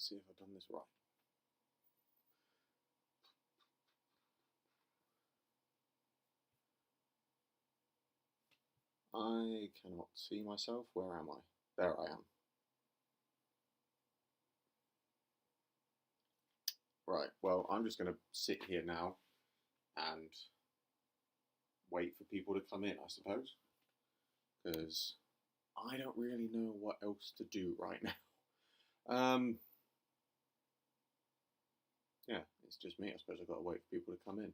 Let's see if I've done this right. I cannot see myself. Where am I? There I am. Right, well, I'm just going to sit here now and wait for people to come in, I suppose, because I don't really know what else to do right now. Yeah, it's just me. I suppose I've got to wait for people to come in.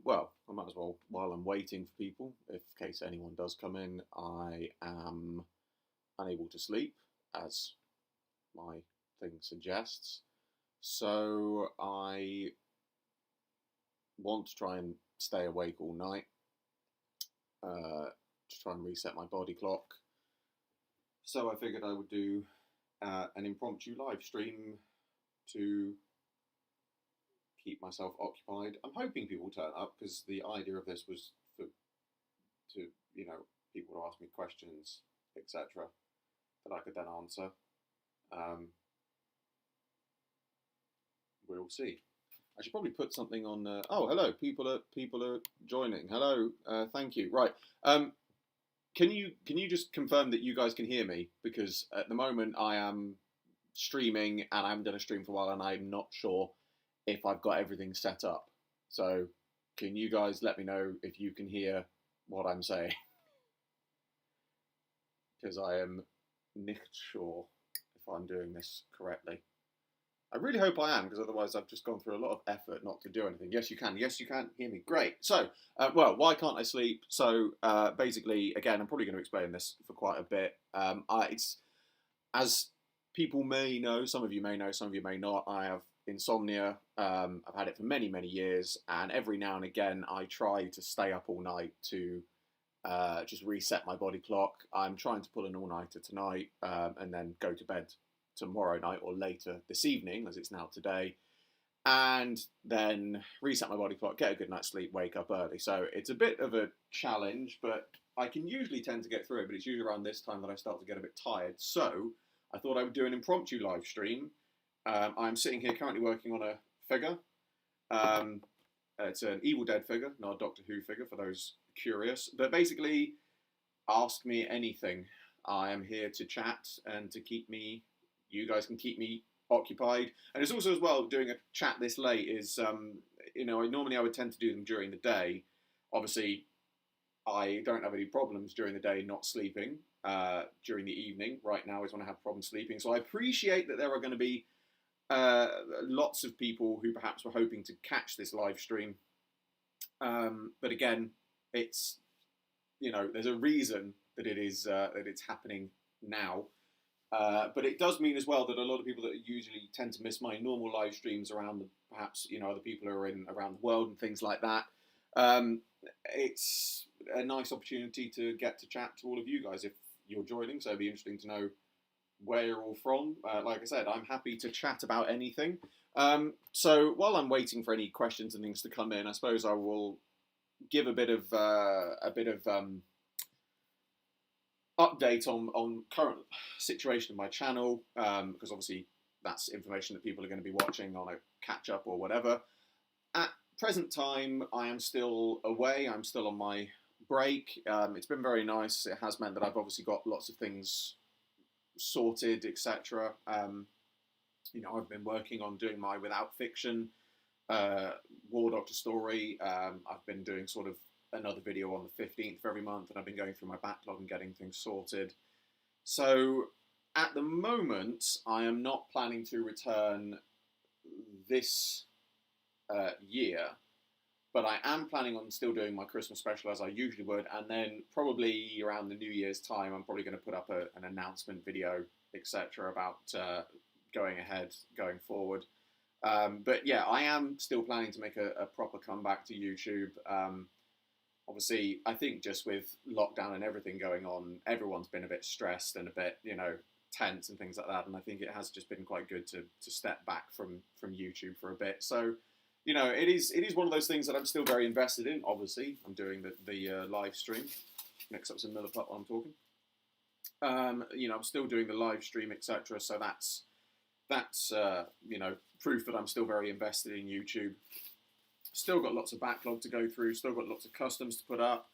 Well, I might as well, while I'm waiting for people, in case anyone does come in, I am unable to sleep, as my thing suggests. So I want to try and stay awake all night, to try and reset my body clock. So I figured I would do an impromptu live stream to keep myself occupied. I'm hoping people turn up, because the idea of this was to people to ask me questions, etc., that I could then answer. We'll see. I should probably put something on. Oh, hello! People are joining. Hello, thank you. Right. Can you just confirm that you guys can hear me? Because at the moment I am streaming and I haven't done a stream for a while, and I'm not sure if I've got everything set up. So can you guys let me know if you can hear what I'm saying? Because I am nicht sure if I'm doing this correctly. I really hope I am, because otherwise I've just gone through a lot of effort not to do anything. Yes, you can. Yes, you can hear me. Great. So, well, why can't I sleep? So, basically, again, I'm probably going to explain this for quite a bit. It's, as people may know, some of you may know, some of you may not, I have insomnia. I've had it for many, many years, and every now and again I try to stay up all night to just reset my body clock. I'm trying to pull an all-nighter tonight, and then go to bed tomorrow night or later this evening, as it's now today, and then reset my body clock, get a good night's sleep, wake up early. So it's a bit of a challenge, but I can usually tend to get through it, but it's usually around this time that I start to get a bit tired. So I thought I would do an impromptu live stream. I'm sitting here currently working on a figure. It's an Evil Dead figure, not a Doctor Who figure, for those curious. But basically, ask me anything. I am here to chat and to keep me, you guys can keep me occupied. And it's also, as well, doing a chat this late is, normally I would tend to do them during the day. Obviously, I don't have any problems during the day not sleeping. During the evening, right now, is when I have problems sleeping. So I appreciate that there are going to be lots of people who perhaps were hoping to catch this live stream. But again, it's, there's a reason that it is that it's happening now. But it does mean as well that a lot of people that usually tend to miss my normal live streams around perhaps other people who are around the world and things like that. It's a nice opportunity to get to chat to all of you guys if you're joining. So it'd be interesting to know where you're all from. Like I said, I'm happy to chat about anything. So while I'm waiting for any questions and things to come in, I suppose I will give a bit of update on current situation of my channel, because obviously that's information that people are going to be watching on a catch up or whatever. At present time, I am still away. I'm still on my break. It's been very nice. It has meant that I've obviously got lots of things sorted, etc. I've been working on doing my Without Fiction War Doctor story. I've been doing sort of another video on the 15th of every month, and I've been going through my backlog and getting things sorted. So at the moment, I am not planning to return this year, but I am planning on still doing my Christmas special as I usually would, and then probably around the New Year's time, I'm probably going to put up an announcement video, etc., about going ahead, going forward. But yeah, I am still planning to make a proper comeback to YouTube. Obviously, I think just with lockdown and everything going on, everyone's been a bit stressed and a bit, tense and things like that. And I think it has just been quite good to step back from YouTube for a bit. So, it is one of those things that I'm still very invested in. Obviously, I'm doing the live stream. Mix up some Miller Pup while I'm talking. I'm still doing the live stream, etc. So that's that's you know, proof that I'm still very invested in YouTube. Still got lots of backlog to go through. Still got lots of customs to put up.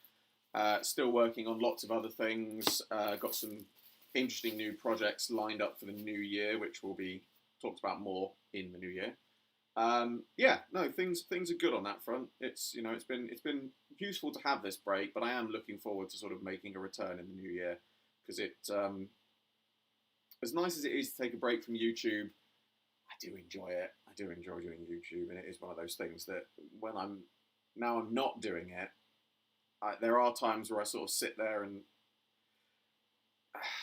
Still working on lots of other things. Got some interesting new projects lined up for the new year, which will be talked about more in the new year. Yeah, no, things are good on that front. It's, you know, it's been useful to have this break, but I am looking forward to sort of making a return in the new year, because it, as nice as it is to take a break from YouTube, I do enjoy it. I do enjoy doing YouTube, and it is one of those things that when I'm not doing it, there are times where I sort of sit there and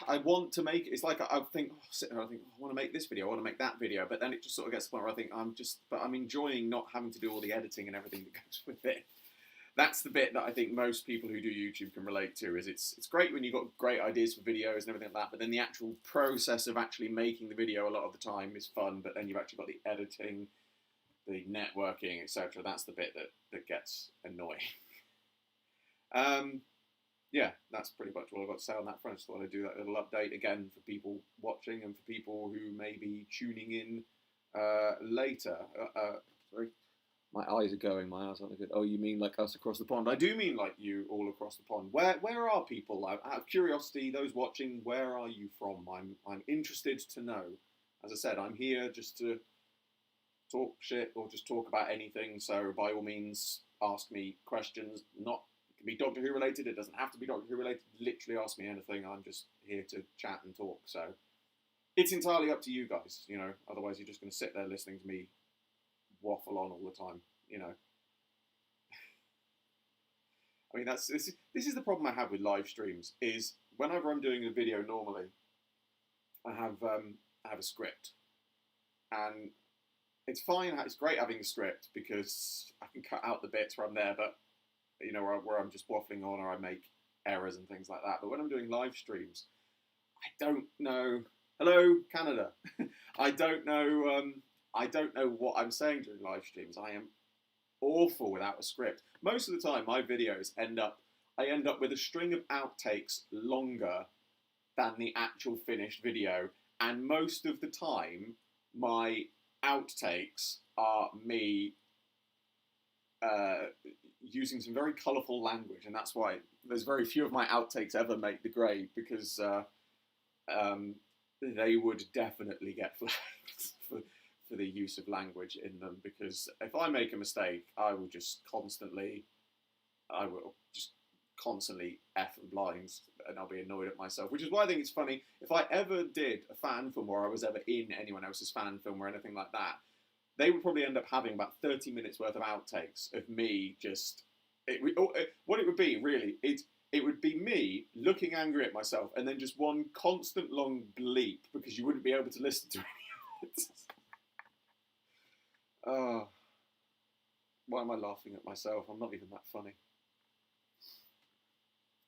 I want to make. It's like I think, sit there, I think, oh, I want to make this video, I want to make that video, but then it just sort of gets to the point where I think I'm enjoying not having to do all the editing and everything that goes with it. That's the bit that I think most people who do YouTube can relate to. Is it's great when you've got great ideas for videos and everything like that, but then the actual process of actually making the video a lot of the time is fun, but then you've actually got the editing, the networking, etc. That's the bit that gets annoying. Yeah, that's pretty much all I've got to say on that front. Just thought I'd do that little update again for people watching and for people who may be tuning in later. Sorry, my eyes are going. My eyes aren't good. Oh, you mean like us across the pond? I do mean like you all across the pond. Where are people? Out of curiosity, those watching, where are you from? I'm interested to know. As I said, I'm here just to talk shit or just talk about anything. So by all means, ask me questions. It can be Doctor Who related. It doesn't have to be Doctor Who related. Literally ask me anything. I'm just here to chat and talk. So it's entirely up to you guys, you know. Otherwise, you're just going to sit there listening to me waffle on all the time, you know. I mean, this is the problem I have with live streams. Is whenever I'm doing a video normally, I have a script, and it's fine. It's great having a script because I can cut out the bits where I'm there, but you know, where I'm just waffling on or I make errors and things like that. But when I'm doing live streams, I don't know. Hello, Canada. I don't know. I don't know what I'm saying during live streams. I am awful without a script. Most of the time, my videos I end up with a string of outtakes longer than the actual finished video, and most of the time, my outtakes are me using some very colourful language, and that's why there's very few of my outtakes ever make the grade, because they would definitely get flagged for the use of language in them, because if I make a mistake, I will just constantly F and blinds, and I'll be annoyed at myself, which is why I think it's funny, if I ever did a fan film or I was ever in anyone else's fan film or anything like that, they would probably end up having about 30 minutes worth of outtakes of me just... what it would be, really, it would be me looking angry at myself and then just one constant long bleep, because you wouldn't be able to listen to any of it. Oh, why am I laughing at myself? I'm not even that funny.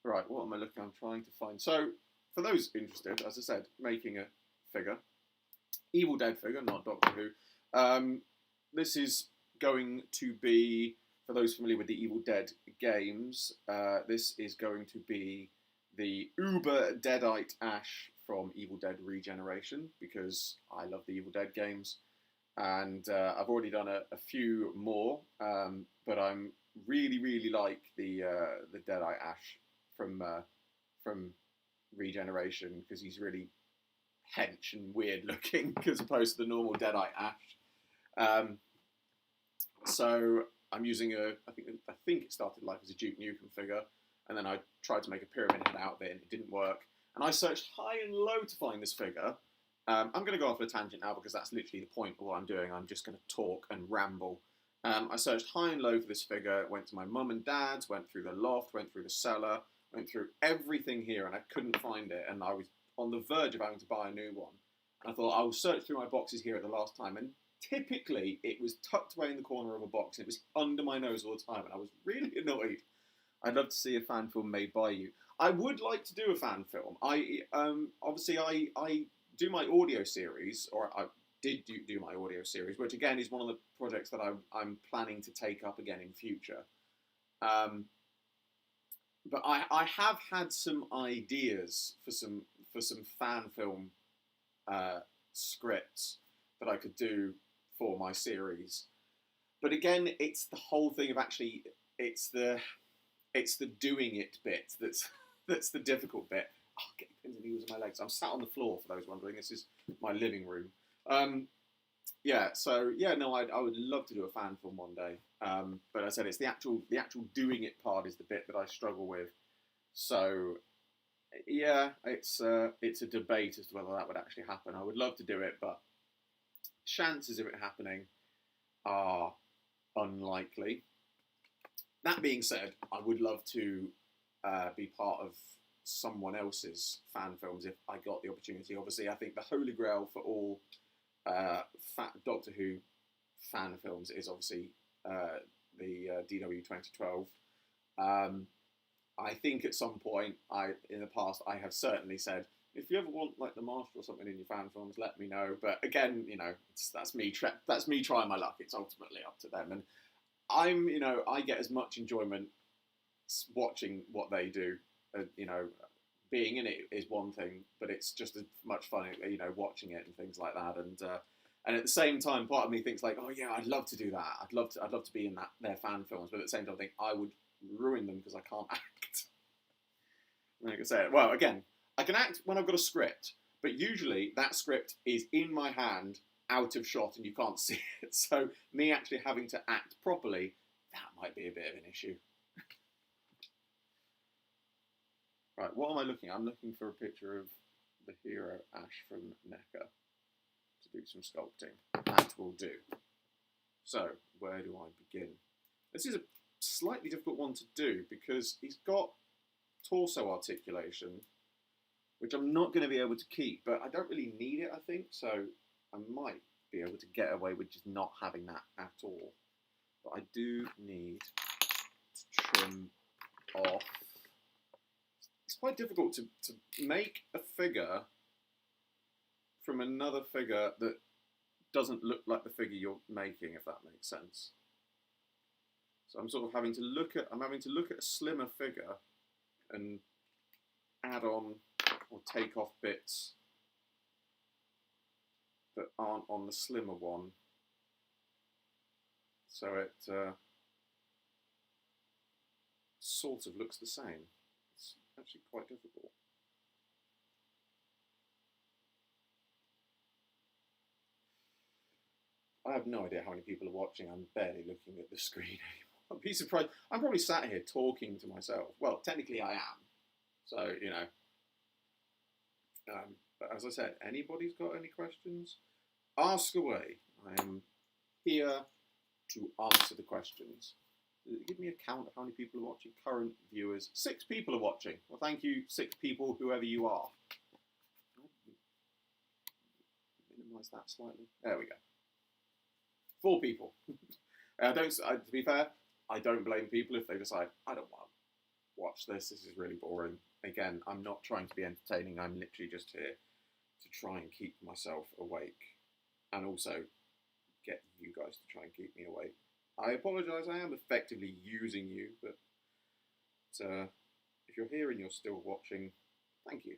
Right, what am I looking? I'm trying to find. So, for those interested, as I said, making a figure, Evil Dead figure, not Doctor Who. This is going to be, for those familiar with the Evil Dead games, this is going to be the Uber Deadite Ash from Evil Dead Regeneration, because I love the Evil Dead games. And I've already done a few more, but I'm really like the Deadite Ash from Regeneration, because he's really hench and weird looking as opposed to the normal Deadite Ash. So I'm using I think it started life as a Duke Nukem figure, and then I tried to make a pyramid head out of it and it didn't work. And I searched high and low to find this figure. I'm going to go off on a tangent now, because that's literally the point of what I'm doing. I'm just going to talk and ramble. I searched high and low for this figure, went to my mum and dad's, went through the loft, went through the cellar, went through everything here, and I couldn't find it. And I was on the verge of having to buy a new one. And I thought, I will search through my boxes here at the last time. And typically, it was tucked away in the corner of a box. And it was under my nose all the time. And I was really annoyed. I'd love to see a fan film made by you. I would like to do a fan film. Obviously, I do my audio series, or I did do my audio series, which again is one of the projects that I'm planning to take up again in future. But I have had some ideas for some fan film scripts. that I could do for my series. But again, it's the whole thing of actually, it's the doing it bit that's the difficult bit. Oh, getting pins and needles in my legs. I'm sat on the floor, for those wondering. This is my living room. No, I would love to do a fan film one day. But as I said, it's the actual doing it part is the bit that I struggle with. So yeah, it's a debate as to whether that would actually happen. I would love to do it, but chances of it happening are unlikely. That being said, I would love to be part of someone else's fan films if I got the opportunity. Obviously, I think the holy grail for all Doctor Who fan films is obviously the DW 2012. I think at some point, in the past, I have certainly said, if you ever want like the Master or something in your fan films, let me know. But again, that's me trying my luck. It's ultimately up to them. And I get as much enjoyment watching what they do. Being in it is one thing, but it's just as much fun, watching it and things like that. And at the same time, part of me thinks like, oh yeah, I'd love to do that. I'd love to be in their fan films. But at the same time, I think I would ruin them because I can't act. Like I said, well, again, I can act when I've got a script, but usually that script is in my hand, out of shot, and you can't see it. So me actually having to act properly, that might be a bit of an issue. Right, what am I looking at? I'm looking for a picture of the hero Ash from NECA to do some sculpting. That will do. So, where do I begin? This is a slightly difficult one to do because he's got torso articulation, which I'm not going to be able to keep, but I don't really need it, I think, so I might be able to get away with just not having that at all. But I do need to trim off. It's quite difficult to make a figure from another figure that doesn't look like the figure you're making, if that makes sense. So I'm sort of having to look at a slimmer figure and add on or take off bits that aren't on the slimmer one. So it sort of looks the same. It's actually quite difficult. I have no idea how many people are watching. I'm barely looking at the screen anymore. I'd be surprised. I'm probably sat here talking to myself. Well, technically I am. So, but as I said, anybody's got any questions? Ask away. I am here to answer the questions. Give me a count of how many people are watching. Current viewers. 6 people are watching. Well, thank you, 6 people, whoever you are. Minimise that slightly. There we go. 4 people. To be fair, I don't blame people if they decide, I don't want to watch this. This is really boring. Again, I'm not trying to be entertaining. I'm literally just here to try and keep myself awake. And also get you guys to try and keep me awake. I apologise, I am effectively using you, but if you're here and you're still watching, thank you.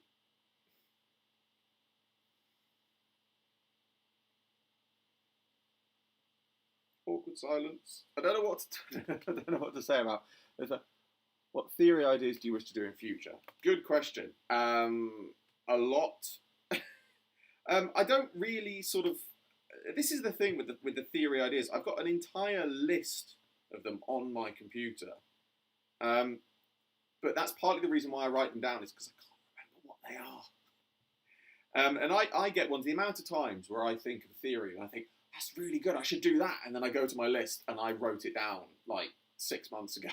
Awkward silence. I don't know what to say about this. What theory ideas do you wish to do in future? Good question. A lot. I don't really sort of. This is the thing with the theory ideas. I've got an entire list of them on my computer, but that's partly the reason why I write them down is because I can't remember what they are. And I get the amount of times where I think of a theory and I think that's really good. I should do that, and then I go to my list and I wrote it down like 6 months ago.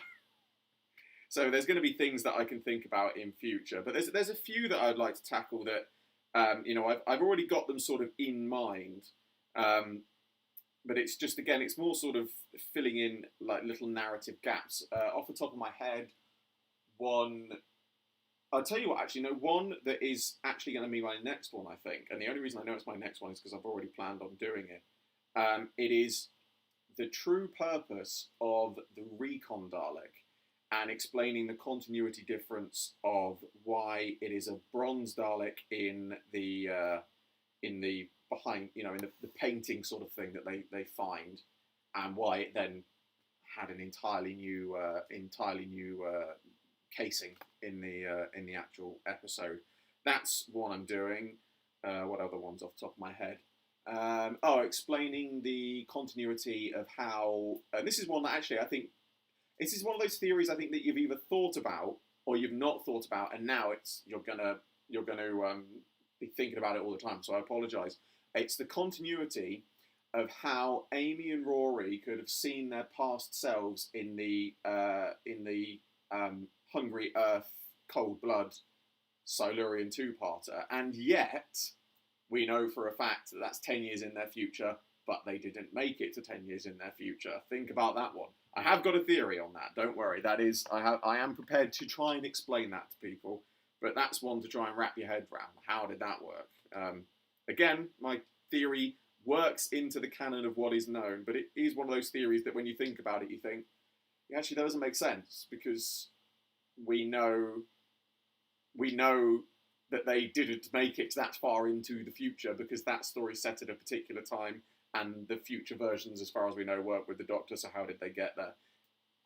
So there's going to be things that I can think about in future, but there's a few that I'd like to tackle that I've already got them sort of in mind. But it's just, again, it's more sort of filling in like little narrative gaps. Off the top of my head, I'll tell you what, actually, one that is actually going to be my next one, I think. And the only reason I know it's my next one is because I've already planned on doing it. It is the true purpose of the Recon Dalek and explaining the continuity difference of why it is a bronze Dalek in the in the behind, in the painting sort of thing that they find, and why it then had an entirely new casing in the actual episode. That's what I'm doing. What other ones off the top of my head? Explaining the continuity of how this is one that actually I think this is one of those theories I think that you've either thought about or you've not thought about, and now you're gonna be thinking about it all the time. So I apologise. It's the continuity of how Amy and Rory could have seen their past selves in the Hungry Earth Cold Blood Silurian two-parter, and yet we know for a fact that that's 10 years in their future, but they didn't make it to 10 years in their future. Think about that one. I have got a theory on that, don't worry. That is, I am prepared to try and explain that to people, but that's one to try and wrap your head around. How did that work? Again, my theory works into the canon of what is known, but it is one of those theories that when you think about it, you think, yeah, actually, that doesn't make sense, because we know that they didn't make it that far into the future because that story's set at a particular time, and the future versions, as far as we know, work with the Doctor, so how did they get there?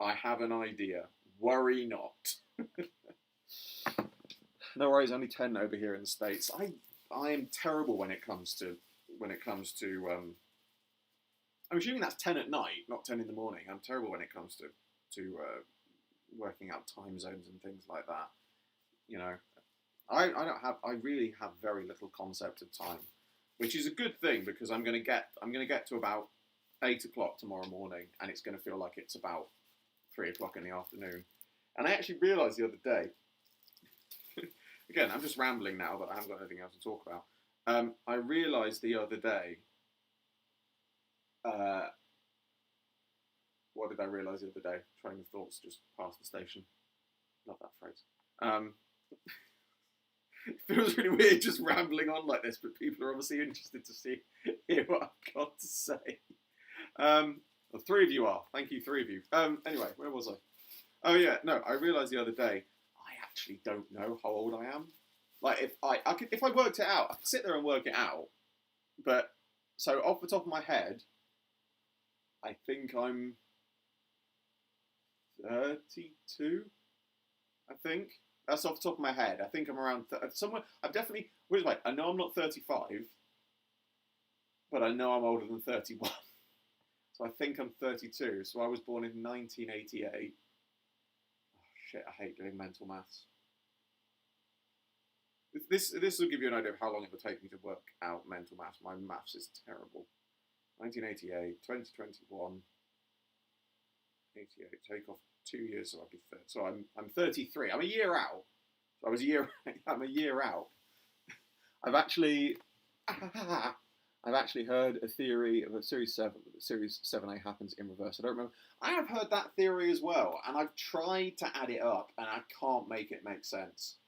I have an idea. Worry not. No worries, only 10 over here in the States. I am terrible when it comes to I'm assuming that's 10 at night, not 10 in the morning. I'm terrible when it comes to working out time zones and things like that. I really have very little concept of time, which is a good thing, because I'm going to get to about 8 o'clock tomorrow morning, and it's going to feel like it's about 3 o'clock in the afternoon. And I actually realised the other day, again, I'm just rambling now, but I haven't got anything else to talk about. I realised the other day, what did I realise the other day? Train of thoughts just past the station. Love that phrase. It feels really weird just rambling on like this, but people are obviously interested to hear what I've got to say. Well, 3 of you are. Thank you, 3 of you. Anyway, where was I? Oh yeah, no, I realised the other day, I actually don't know how old I am. Like, if I worked it out, I could sit there and work it out. But, so off the top of my head, I think I'm 32, I think. That's off the top of my head. I think I'm around somewhere. I'm definitely. Wait, I know I'm not 35, but I know I'm older than 31. So I think I'm 32. So I was born in 1988. Oh shit! I hate doing mental maths. This will give you an idea of how long it would take me to work out mental maths. My maths is terrible. 1988, 2021, 88. Take off 2 years, so I'll be 30. So I'm 33. I'm a year out. So I'm a year out. I've actually heard a theory of a Series 7. Series 7A happens in reverse. I don't remember. I have heard that theory as well, and I've tried to add it up, and I can't make it make sense.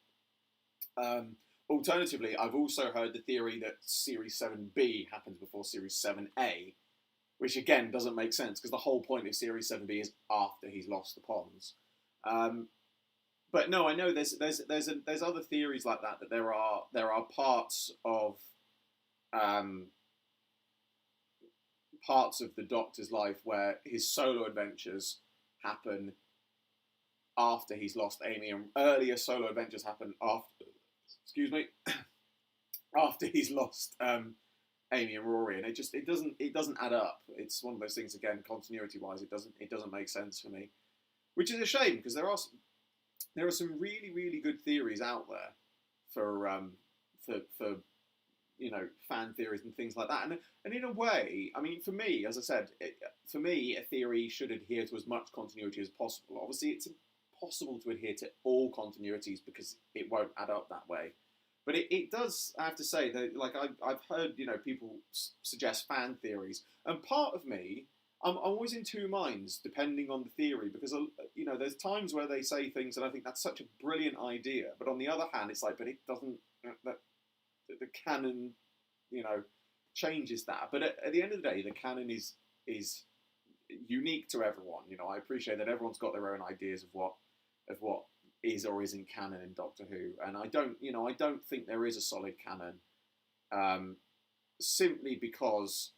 Alternatively, I've also heard the theory that Series 7B happens before Series 7A, which again doesn't make sense, because the whole point of Series 7B is after he's lost the ponds. But no, I know there's other theories like that, that there are parts of the Doctor's life where his solo adventures happen after he's lost Amy, and earlier solo adventures happen after he's lost Amy and Rory, and it doesn't add up. It's one of those things, again, continuity wise, it doesn't make sense for me, which is a shame, because there are some really, really good theories out there for fan theories and things like that, and in a way, I mean, for me, as I said, a theory should adhere to as much continuity as possible. Obviously, it's impossible to adhere to all continuities because it won't add up that way. But it does, I have to say, that like I've heard people suggest fan theories, and part of me, I'm always in two minds depending on the theory, because there's times where they say things and I think that's such a brilliant idea, but on the other hand, it's like, but it doesn't, the canon, changes that. But at the end of the day, the canon is unique to everyone. I appreciate that everyone's got their own ideas of what is or isn't canon in Doctor Who, and I don't think there is a solid canon. simply because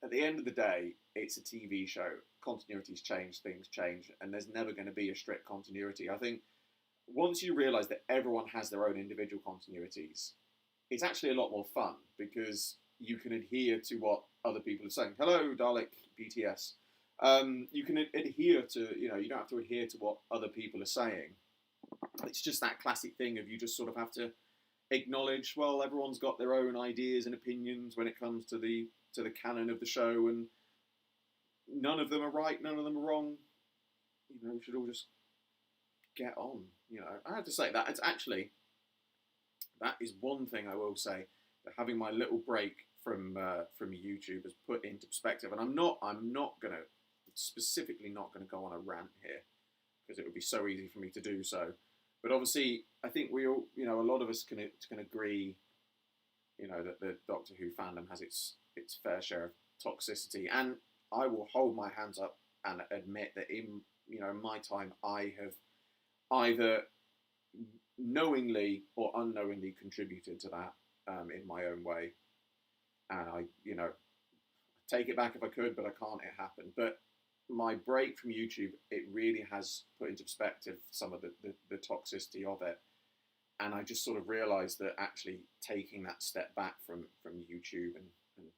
at the end of the day, it's a TV show. Continuities change, things change, and there's never going to be a strict continuity. I think once you realise that everyone has their own individual continuities, it's actually a lot more fun because you can adhere to what other people are saying. Hello, Dalek, BTS. You can adhere to, you don't have to adhere to what other people are saying. It's just that classic thing of you just sort of have to acknowledge, well, everyone's got their own ideas and opinions when it comes to the canon of the show, and none of them are right, none of them are wrong. We should all just get on. I have to say that that is one thing I will say, that having my little break from YouTube has put into perspective. And I'm not specifically not gonna go on a rant here because it would be so easy for me to do so. But obviously, I think we all, a lot of us can agree, that the Doctor Who fandom has its fair share of toxicity. And I will hold my hands up and admit that in my time, I have either knowingly or unknowingly contributed to that in my own way. And I, take it back if I could, but I can't. It happened. But my break from YouTube, it really has put into perspective some of the toxicity of it. And I just sort of realised that actually taking that step back from YouTube and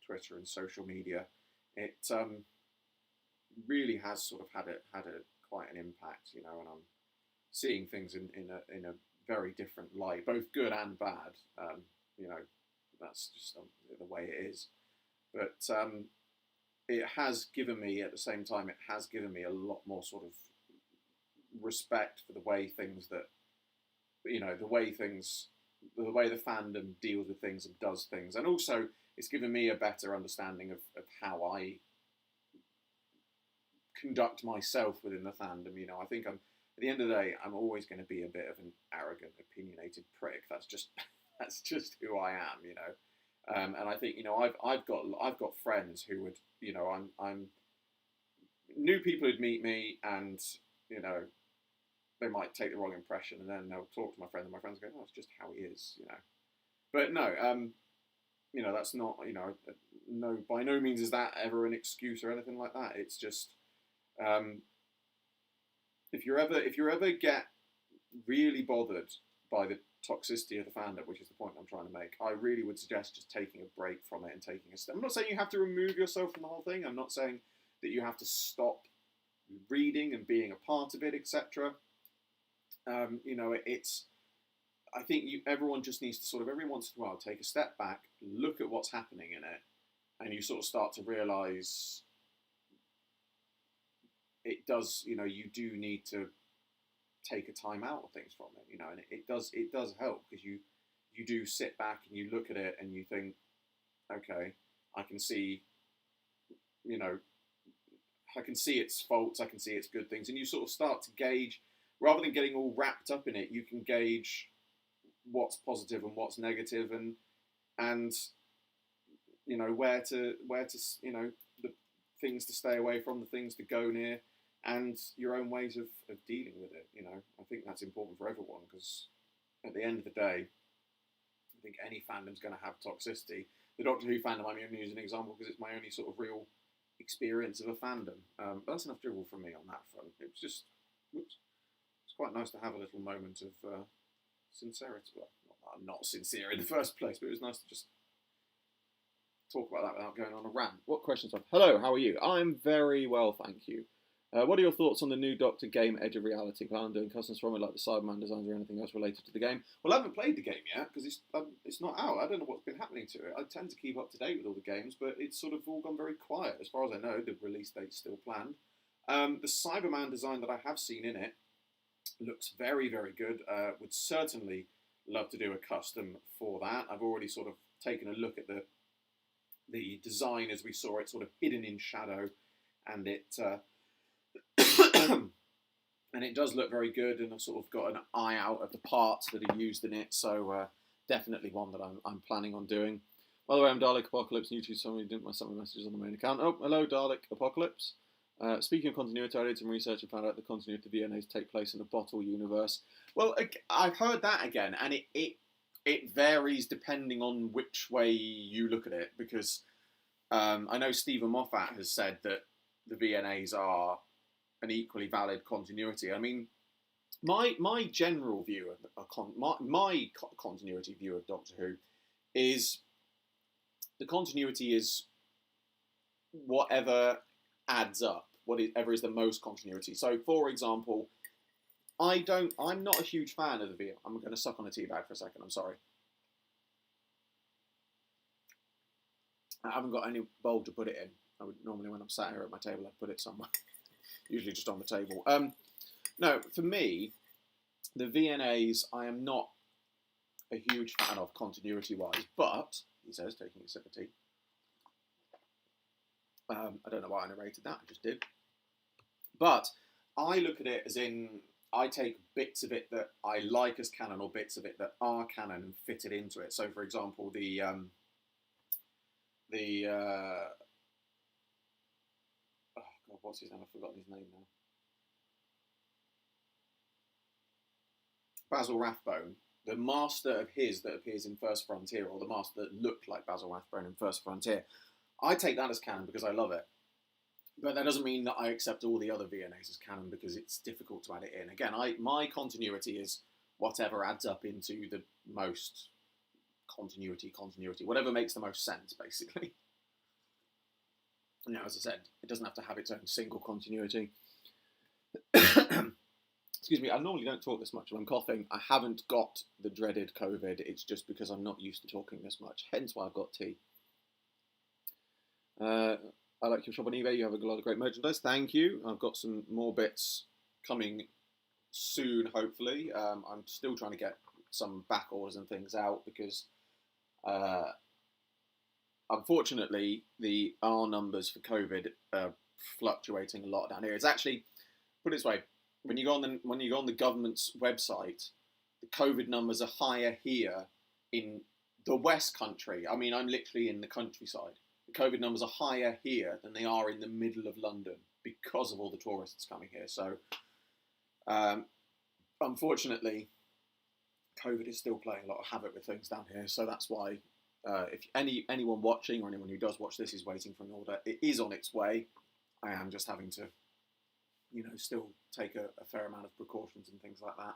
Twitter and social media, it really has sort of had quite an impact, and I'm seeing things in a very different light, both good and bad. That's just the way it is. But it has given me, at the same time, it has given me a lot more sort of respect for the way things that, the way the fandom deals with things and does things. And also, it's given me a better understanding of how I conduct myself within the fandom. I think at the end of the day, I'm always going to be a bit of an arrogant, opinionated prick. That's just who I am, and I think I've got friends who would, I'm new people who'd meet me, and they might take the wrong impression, and then they'll talk to my friend, and my friends go, "Oh, it's just how he is," But no, that's not, no, by no means is that ever an excuse or anything like that. It's just, if you ever get really bothered by the toxicity of the fandom, which is the point I'm trying to make, I really would suggest just taking a break from it and taking a step. I'm not saying you have to remove yourself from the whole thing. I'm not saying that you have to stop reading and being a part of it, etc. It's. I think everyone just needs to sort of every once in a while take a step back, look at what's happening in it, and you sort of start to realise it does. You do need to take a time out of things from it, and it does help, because you do sit back and you look at it and you think, okay, I can see its faults, I can see its good things, and you sort of start to gauge, rather than getting all wrapped up in it, you can gauge what's positive and what's negative, and where to the things to stay away from, the things to go near, and your own ways of dealing with it. I think that's important for everyone, because at the end of the day, I think any fandom's going to have toxicity. The Doctor Who fandom, I'm only using an example because it's my only sort of real experience of a fandom. But that's enough dribble from me on that front. It's just, it's quite nice to have a little moment of sincerity. Well, I'm not sincere in the first place, but it was nice to just talk about that without going on a rant. What questions have? Hello, how are you? I'm very well, thank you. What are your thoughts on the new Doctor game, Edge of Reality? Plan on doing customs from it, like the Cyberman designs or anything else related to the game? Well, I haven't played the game yet, because it's not out. I don't know what's been happening to it. I tend to keep up to date with all the games, but it's sort of all gone very quiet. As far as I know, the release date's still planned. The Cyberman design that I have seen in it looks very, very good. Would certainly love to do a custom for that. I've already sort of taken a look at the design as we saw it, sort of hidden in shadow, and it and it does look very good, and I've sort of got an eye out of the parts that are used in it, so definitely one that I'm planning on doing. By the way, I'm Dalek Apocalypse, and YouTube somebody didn't miss some of the messages on the main account. Oh, hello, Dalek Apocalypse. Speaking of continuity, I did some research and found out the continuity of the VNAs take place in the Bottle universe. Well, I've heard that again, and it varies depending on which way you look at it, because I know Stephen Moffat has said that the VNAs are an equally valid continuity. I mean, my general view of my continuity view of Doctor Who is the continuity is whatever adds up, whatever is the most continuity. So, for example, I'm not a huge fan of the VNA. I'm going to suck on a tea bag for a second. I'm sorry. I haven't got any bowl to put it in. I would normally, when I'm sat here at my table, I'd put it somewhere. Usually just on the table. No, for me, the VNAs, I am not a huge fan of continuity-wise. But, he says, taking a sip of tea. I don't know why I narrated that. I just did. But I look at it as in, I take bits of it that I like as canon, or bits of it that are canon, and fit it into it. So, for example, oh God, what's his name? I've forgotten his name now. Basil Rathbone, the master of his that appears in First Frontier, or the master that looked like Basil Rathbone in First Frontier. I take that as canon because I love it. But that doesn't mean that I accept all the other VNAs as canon, because it's difficult to add it in. Again, my continuity is whatever adds up into the most continuity, whatever makes the most sense, basically. As I said, it doesn't have to have its own single continuity. Excuse me, I normally don't talk this much when I'm coughing. I haven't got the dreaded COVID. It's just because I'm not used to talking this much, hence why I've got tea. I like your shop on eBay. You have a lot of great merchandise. Thank you. I've got some more bits coming soon, hopefully. I'm still trying to get some back orders and things out because, unfortunately, the R numbers for COVID are fluctuating a lot down here. It's actually, put it this way, when you go on the government's website, the COVID numbers are higher here in the West Country. I mean, I'm literally in the countryside. The COVID numbers are higher here than they are in the middle of London because of all the tourists coming here. So, unfortunately, COVID is still playing a lot of havoc with things down here. So that's why, if anyone watching or anyone who does watch this is waiting for an order, it is on its way. I am just having to, still take a fair amount of precautions and things like that.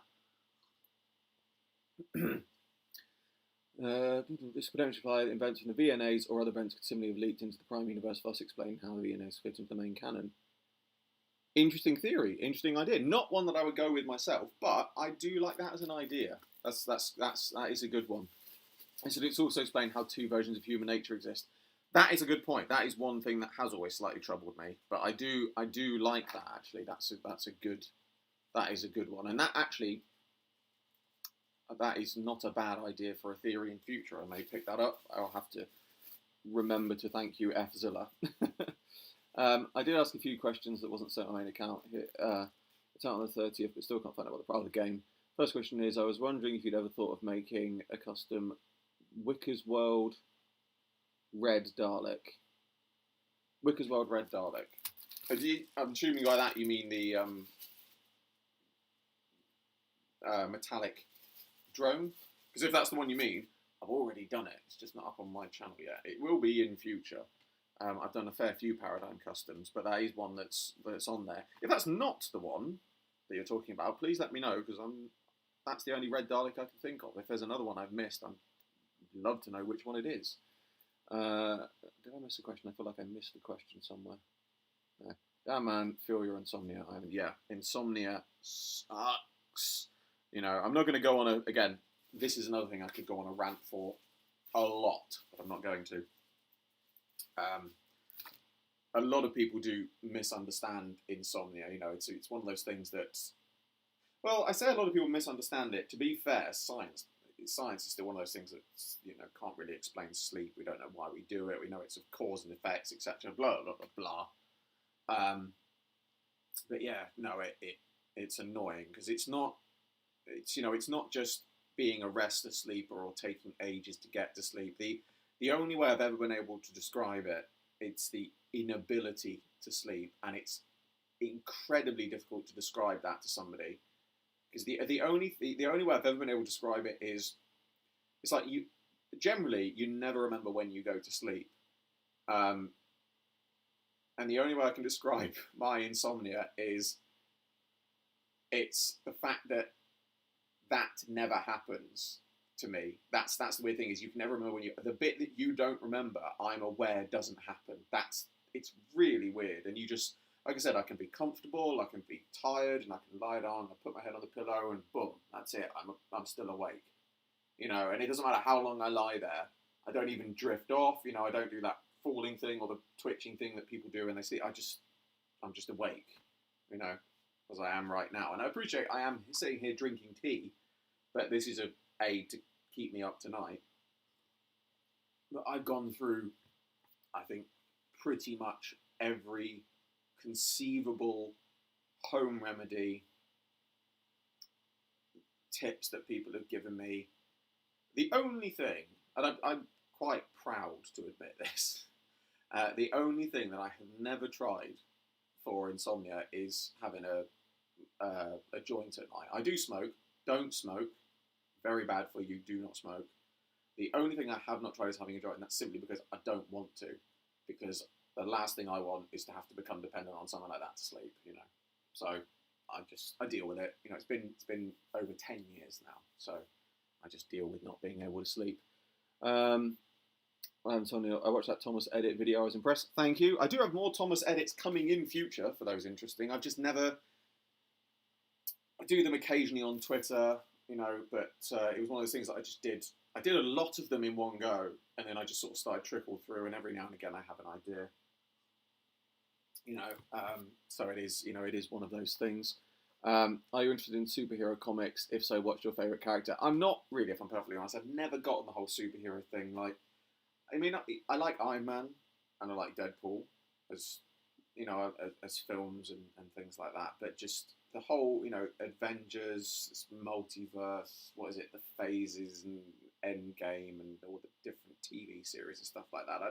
This could imply that events from the VNAs or other events could similarly have leaked into the Prime Universe, thus explain how the VNAs fit into the main canon. Interesting theory, interesting idea. Not one that I would go with myself, but I do like that as an idea. That is a good one. And so it's also explained how two versions of human nature exist. That is a good point. That is one thing that has always slightly troubled me. But I do like that actually. That is a good one. And that actually, that is not a bad idea for a theory in future. I may pick that up. I'll have to remember to thank you, F Zilla. I did ask a few questions that wasn't set on my main account here. It's out on the 30th, but still can't find out what the part of the game. First question is, I was wondering if you'd ever thought of making a custom Wicker's World Red Dalek. Wicker's World Red Dalek. I'm assuming by that you mean the metallic drone? Because if that's the one you mean, I've already done it. It's just not up on my channel yet. It will be in future. I've done a fair few Paradigm customs, but that is one that's on there. If that's not the one that you're talking about, please let me know, because that's the only Red Dalek I can think of. If there's another one I've missed, I'd love to know which one it is. Did I miss a question? I feel like I missed the question somewhere. No. Yeah, man, feel your insomnia. Yeah, insomnia sucks. I'm not going to go on again, this is another thing I could go on a rant for a lot, but I'm not going to. A lot of people do misunderstand insomnia. It's one of those things that, well, I say a lot of people misunderstand it. To be fair, science is still one of those things that can't really explain sleep. We don't know why we do it. We know it's of cause and effects, etc. Blah blah blah blah. But yeah, no, it's annoying because it's not just being a restless sleeper or taking ages to get to sleep. The only way I've ever been able to describe it's the inability to sleep, and it's incredibly difficult to describe that to somebody, because the only way I've ever been able to describe it is it's like you generally you never remember when you go to sleep. And the only way I can describe my insomnia is it's the fact that never happens to me. That's the weird thing, is you can never remember when the bit that you don't remember, I'm aware doesn't happen. It's really weird. And you just, like I said, I can be comfortable, I can be tired, and I can lie down, I put my head on the pillow, and boom, that's it. I'm still awake. You know, and it doesn't matter how long I lie there. I don't even drift off. You know, I don't do that falling thing or the twitching thing that people do when they sleep. I'm just awake. You know, as I am right now. And I appreciate I am sitting here drinking tea, but this is a aid to keep me up tonight. But I've gone through, I think, pretty much every conceivable home remedy tips that people have given me. The only thing, and I'm quite proud to admit this, the only thing that I have never tried for insomnia is having a joint at night. I do smoke. Don't smoke. Very bad for you. Do not smoke. The only thing I have not tried is having a joint, and that's simply because I don't want to. Because the last thing I want is to have to become dependent on something like that to sleep, you know. So I deal with it. You know, it's been over 10 years now, so I just deal with not being able to sleep. Antonio, I watched that Thomas edit video. I was impressed. Thank you. I do have more Thomas edits coming in future for those interesting. I've just never. I do them occasionally on Twitter, you know, but it was one of those things that I just did. I did a lot of them in one go, and then I just sort of started trickle through, and every now and again I have an idea. You know, so it is. You know, it is one of those things. Are you interested in superhero comics? If so, what's your favourite character? I'm not really, if I'm perfectly honest. I've never gotten the whole superhero thing. Like, I mean, I like Iron Man and I like Deadpool as, you know, as films and things like that. But just the whole, you know, Avengers, multiverse, what is it, the phases and Endgame and all the different TV series and stuff like that.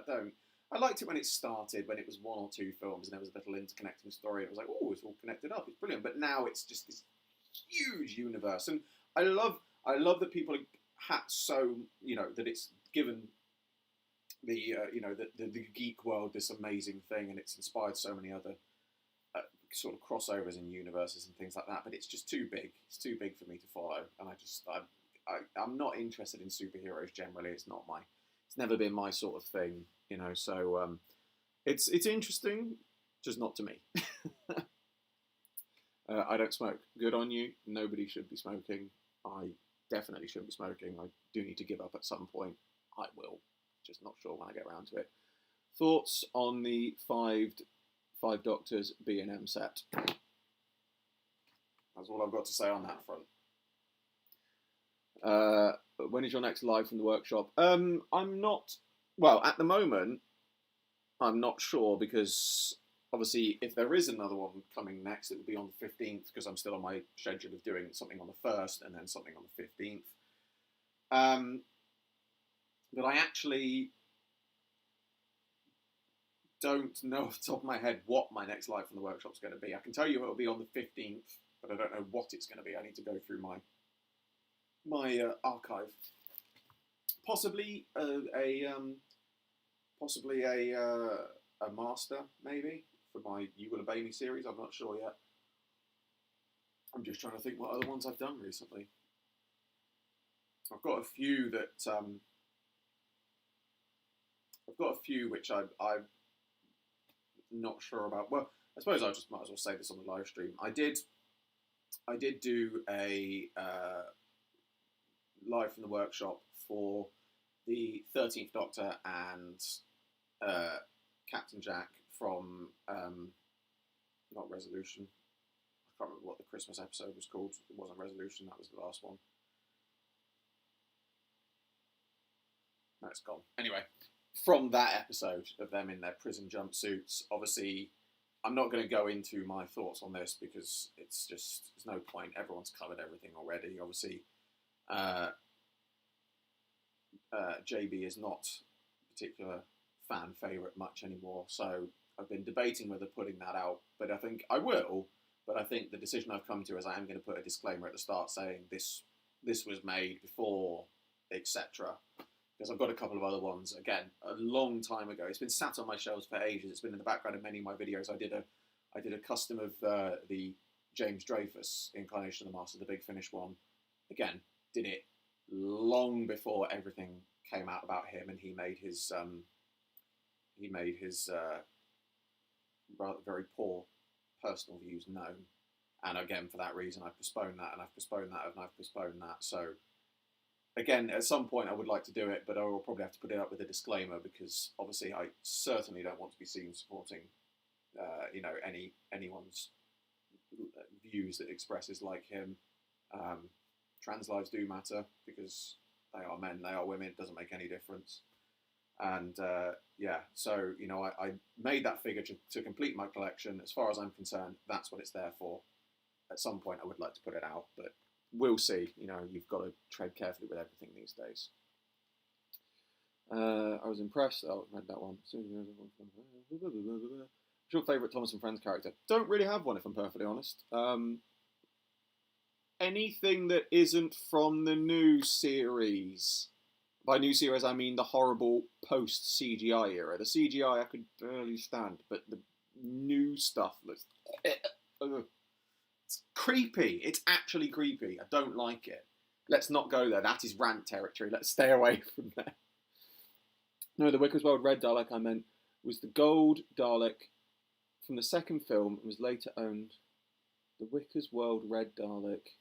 I liked it when it started, when it was one or two films and there was a little interconnecting story. It was like, oh, it's all connected up. It's brilliant. But now it's just this huge universe. And I love that people have so, you know, that it's given the, you know, the geek world this amazing thing, and it's inspired so many other sort of crossovers in universes and things like that. But it's just too big. It's too big for me to follow. And I'm not interested in superheroes generally. It's never been my sort of thing. You know, so it's interesting, just not to me. I don't smoke. Good on you. Nobody should be smoking. I definitely shouldn't be smoking. I do need to give up at some point. I will. Just not sure when I get around to it. Thoughts on the five Doctors B&M set? That's all I've got to say on that front. When is your next live from the workshop? I'm not. Well, at the moment, I'm not sure, because obviously if there is another one coming next, it will be on the 15th, because I'm still on my schedule of doing something on the 1st and then something on the 15th. But I actually don't know off the top of my head what my next live from the workshop is going to be. I can tell you it will be on the 15th, but I don't know what it's going to be. I need to go through my archive. Possibly a master, maybe, for my You Will Obey Me series. I'm not sure yet. I'm just trying to think what other ones I've done recently. I've got a few which I'm not sure about. Well, I suppose I just might as well say this on the live stream. I did do a live from the workshop for the 13th Doctor and Captain Jack from not Resolution. I can't remember what the Christmas episode was called. It wasn't Resolution, that was the last one. No, it's gone. Anyway, from that episode of them in their prison jumpsuits, obviously, I'm not going to go into my thoughts on this because it's just, there's no point. Everyone's covered everything already. Obviously, JB is not a particular fan favourite much anymore, so I've been debating whether putting that out, but I think I will. But I think the decision I've come to is I am going to put a disclaimer at the start saying this was made before etc. Because I've got a couple of other ones, again, a long time ago. It's been sat on my shelves for ages. It's been in the background of many of my videos. I did a custom of the James Dreyfus incarnation of the Master, the Big Finish one. Again, did it long before everything came out about him, and he made his rather very poor personal views known. And again, for that reason, I've postponed that, and I've postponed that, and I've postponed that. So again, at some point I would like to do it, but I will probably have to put it up with a disclaimer, because obviously I certainly don't want to be seen supporting, anyone's views that expresses like him. Trans lives do matter, because they are men, they are women, it doesn't make any difference. And so, I made that figure to complete my collection. As far as I'm concerned, that's what it's there for. At some point I would like to put it out, but we'll see. You've got to tread carefully with everything these days. I was impressed. Oh, I read that one. What's your favourite Thomas and Friends character? Don't really have one, if I'm perfectly honest. Anything that isn't from the new series. By new series, I mean the horrible post-CGI era. The CGI I could barely stand, but the new stuff looks... It's creepy. It's actually creepy. I don't like it. Let's not go there. That is rant territory. Let's stay away from there. No, the Wicker's World Red Dalek I meant was the gold Dalek from the second film and was later owned. The Wicker's World Red Dalek.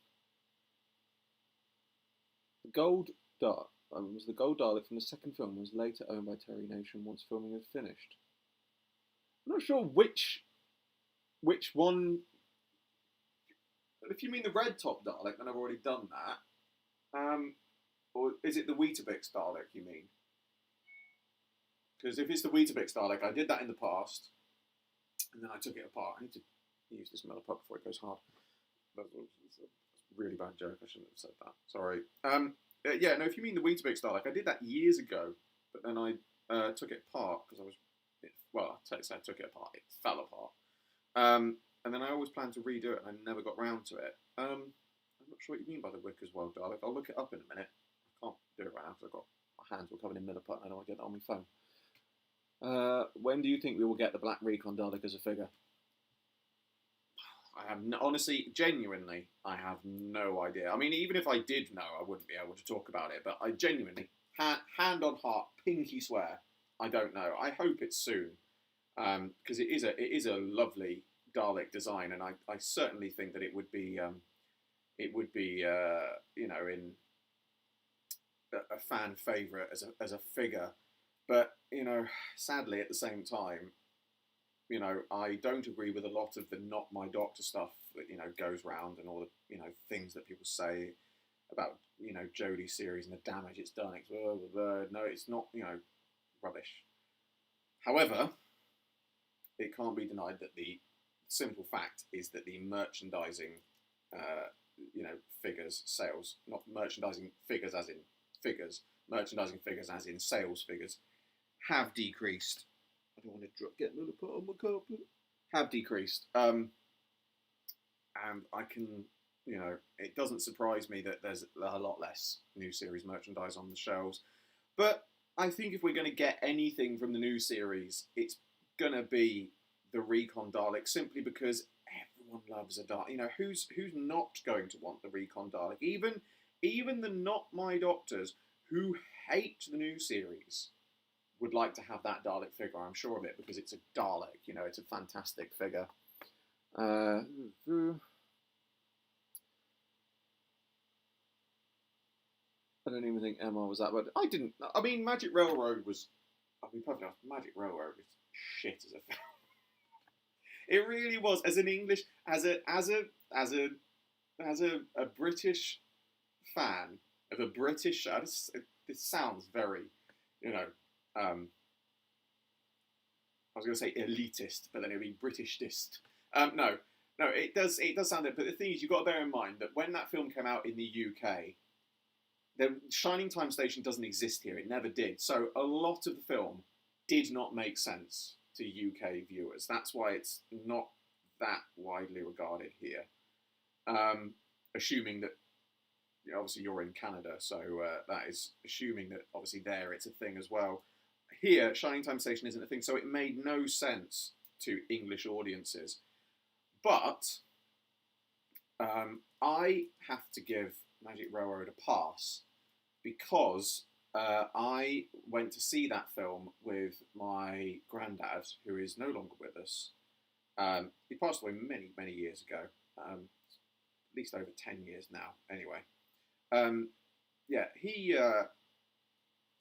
The gold Dalek was the gold Dalek from the second film and was later owned by Terry Nation once filming had finished. I'm not sure which one. If you mean the red top Dalek, then I've already done that. Or is it the Weetabix Dalek you mean? Because if it's the Weetabix Dalek, I did that in the past, and then I took it apart. I need to use this Miller Pup before it goes hard. That's a really bad joke. I shouldn't have said that. Sorry. No, if you mean the Weetabix Dalek, I did that years ago, but then I took it apart because I took it apart. It fell apart. And then I always planned to redo it, and I never got round to it. I'm not sure what you mean by the Wicker's World Dalek. I'll look it up in a minute. I can't do it right now because my hands were covered in Miller Putt, and I don't want to get that on my phone. When do you think we will get the Black Recon Dalek as a figure? I have honestly, genuinely, I have no idea. I mean, even if I did know, I wouldn't be able to talk about it. But I genuinely, hand on heart, pinky swear, I don't know. I hope it's soon, because it is a lovely Dalek design, and I certainly think that it would be in a fan favourite as a figure. But sadly at the same time, I don't agree with a lot of the Not My Doctor stuff that goes round, and all the things that people say about Jodie's series and the damage it's done. It's blah, blah, blah. No, it's not rubbish. However, it can't be denied that the simple fact is that the merchandising figures sales, not merchandising figures as in figures, merchandising figures as in sales figures, have decreased. I don't want to get another put on my carpet. Have decreased. And I can, it doesn't surprise me that there's a lot less new series merchandise on the shelves. But I think if we're going to get anything from the new series, it's going to be the Recon Dalek, simply because everyone loves a Dalek. Who's not going to want the Recon Dalek? Even the Not My Doctors who hate the new series would like to have that Dalek figure. I'm sure of it, because it's a Dalek. It's a fantastic figure. I don't even think MR was that bad. I mean, Magic Railroad was. I'll be perfectly honest. Magic Railroad was shit as a film. It really was. As an English, as a British fan of a British show. This sounds very, I was going to say elitist, but then it would be Britishist. No, it does sound it. But the thing is, you've got to bear in mind that when that film came out in the UK, the Shining Time Station doesn't exist here. It never did. So a lot of the film did not make sense to UK viewers. That's why it's not that widely regarded here. Assuming that obviously you're in Canada, so that is assuming that obviously there it's a thing as well. Here, Shining Time Station isn't a thing, so it made no sense to English audiences. But I have to give Magic Railroad a pass because I went to see that film with my granddad, who is no longer with us. He passed away many, many years ago, at least over 10 years now, anyway. Yeah, he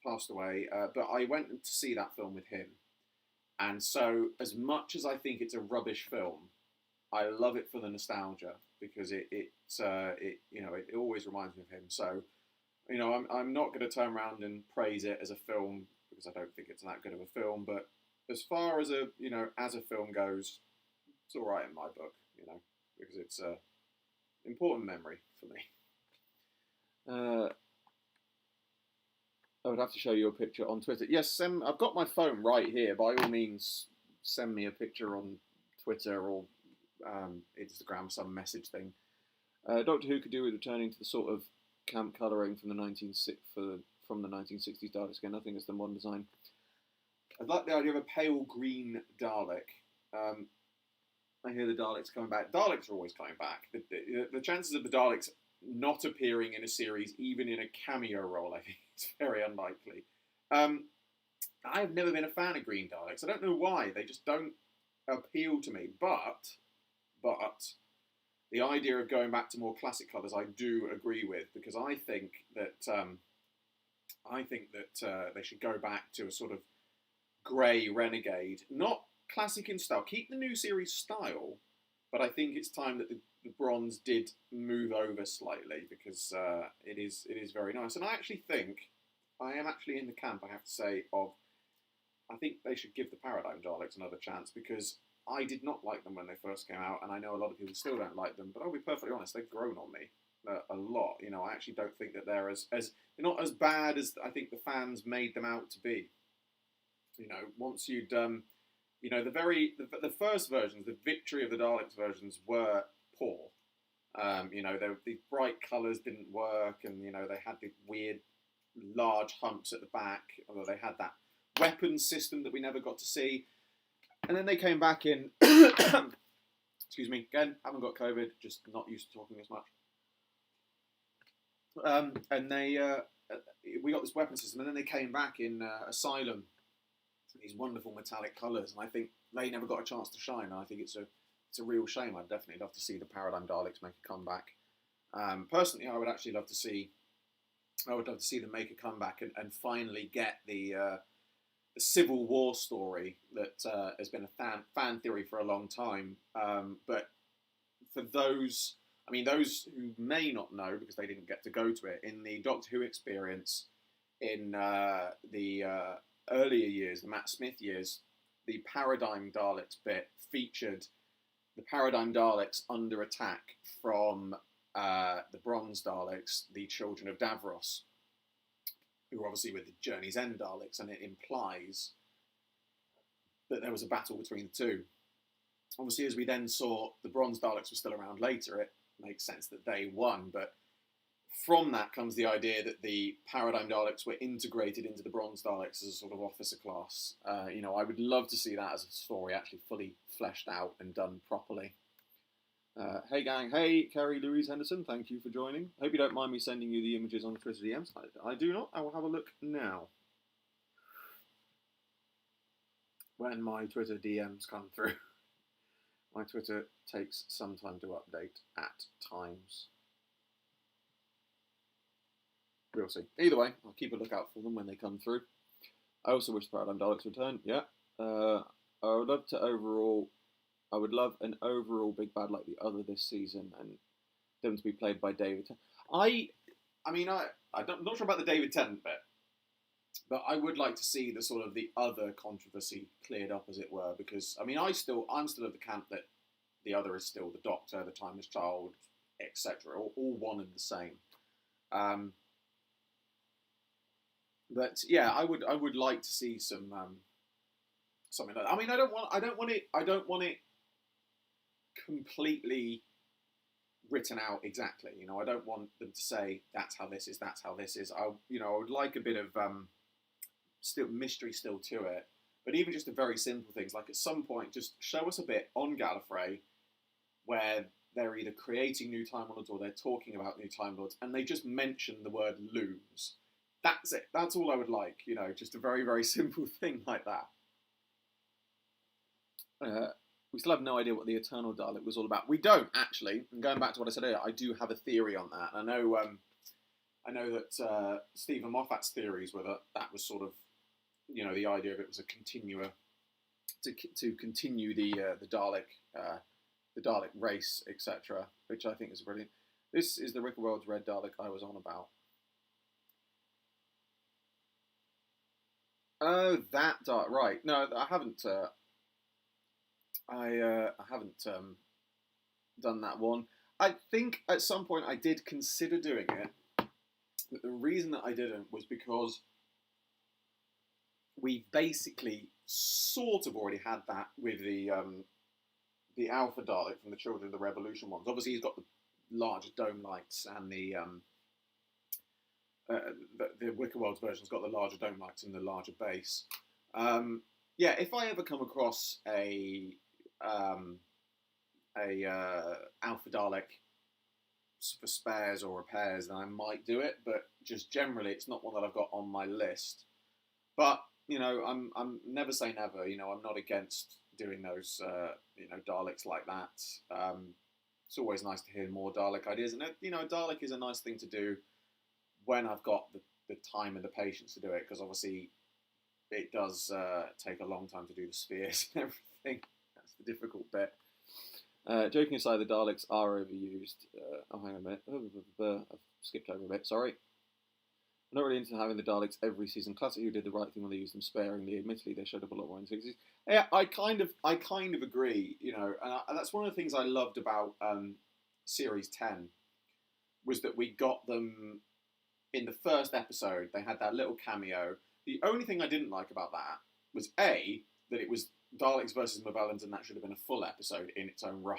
passed away, but I went to see that film with him. And so, as much as I think it's a rubbish film, I love it for the nostalgia because it always reminds me of him. So, I'm not going to turn around and praise it as a film because I don't think it's that good of a film. But as far as a film goes, it's all right in my book, because it's a important memory for me. I would have to show you a picture on Twitter. Yes, I've got my phone right here. By all means, send me a picture on Twitter or Instagram, some message thing. Doctor Who could do with returning to the sort of camp colouring from the 1960s Daleks again. I think it's the modern design. I'd like the idea of a pale green Dalek. I hear the Daleks coming back. Daleks are always coming back. The chances of the Daleks not appearing in a series, even in a cameo role, I think it's very unlikely. I've never been a fan of green Daleks. I don't know why. They just don't appeal to me. But the idea of going back to more classic colours, I do agree with, because I think that they should go back to a sort of grey renegade, not classic in style. Keep the new series style, but I think it's time that the bronze did move over slightly, because it is very nice. And I am actually in the camp, I have to say, I think they should give the Paradigm Daleks another chance, because I did not like them when they first came out, and I know a lot of people still don't like them, but I'll be perfectly honest, they've grown on me a lot. I actually don't think that they're they're not as bad as I think the fans made them out to be. Once you'd the first versions, the Victory of the Daleks versions were poor. The bright colours didn't work, and they had the weird large humps at the back, although they had that weapons system that we never got to see. And then they came back in excuse me, again, haven't got COVID, just not used to talking as much. And we got this weapon system, and then they came back in Asylum, these wonderful metallic colours, and I think they never got a chance to shine. And I think it's a real shame. I'd definitely love to see the Paradigm Daleks make a comeback. Personally, I would actually love to see them make a comeback and finally get the Civil War story that has been a fan theory for a long time. But for those who may not know, because they didn't get to go to it, in the Doctor Who experience in the earlier years, the Matt Smith years, the Paradigm Daleks bit featured the Paradigm Daleks under attack from the Bronze Daleks, the Children of Davros, who were obviously with the Journey's End Daleks, and it implies that there was a battle between the two. Obviously, as we then saw the Bronze Daleks were still around later, it makes sense that they won, but from that comes the idea that the Paradigm Daleks were integrated into the Bronze Daleks as a sort of officer class. I would love to see that as a story actually fully fleshed out and done properly. Hey gang, hey Kerry Louise Henderson, thank you for joining. Hope you don't mind me sending you the images on Twitter DMs. I do not. I will have a look now. When my Twitter DMs come through. My Twitter takes some time to update at times. We'll see. Either way, I'll keep a lookout for them when they come through. I also wish Paradigm Daleks return. Yeah. I would love an overall big bad like the other this season, and them to be played by David Tennant. I'm not sure about the David Tennant bit, but I would like to see the sort of the other controversy cleared up, as it were, because I'm still of the camp that the other is still the Doctor, the Timeless Child, etc., all one and the same. But yeah, I would like to see some something like that. I don't want it completely written out exactly. You know, I don't want them to say that's how this is, that's how this is. I would like a bit of still mystery still to it. But even just the very simple things, like at some point, just show us a bit on Gallifrey where they're either creating new Time Lords or they're talking about new Time Lords, and they just mention the word looms. That's it. That's all I would like. You know, just a very, very simple thing like that. We still have no idea what the Eternal Dalek was all about. We don't, actually. And going back to what I said earlier, I do have a theory on that. I know that Stephen Moffat's theories were that was sort of, you know, the idea of it was a continua to continue the Dalek race, etc., which I think is brilliant. This is the Rick World's Red Dalek I was on about. Oh, that Dalek, right? No, I haven't. I haven't done that one. I think at some point I did consider doing it, but the reason that I didn't was because we basically sort of already had that with the Alpha Dalek from the Children of the Revolution ones. Obviously, he's got the larger dome lights, and the Wicker World's version's got the larger dome lights and the larger base. Yeah, if I ever come across a Alpha Dalek for spares or repairs, then I might do it. But just generally, it's not one that I've got on my list. But you know, I'm never say never. You know, I'm not against doing those you know, Daleks like that. It's always nice to hear more Dalek ideas, and you know, Dalek is a nice thing to do when I've got the time and the patience to do it, because obviously it does take a long time to do the spheres and everything. That's the difficult bit. Joking aside, the Daleks are overused. Oh, hang on a minute. I've skipped over a bit, sorry. I'm not really into having the Daleks every season. Classic Who did the right thing when they used them sparingly. Admittedly, they showed up a lot more in the 60s. Yeah, I kind of agree, you know, and that's one of the things I loved about Series 10, was that we got them in the first episode. They had that little cameo. The only thing I didn't like about that was A, that it was Daleks versus Movellans, and that should have been a full episode in its own right.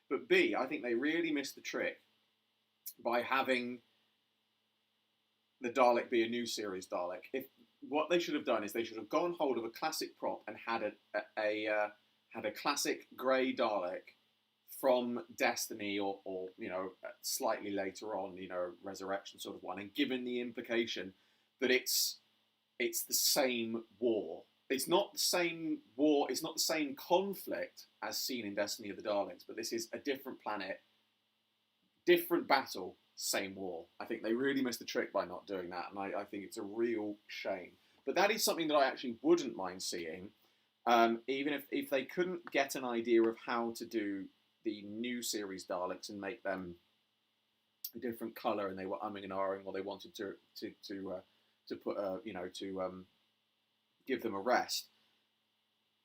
But B, I think they really missed the trick by having the Dalek be a new series Dalek. If what they should have done is they should have gone hold of a classic prop and had a classic grey Dalek from Destiny or you know, slightly later on, you know, Resurrection sort of one, and given the implication that it's the same war. It's not the same war, it's not the same conflict as seen in Destiny of the Daleks, but this is a different planet, different battle, same war. I think they really missed the trick by not doing that, and I think it's a real shame. But that is something that I actually wouldn't mind seeing, even if they couldn't get an idea of how to do the new series Daleks and make them a different colour, and they were umming and ahhing, or they wanted to put you know, to give them a rest.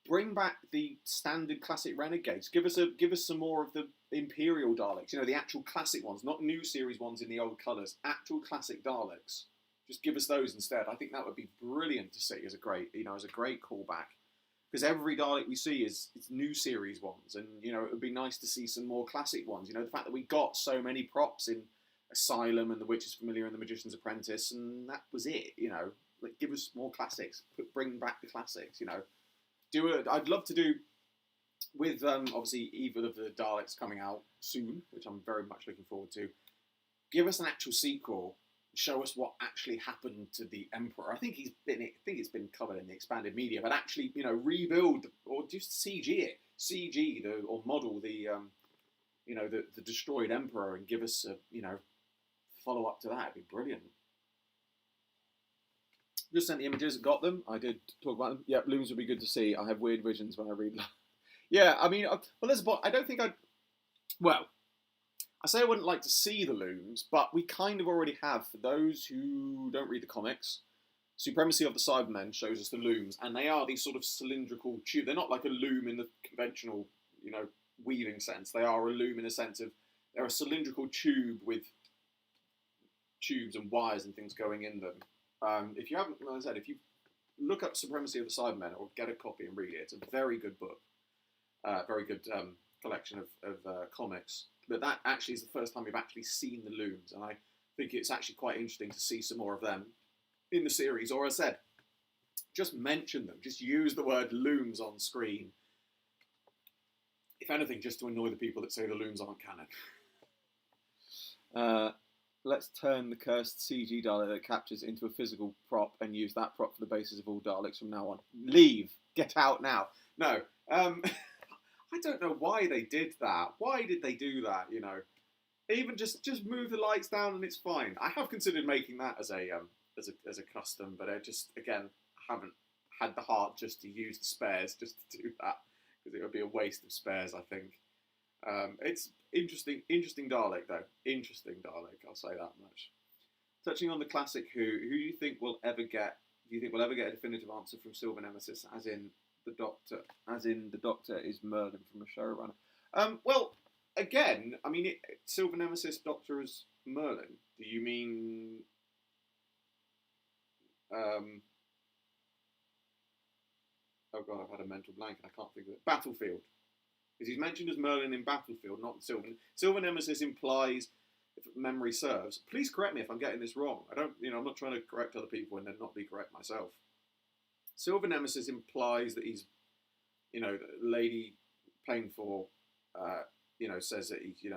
Bring back the standard classic Renegades. Give us some more of the Imperial Daleks. You know, the actual classic ones, not new series ones in the old colours. Actual classic Daleks. Just give us those instead. I think that would be brilliant to see as a great callback. Because every Dalek we see is new series ones, and you know, it would be nice to see some more classic ones. You know, the fact that we got so many props in Asylum and The Witch's Familiar and The Magician's Apprentice, and that was it. You know, like, give us more classics. Bring back the classics. You know, I'd love to do with obviously Evil of the Daleks coming out soon, which I'm very much looking forward to. Give us an actual sequel. Show us what actually happened to the Emperor. I think it's been covered in the expanded media, but actually, you know, rebuild or just CG or model the you know, the destroyed Emperor, and give us a, you know, follow up to that. It'd be brilliant. Just sent the images, got them. I did talk about them. Yeah, looms would be good to see. I have weird visions when I read. Yeah, I mean, well, there's a point. I don't think I'd. Well, I say I wouldn't like to see the looms, but we kind of already have. For those who don't read the comics, Supremacy of the Cybermen shows us the looms, and they are these sort of cylindrical tube. They're not like a loom in the conventional, you know, weaving sense. They are a loom in a sense of they're a cylindrical tube with tubes and wires and things going in them. If you haven't, like I said, if you look up Supremacy of the Cybermen or get a copy and read it, it's a very good book, very good collection of comics. But that actually is the first time we've actually seen the looms, and I think it's actually quite interesting to see some more of them in the series. Or as I said, just mention them, just use the word looms on screen. If anything, just to annoy the people that say the looms aren't canon. Let's turn the cursed CG Dalek that captures into a physical prop and use that prop for the basis of all Daleks from now on. Leave! Get out now! No. I don't know why they did that. Why did they do that, you know? Even just move the lights down and it's fine. I have considered making that as a custom, but I just, again, haven't had the heart just to use the spares just to do that, because it would be a waste of spares, I think. It's interesting Dalek though. Interesting Dalek, I'll say that much. Touching on the classic Who do you think will ever get? Do you think we'll ever get a definitive answer from Silver Nemesis, as in the Doctor? As in the Doctor is Merlin from a showrunner. Well, again, I mean, Silver Nemesis, Doctor is Merlin. Do you mean? Oh god, I've had a mental blank. I can't think of it. Battlefield. Because he's mentioned as Merlin in Battlefield, not Silver. Silver Nemesis implies, if memory serves, please correct me if I'm getting this wrong. I'm not trying to correct other people and then not be correct myself. Silver Nemesis implies that he's, the lady playing for, says that he's, do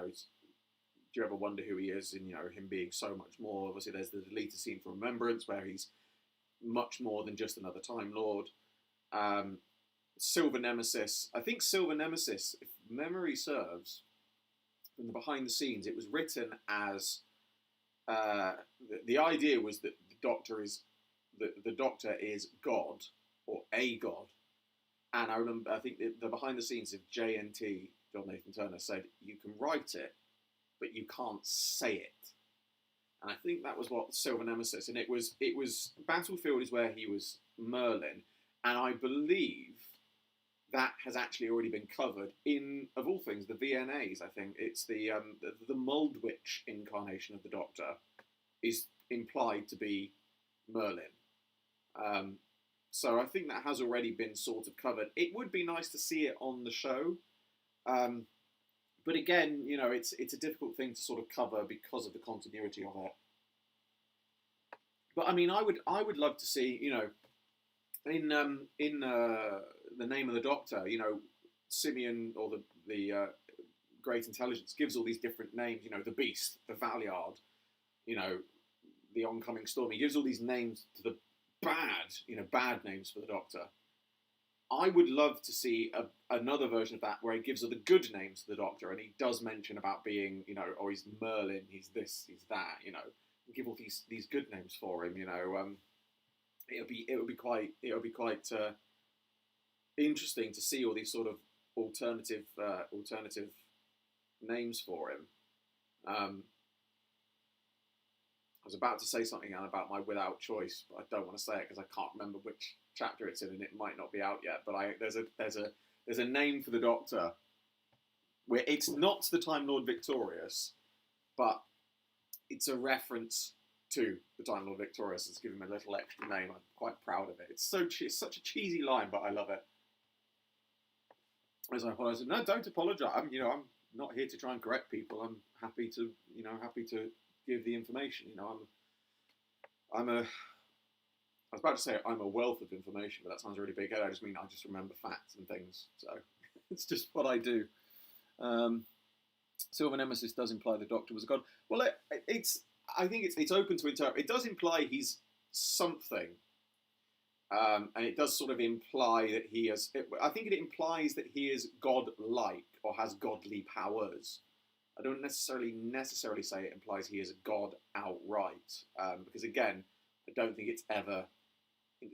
you ever wonder who he is? And, him being so much more. Obviously, there's the deleted scene from Remembrance where he's much more than just another Time Lord. Silver Nemesis, I think Silver Nemesis, if memory serves, from the behind the scenes, it was written as the idea was that the Doctor is God or a god, and I think the behind the scenes of JNT, John Nathan Turner, said you can write it, but you can't say it, and I think that was what Silver Nemesis, and it was Battlefield is where he was Merlin, and I believe that has actually already been covered in, of all things, the VNAs. I think it's the Moldwitch incarnation of the Doctor is implied to be Merlin. So I think that has already been sort of covered. It would be nice to see it on the show, but again, it's a difficult thing to sort of cover because of the continuity of it. But I mean, I would love to see, in the Name of the Doctor, Simeon or the Great Intelligence gives all these different names. The Beast, the Valeyard, the Oncoming Storm. He gives all these names to the bad names for the Doctor. I would love to see another version of that where he gives all the good names to the Doctor, and he does mention about being, he's Merlin, he's this, he's that, give all these good names for him, It would be quite interesting to see all these sort of alternative names for him. I was about to say something about my Without Choice, but I don't want to say it because I can't remember which chapter it's in, and it might not be out yet. But there's a name for the Doctor where it's not the Time Lord Victorious, but it's a reference to the Time Lord Victorious. It's given him a little extra name. I'm quite proud of it. It's such a cheesy line, but I love it. As I apologise, no, don't apologise. I'm not here to try and correct people. I'm happy to give the information. I was about to say I'm a wealth of information, but that sounds really big. I just mean I just remember facts and things. So it's just what I do. Silver Nemesis does imply the Doctor was a god. Well, I think it's open to interpret. It does imply he's something, and it does sort of imply that he has. I think it implies that he is god-like or has godly powers. I don't necessarily say it implies he is a god outright, because again, I don't think it's ever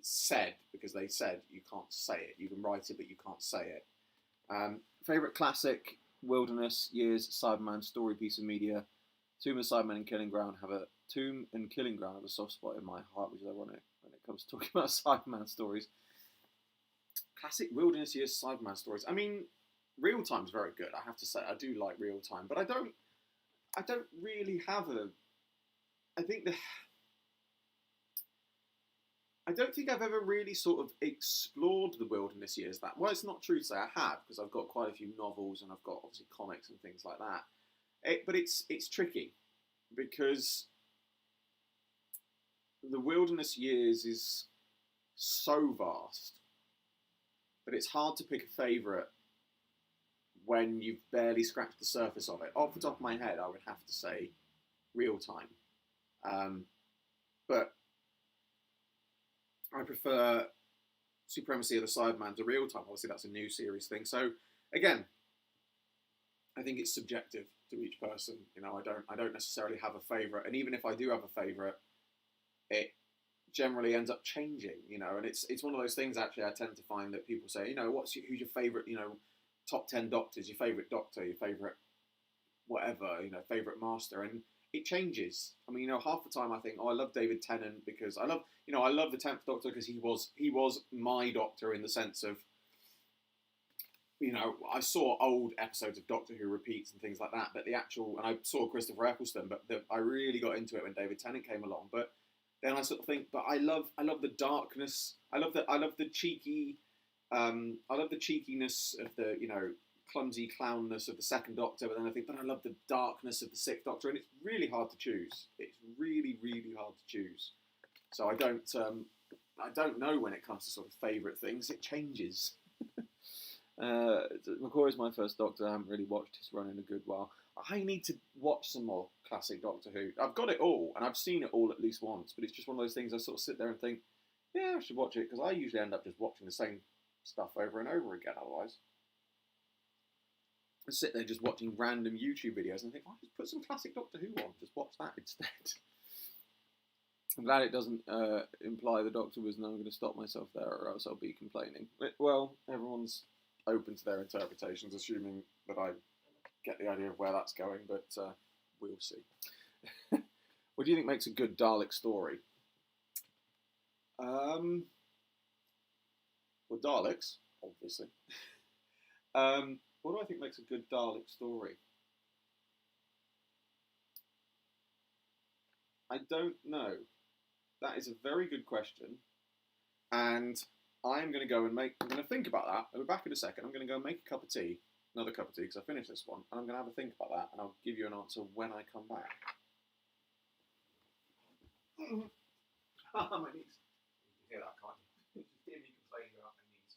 said, because they said you can't say it. You can write it, but you can't say it. Favourite classic Wilderness Years Cyberman story piece of media. Tomb and Cyberman and Killing Ground have a soft spot in my heart, which is ironic when it comes to talking about Cyberman stories. Classic Wilderness Years Cyberman stories. I mean, Real Time's very good, I have to say. I do like Real Time, but I don't really have I don't think I've ever really sort of explored the Wilderness Years that well. It's not true to say I have, because I've got quite a few novels and I've got obviously comics and things like that. But it's tricky because the Wilderness Years is so vast that it's hard to pick a favourite when you've barely scratched the surface of it. Off the top of my head, I would have to say Real Time. But I prefer Supremacy of the Cyberman to Real Time. Obviously, that's a new series thing. So, again, I think it's subjective to each person. You know, I don't necessarily have a favourite. And even if I do have a favourite, it generally ends up changing, you know, and it's one of those things. Actually, I tend to find that people say, you know, who's your favourite, you know, top 10 doctors, your favourite doctor, your favourite whatever, you know, favourite master, and it changes. I mean, you know, half the time I think, oh, I love David Tennant because I love the 10th Doctor because he was my Doctor in the sense of, you know, I saw old episodes of Doctor Who repeats and things like that, but and I saw Christopher Eccleston, but I really got into it when David Tennant came along. But then I sort of think, but I love the darkness. I love the cheeky. I love the cheekiness of the, you know, clumsy clownness of the second Doctor. But then I think, but I love the darkness of the sixth Doctor, and it's really hard to choose. It's really, really hard to choose. So I don't know when it comes to sort of favourite things. It changes. McCoy's my first Doctor. I haven't really watched his run in a good while. I need to watch some more classic Doctor Who. I've got it all, and I've seen it all at least once, but it's just one of those things I sort of sit there and think, yeah, I should watch it, because I usually end up just watching the same stuff over and over again otherwise. I sit there just watching random YouTube videos and think, oh, just put some classic Doctor Who on, just watch that instead. I'm glad it doesn't imply the Doctor was no, I'm going to stop myself there or else I'll be complaining. Well, everyone's open to their interpretations, assuming that I get the idea of where that's going, but we'll see. What do you think makes a good Dalek story? Well, Daleks, obviously. What do I think makes a good Dalek story? I don't know. That is a very good question, and I'm going to go and I'm going to think about that. I'll be back in a second. I'm going to go and make a cup of tea, another cup of tea, because I finished this one, and I'm going to have a think about that, and I'll give you an answer when I come back. My knees. You can hear that, can't you? You can hear me complaining about my knees.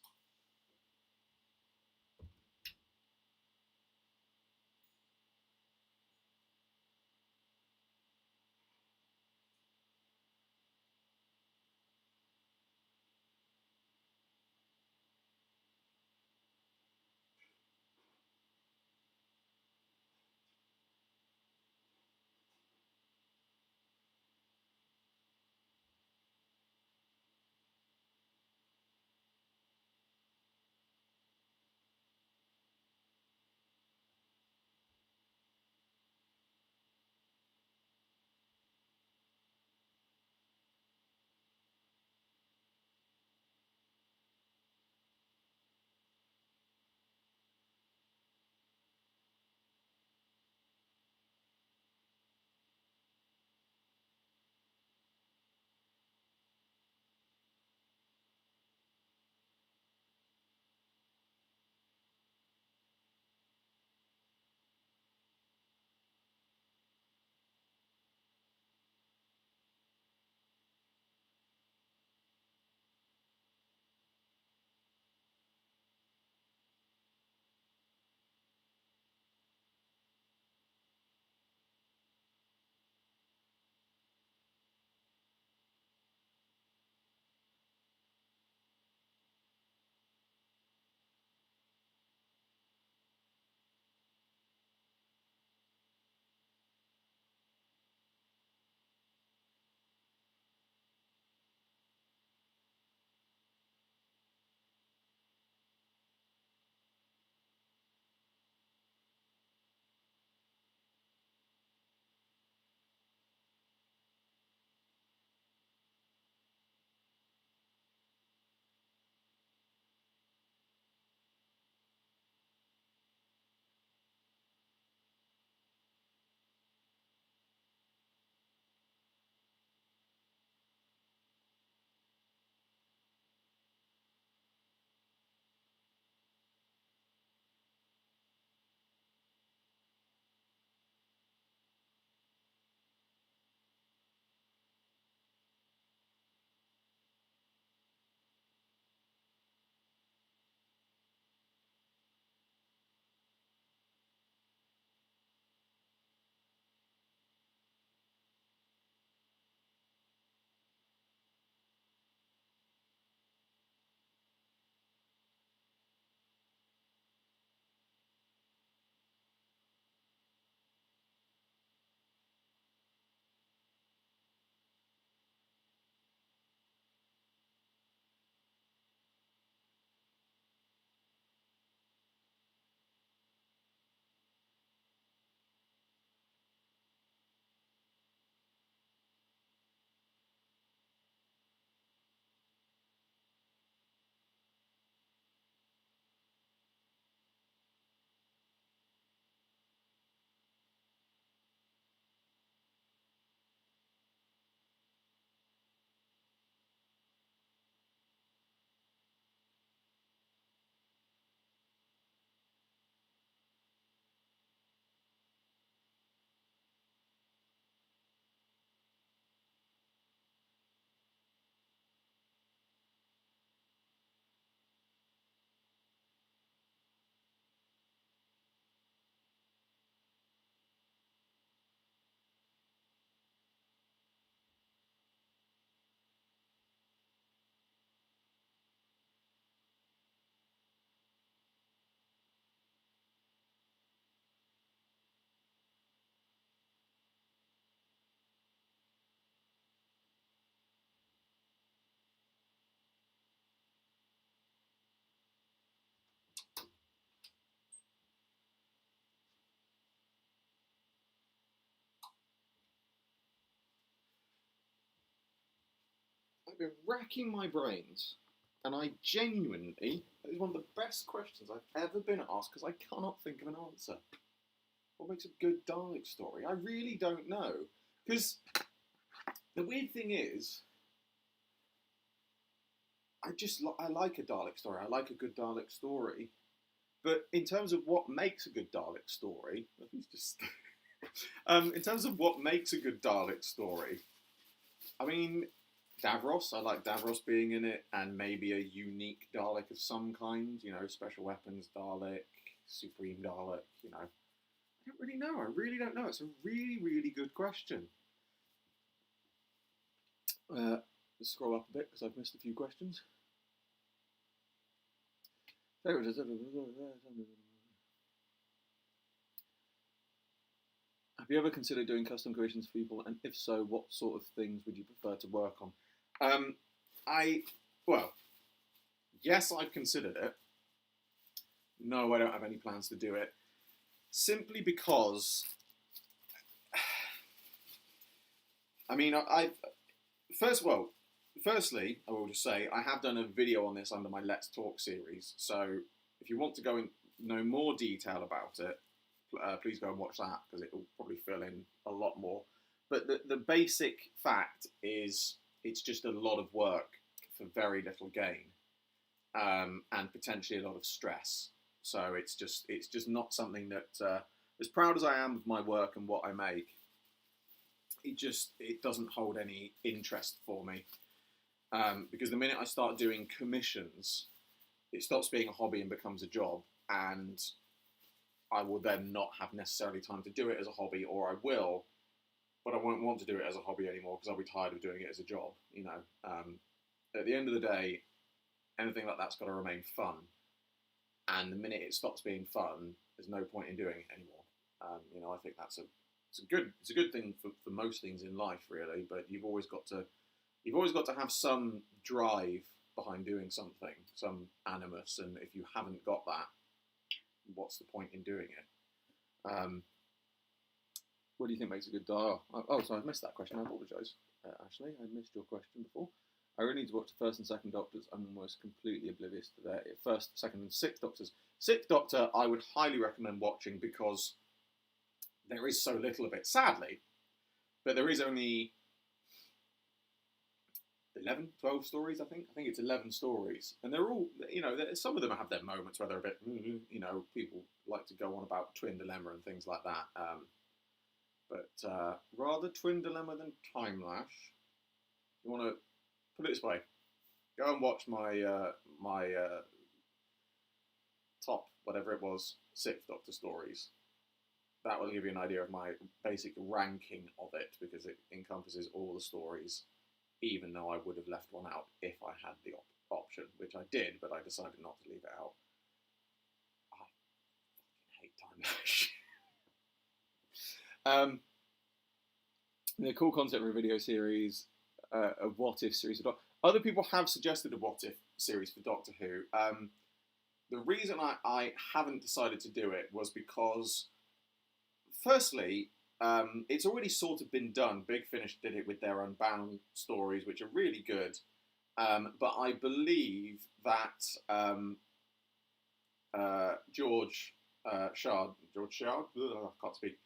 been racking my brains, and I genuinely, that is one of the best questions I've ever been asked because I cannot think of an answer. What makes a good Dalek story? I really don't know. Because the weird thing is, I like a Dalek story. I like a good Dalek story. But in terms of what makes a good Dalek story, in terms of what makes a good Dalek story, I mean, Davros, I like Davros being in it, and maybe a unique Dalek of some kind, you know, special weapons Dalek, Supreme Dalek, you know. I don't really know, I really don't know. It's a really, really good question. Let's scroll up a bit because I've missed a few questions. Have you ever considered doing custom creations for people, and if so, what sort of things would you prefer to work on? Well, yes, I've considered it. No, I don't have any plans to do it. Simply because, I mean, firstly, I will just say, I have done a video on this under my Let's Talk series, so if you want to go and know more detail about it, please go and watch that, because it will probably fill in a lot more. But the basic fact is, it's just a lot of work for very little gain, and potentially a lot of stress. So it's just not something that, as proud as I am of my work and what I make, it doesn't hold any interest for me. Because the minute I start doing commissions, it stops being a hobby and becomes a job, and I will then not have necessarily time to do it as a hobby, or I will, but I won't want to do it as a hobby anymore because I'll be tired of doing it as a job. You know, at the end of the day, anything like that's got to remain fun, and the minute it stops being fun, there's no point in doing it anymore. You know, I think it's a good thing for most things in life, really. But you've always got to have some drive behind doing something, some animus, and if you haven't got that, what's the point in doing it? What do you think makes a good Dalek? Oh, sorry, I've missed that question. I apologise, Ashley. I missed your question before. I really need to watch the first and second Doctors. I'm almost completely oblivious to their first, second, and sixth Doctors. Sixth Doctor, I would highly recommend watching because there is so little of it, sadly. But there is only 11, 12 stories, I think. I think it's 11 stories. And they're all, you know, some of them have their moments where they're a bit, you know, people like to go on about Twin Dilemma and things like that. But rather Twin Dilemma than Time Lash. You want to put it this way: go and watch my top, whatever it was, Sixth Doctor stories. That will give you an idea of my basic ranking of it, because it encompasses all the stories, even though I would have left one out if I had the option, which I did, but I decided not to leave it out. I fucking hate Time Lash. The cool concept for a video series, a what if series. Other people have suggested a what if series for Doctor Who. The reason I haven't decided to do it was because, firstly, it's already sort of been done. Big Finish did it with their Unbound stories, which are really good. But I believe that George Shard, I can't speak,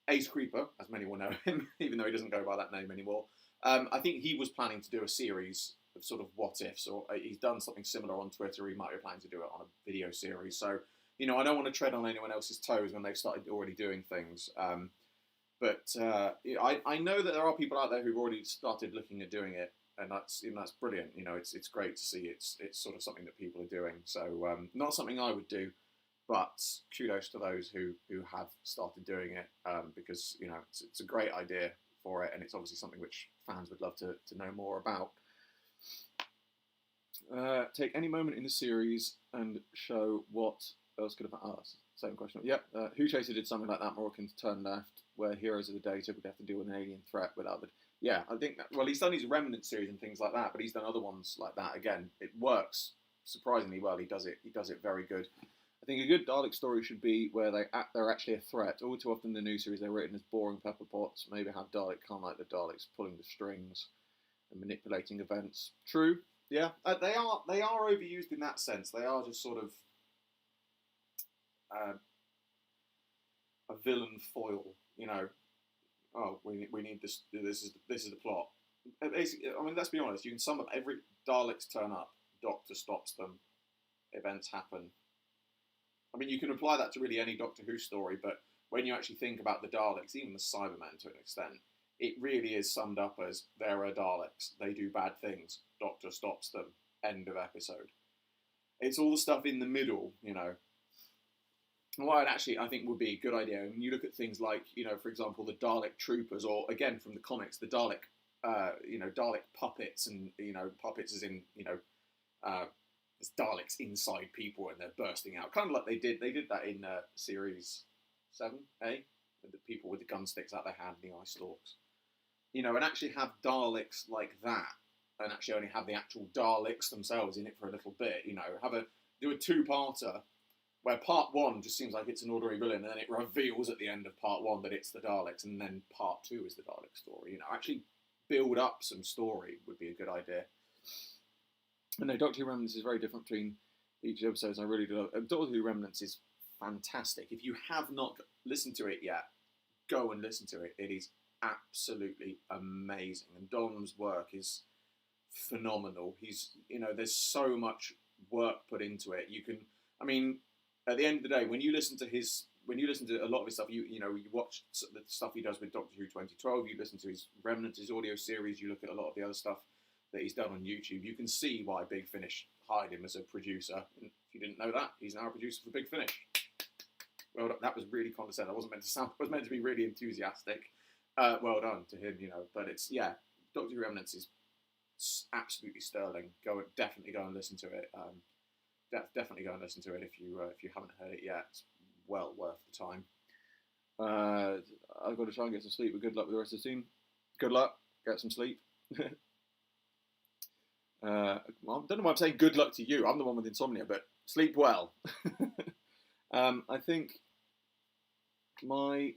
Ace Creeper, as many will know him, even though he doesn't go by that name anymore. I think he was planning to do a series of sort of what-ifs, or he's done something similar on Twitter. He might be planning to do it on a video series. So, you know, I don't want to tread on anyone else's toes when they've started already doing things. But I know that there are people out there who've already started looking at doing it, and that's brilliant. You know, it's great to see it's sort of something that people are doing. So not something I would do, but kudos to those who have started doing it, because, you know, it's a great idea for it, and it's obviously something which fans would love to know more about. Take any moment in the series and show what else could have asked. Same question. Yep. Who Chaser did something like that. Moroccans Turn Left, where heroes of the day typically have to deal with an alien threat without the. Yeah, I think that. Well, he's done his Remnant series and things like that, but he's done other ones like that. Again, it works surprisingly well. He does it very good. I think a good Dalek story should be where they're actually a threat. All too often in the new series they're written as boring pepper pots. Maybe have Dalek kind of like the Daleks pulling the strings. and manipulating events. True, yeah. They are overused in that sense. They are just sort of a villain foil, you know. Oh, we need this. This is the plot. Basically, I mean, let's be honest. You can sum up every Daleks turn up. Doctor stops them. Events happen. I mean, you can apply that to really any Doctor Who story, but when you actually think about the Daleks, even the Cybermen to an extent, it really is summed up as there are Daleks. They do bad things. Doctor stops them. End of episode. It's all the stuff in the middle, you know. What I think would be a good idea, when you look at things like, you know, for example, the Dalek troopers, or again from the comics, the Dalek, Dalek puppets, and puppets as in, there's Daleks inside people and they're bursting out, kind of like they did that in series 7A, with the people with the gun sticks out their hand and the eye stalks, and actually have Daleks like that, and actually only have the actual Daleks themselves in it for a little bit, do a two-parter where part one just seems like it's an ordinary villain, and then it reveals at the end of part one that it's the Daleks, and then part two is the Dalek story. Actually build up some story would be a good idea. And no, Doctor Who Remnants is very different between each episode, and I really do love Doctor Who Remnants is fantastic. If you have not listened to it yet, go and listen to it. It is absolutely amazing, and Dom's work is phenomenal. He's, there's so much work put into it. At the end of the day, when you listen to a lot of his stuff, you watch the stuff he does with Doctor Who 2012, you listen to his Remnants, his audio series, you look at a lot of the other stuff that he's done on YouTube, you can see why Big Finish hired him as a producer. And if you didn't know that, he's now a producer for Big Finish. Well, that was really condescending. I was meant to be really enthusiastic. Well done to him, But it's, Doctor Who Remnants is absolutely sterling. Definitely go and listen to it. Definitely go and listen to it if you haven't heard it yet. It's well worth the time. I've got to try and get some sleep, but good luck with the rest of the team. Good luck. Get some sleep. I don't know why I'm saying good luck to you. I'm the one with insomnia, but sleep well. I think my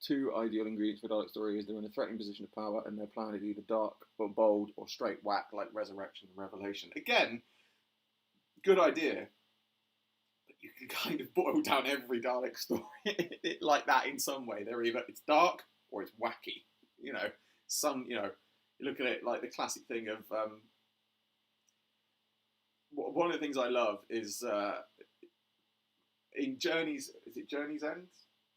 two ideal ingredients for a Dalek story is they're in a threatening position of power and their plan is either dark or bold or straight whack like Resurrection and Revelation. Again, good idea, but you can kind of boil down every Dalek story like that in some way. They're either it's dark or it's wacky. You look at it like the classic thing of one of the things I love is in Journey's, is it Journey's End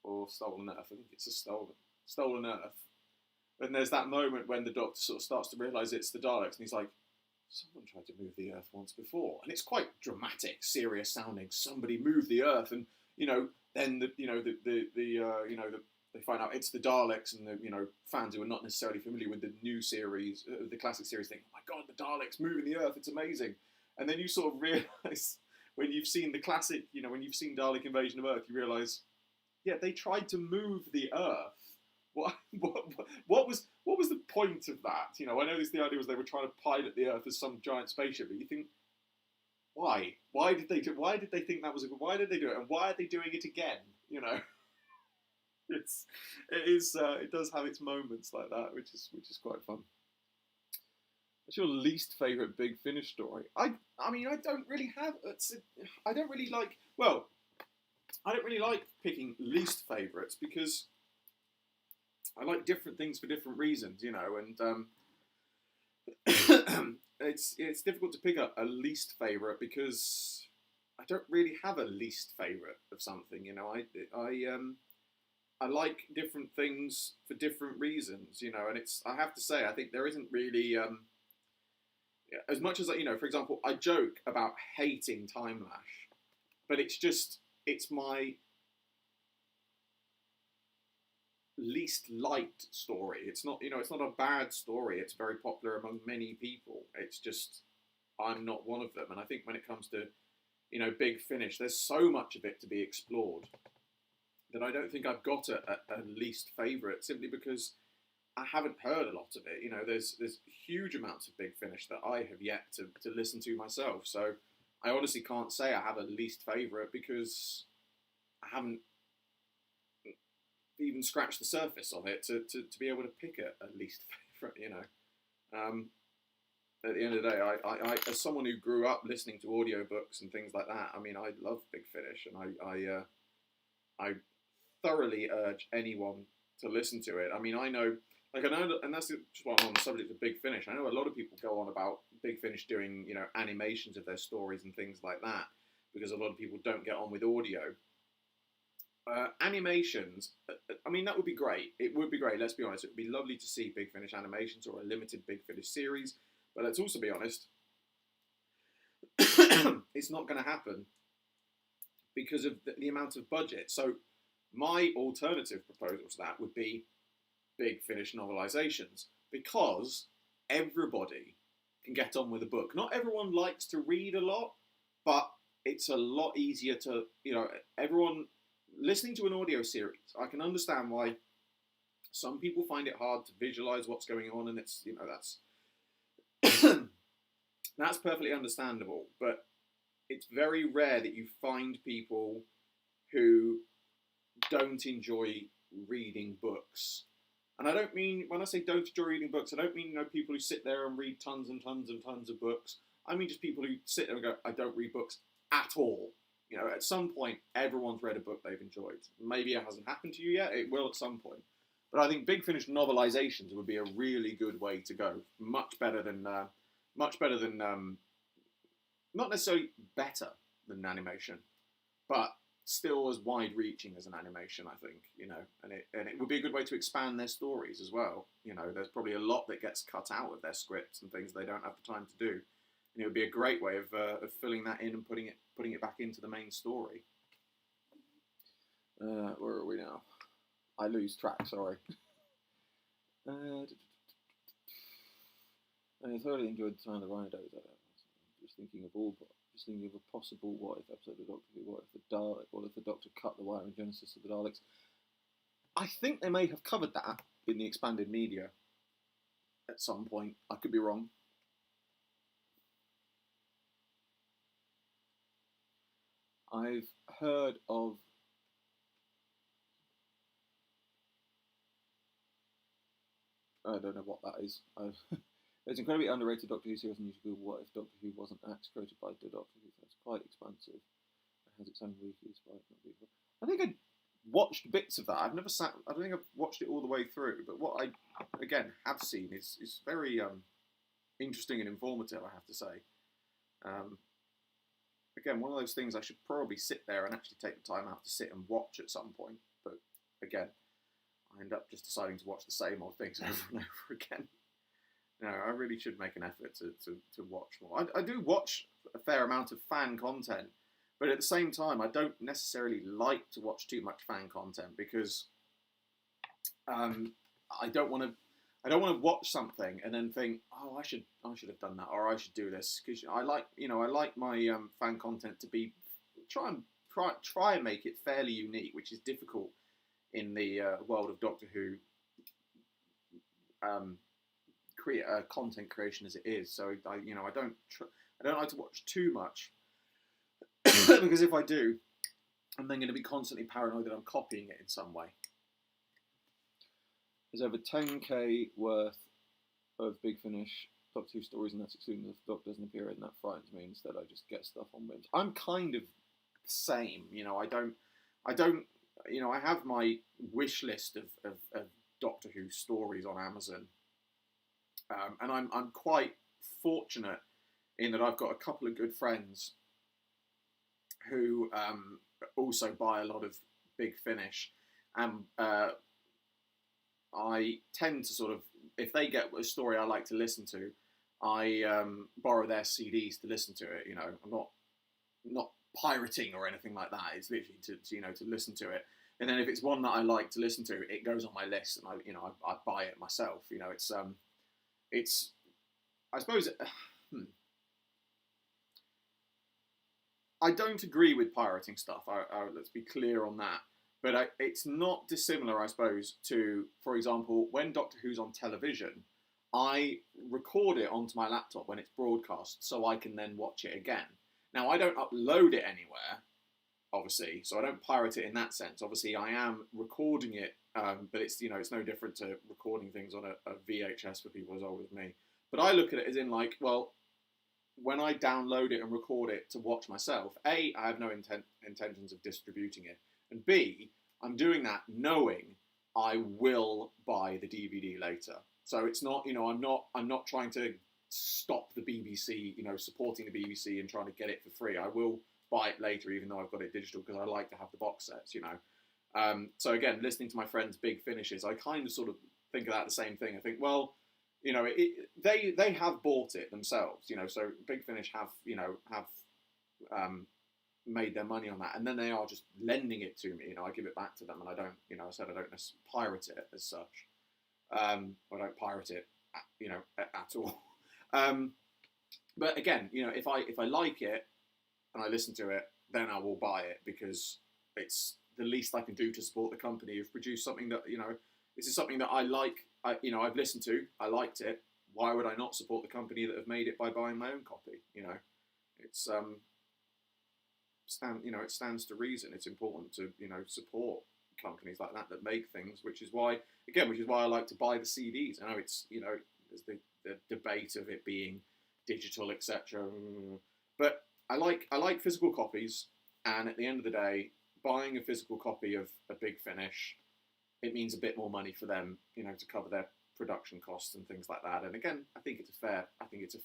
or Stolen Earth? I think it's a Stolen Earth. And there's that moment when the Doctor sort of starts to realise it's the Daleks, and he's like, someone tried to move the Earth once before, and it's quite dramatic, serious sounding. Somebody moved the Earth, and then they find out it's the Daleks, and the fans who are not necessarily familiar with the new series, the classic series, think, oh my god, the Daleks moving the Earth, it's amazing. And then you sort of realise when you've seen the classic, when you've seen Dalek Invasion of Earth, you realise, yeah, they tried to move the Earth. What was the point of that? I know the idea was they were trying to pilot the Earth as some giant spaceship, but you think, why? Why did they think that was why did they do it? And why are they doing it again? It does have its moments like that, which is quite fun. What's your least favourite Big Finish story? I don't really like picking least favourites because I like different things for different reasons, and it's difficult to pick up a least favourite because I don't really have a least favourite of something, I like different things for different reasons, and I have to say, I think there isn't really, as much as, for example, I joke about hating Time Lash, but it's my least liked story. It's not, it's not a bad story. It's very popular among many people. It's just, I'm not one of them. And I think when it comes to, Big Finish, there's so much of it to be explored that I don't think I've got a least favourite, simply because I haven't heard a lot of it. There's huge amounts of Big Finish that I have yet to listen to myself. So I honestly can't say I have a least favourite because I haven't even scratched the surface of it to be able to pick a least favourite, at the end of the day, I as someone who grew up listening to audiobooks and things like that, I mean, I love Big Finish, and I thoroughly urge anyone to listen to it. I mean, I know, like, I know, and that's just why I'm on the subject of Big Finish. I know a lot of people go on about Big Finish doing, you know, animations of their stories and things like that, because a lot of people don't get on with audio. Animations, I mean, that would be great. It would be great, let's be honest. It would be lovely to see Big Finish animations or a limited Big Finish series, but let's also be honest, it's not going to happen because of the amount of budget. So my alternative proposal to that would be Big Finish novelizations, because everybody can get on with a book. Not everyone likes to read a lot, but it's a lot easier to, you know, everyone listening to an audio series. I can understand why some people find it hard to visualize what's going on, and it's, you know, that's perfectly understandable, but it's very rare that you find people who don't enjoy reading books. And I don't mean, when I say don't enjoy reading books, I don't mean, you know, people who sit there and read tons and tons and tons of books. I mean just people who sit there and go, I don't read books at all. You know, at some point, everyone's read a book they've enjoyed. Maybe it hasn't happened to you yet. It will at some point. But I think Big Finish novelizations would be a really good way to go. Much better than, not necessarily better than animation, but still as wide-reaching as an animation, I think, you know, and it would be a good way to expand their stories as well. You know, there's probably a lot that gets cut out of their scripts and things they don't have the time to do. And it would be a great way of filling that in and putting it back into the main story. Where are we now? I lose track, sorry. I thoroughly enjoyed the time of the Rhino Days. Just thinking of a possible what if episode of Doctor Who. What if the Doctor cut the wire and genesis of the Daleks? I think they may have covered that in the expanded media at some point. I could be wrong. I've heard of I don't know what that is. There's incredibly underrated Doctor Who series on YouTube. What if Doctor Who wasn't acts created by the Doctor Who? That's quite expansive. It has its own weeklies, but not beautiful. I think I watched bits of that. I don't think I've watched it all the way through. But what I again have seen is very interesting and informative, I have to say. Again, one of those things I should probably sit there and actually take the time out to sit and watch at some point. But again, I end up just deciding to watch the same old things over and over again. No, I really should make an effort to watch more. I do watch a fair amount of fan content, but at the same time, I don't necessarily like to watch too much fan content because I don't want to watch something and then think, oh, I should have done that, or I should do this, because I like my fan content to be try and make it fairly unique, which is difficult in the world of Doctor Who content creation as it is. So I don't like to watch too much because if I do, I'm then going to be constantly paranoid that I'm copying it in some way. There's over 10k worth of Big Finish Doctor Who stories, and that's excluding the Doctor doesn't appear, and that frightens me. Instead, I just get stuff on whims. I'm kind of the same, you know. I have my wish list of Doctor Who stories on Amazon, and I'm quite fortunate in that I've got a couple of good friends who also buy a lot of Big Finish, and I tend to sort of, if they get a story I like to listen to, I borrow their CDs to listen to it. You know, I'm not pirating or anything like that. It's literally to listen to it. And then if it's one that I like to listen to, it goes on my list, and I buy it myself. You know, it's I suppose I don't agree with pirating stuff. Let's be clear on that. But it's not dissimilar, I suppose, to, for example, when Doctor Who's on television, I record it onto my laptop when it's broadcast so I can then watch it again. Now, I don't upload it anywhere, obviously, so I don't pirate it in that sense. Obviously, I am recording it, but it's no different to recording things on a VHS for people as old as me. But I look at it as in like, well, when I download it and record it to watch myself, A, I have no intentions of distributing it, and B, I'm doing that knowing I will buy the DVD later. So it's not, I'm not trying to stop the BBC, supporting the BBC and trying to get it for free. I will buy it later, even though I've got it digital, because I like to have the box sets, So again, listening to my friends' big finishes, I kind of sort of think of that the same thing. I think, well, they have bought it themselves, so Big Finish have made their money on that, and then they are just lending it to me. I give it back to them, and I don't, I said I don't pirate it as such. I don't pirate it, at all. But again, if I like it and I listen to it, then I will buy it, because it's the least I can do to support the company who've produced something that, this is something that I like. I've listened to, I liked it. Why would I not support the company that have made it by buying my own copy? It's it stands to reason. It's important to support companies like that make things, which is why I like to buy the CDs. I know it's there's the debate of it being digital, etc. But I like physical copies, and at the end of the day, buying a physical copy of a Big Finish, it means a bit more money for them, to cover their production costs and things like that. And again, I think it's a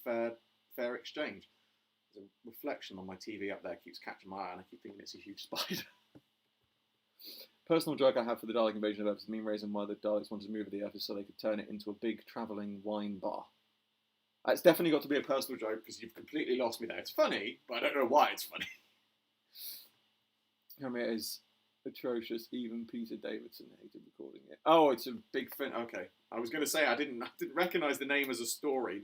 fair exchange. There's a reflection on my TV up there keeps catching my eye, and I keep thinking it's a huge spider. Personal joke I have for the Dalek invasion of Earth is the main reason why the Daleks wanted to move the Earth is so they could turn it into a big travelling wine bar. It's definitely got to be a personal joke, because you've completely lost me there. It's funny, but I don't know why it's funny. I mean, it is atrocious. Even Peter Davidson hated recording it. Oh, it's a Big Fin. Okay, I was going to say I didn't recognise the name as a story.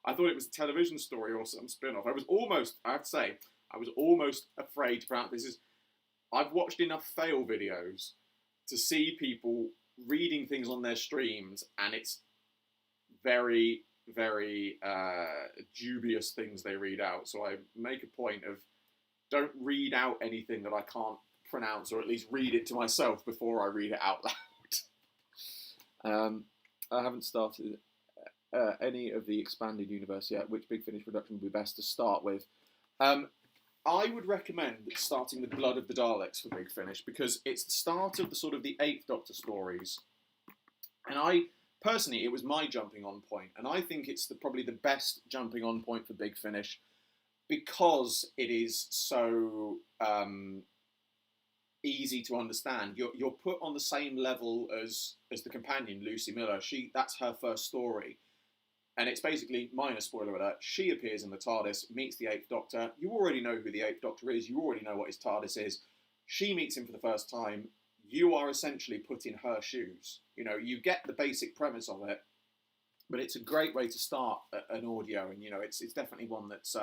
I thought it was a television story or some spin-off. I have to say, I was almost afraid to pronounce this. I've watched enough fail videos to see people reading things on their streams, and it's very, very dubious things they read out. So I make a point of, don't read out anything that I can't pronounce, or at least read it to myself before I read it out loud. I haven't started any of the expanded universe yet. Which Big Finish production would be best to start with? I would recommend starting with Blood of the Daleks for Big Finish, because it's the start of the sort of the Eighth Doctor stories. And personally, it was my jumping on point, and I think it's probably the best jumping on point for Big Finish, because it is so easy to understand. You're put on the same level as the companion, Lucy Miller. That's her first story. And it's basically, minor spoiler alert, she appears in the TARDIS, meets the Eighth Doctor. You already know who the Eighth Doctor is. You already know what his TARDIS is. She meets him for the first time. You are essentially put in her shoes. You get the basic premise of it, but it's a great way to start an audio. And, it's definitely one that's,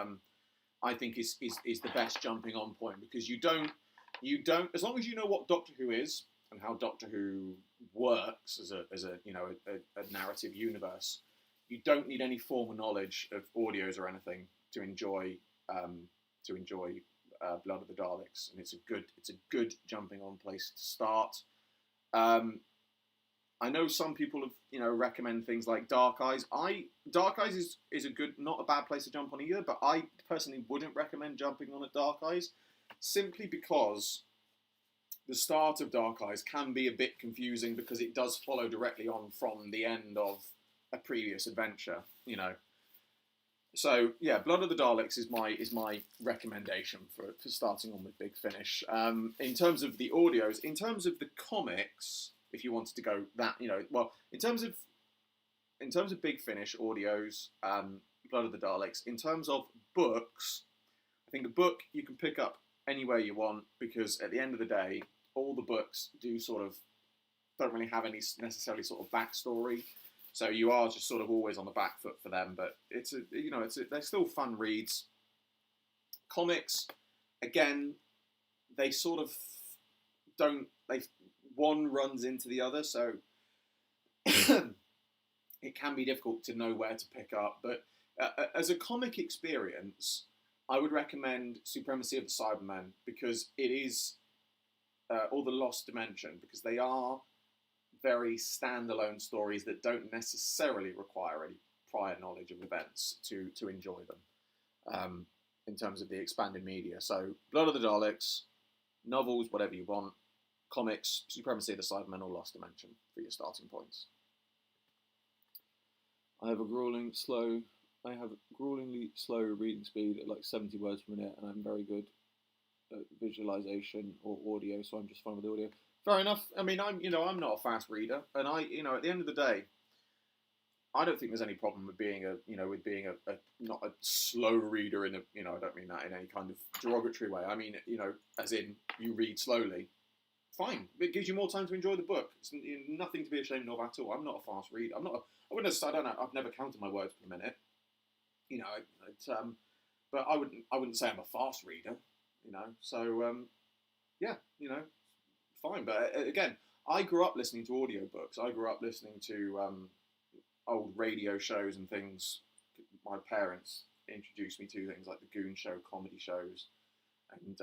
I think is the best jumping on point, because you don't, as long as you know what Doctor Who is and how Doctor Who works as a narrative universe, you don't need any formal knowledge of audios or anything to enjoy Blood of the Daleks, and it's a good jumping on place to start. I know some people have recommend things like Dark Eyes. Dark Eyes is a good, not a bad place to jump on either, but I personally wouldn't recommend jumping on at Dark Eyes, simply because the start of Dark Eyes can be a bit confusing, because it does follow directly on from the end of a previous adventure, So yeah, Blood of the Daleks is my recommendation for starting on with Big Finish. In terms of the audios, in terms of the comics, if you wanted to go that, in terms of Big Finish audios, Blood of the Daleks. In terms of books, I think a book you can pick up anywhere you want, because at the end of the day, all the books don't really have any necessarily sort of backstory. So you are just sort of always on the back foot for them, but they're still fun reads. Comics, again, they sort of one runs into the other, so it can be difficult to know where to pick up. But as a comic experience, I would recommend Supremacy of the Cybermen, because it is, or The Lost Dimension, because they are very standalone stories that don't necessarily require any prior knowledge of events to enjoy them. In terms of the expanded media, so Blood of the Daleks, novels, whatever you want, comics, Supremacy of the Cybermen, or Lost Dimension for your starting points. I have gruelingly slow reading speed at like 70 words per minute, and I'm very good at visualization or audio, so I'm just fine with audio. Fair enough. I mean, I'm not a fast reader, and at the end of the day, I don't think there's any problem with being a not a slow reader in a, I don't mean that in any kind of derogatory way. I mean, as in you read slowly. Fine. It gives you more time to enjoy the book. It's nothing to be ashamed of at all. I'm not a fast reader. I don't know. I've never counted my words per minute. But I wouldn't say I'm a fast reader. So fine. But again, I grew up listening to audiobooks. I grew up listening to old radio shows and things. My parents introduced me to things like the Goon Show, comedy shows, and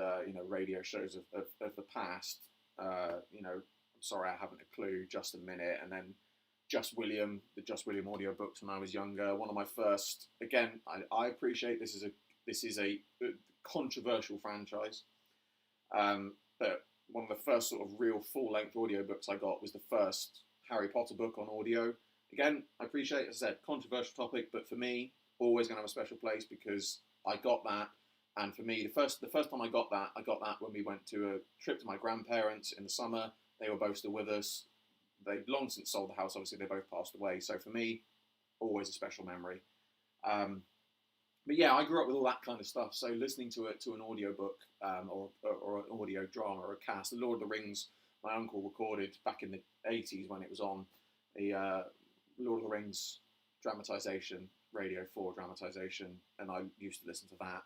radio shows of the past. I'm sorry, I haven't a clue. Just a minute, and then the Just William audiobooks when I was younger. One of my first. Again, I appreciate this is a controversial franchise, but one of the first sort of real full-length audiobooks I got was the first Harry Potter book on audio. Again, I appreciate, as I said, controversial topic, but for me, always going to have a special place because I got that. And for me, the first time I got that when we went to a trip to my grandparents in the summer. They were both still with us. They'd long since sold the house. Obviously, they both passed away. So for me, always a special memory. But yeah, I grew up with all that kind of stuff. So listening to an audiobook or an audio drama or a cast, The Lord of the Rings, my uncle recorded back in the 80s when it was on, the Lord of the Rings dramatisation, Radio 4 dramatisation, and I used to listen to that.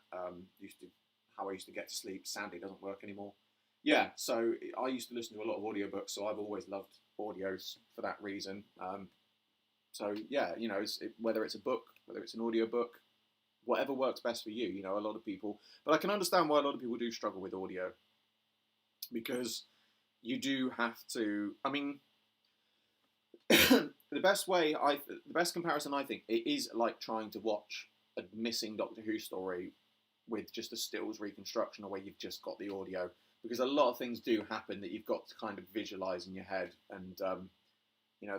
How I used to get to sleep. Sadly, doesn't work anymore. Yeah, so I used to listen to a lot of audiobooks, so I've always loved audios for that reason. So yeah, whether it's a book, whether it's an audiobook, whatever works best for you. A lot of people, but I can understand why a lot of people do struggle with audio, because you do have to. I mean, the best comparison I think it is like trying to watch a missing Doctor Who story with just a stills reconstruction, or where you've just got the audio, because a lot of things do happen that you've got to kind of visualize in your head, and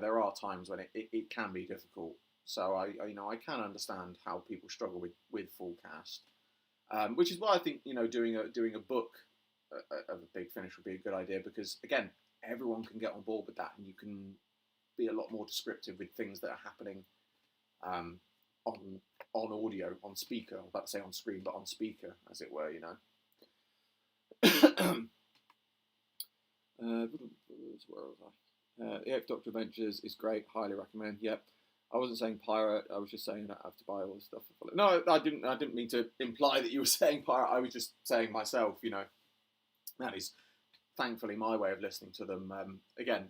there are times when it can be difficult. So I can understand how people struggle with full cast, which is why I think doing a book of a Big Finish would be a good idea, because again, everyone can get on board with that, and you can be a lot more descriptive with things that are happening on audio, on speaker. I'm about to say on screen, but on speaker, as it were. Where was I? If Doctor Adventures is great, highly recommend. Yep. I wasn't saying pirate. I was just saying that I have to buy all the stuff. No, I didn't mean to imply that you were saying pirate. I was just saying myself. That is thankfully my way of listening to them. Again,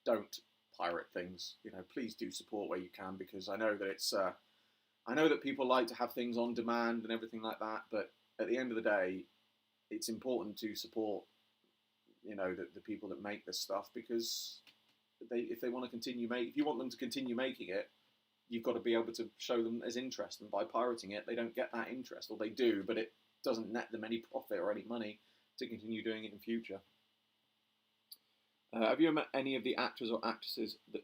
don't pirate things. Please do support where you can, because I know that it's. I know that people like to have things on demand and everything like that, but at the end of the day, it's important to support. The people that make this stuff, because if they want to continue if you want them to continue making it, you've got to be able to show them as interest. And by pirating it, they don't get that interest, or they do, but it doesn't net them any profit or any money to continue doing it in future. Have you ever met any of the actors or actresses that?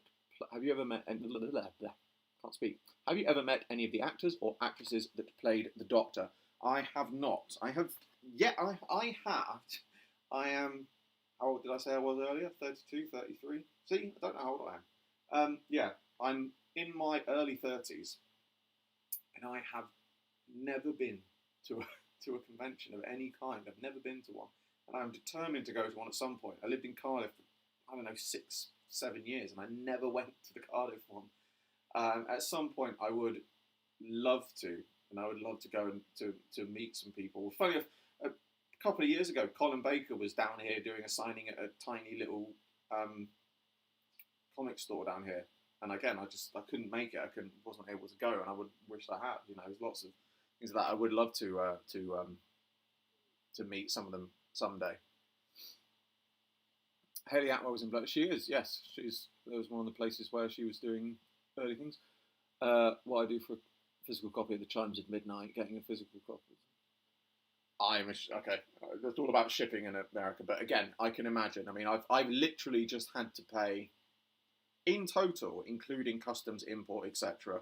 Have you ever met? Can't speak. Have you ever met any of the actors or actresses that played the Doctor? I have not. I have. Yeah, I have. I am. How old did I say I was earlier? 32, 33? See, I don't know how old I am. Yeah, I'm in my early 30s, and I have never been to a convention of any kind. I've never been to one, and I'm determined to go to one at some point. I lived in Cardiff for, 6, 7 years, and I never went to the Cardiff one. At some point, I would love to, and I would love to go and to meet some people. Funny enough, a couple of years ago, Colin Baker was down here doing a signing at a tiny little comic store down here, and again, I couldn't make it. Wasn't able to go, and I would wish I had. There's lots of things like that I would love to meet some of them someday. Hayley Atwell was in Blood. She is, yes. That was one of the places where she was doing early things. what I do for a physical copy of The Chimes of Midnight, getting a physical copy. Okay. It's all about shipping in America, but again, I can imagine. I mean, I've literally just had to pay, in total, including customs, import, etc.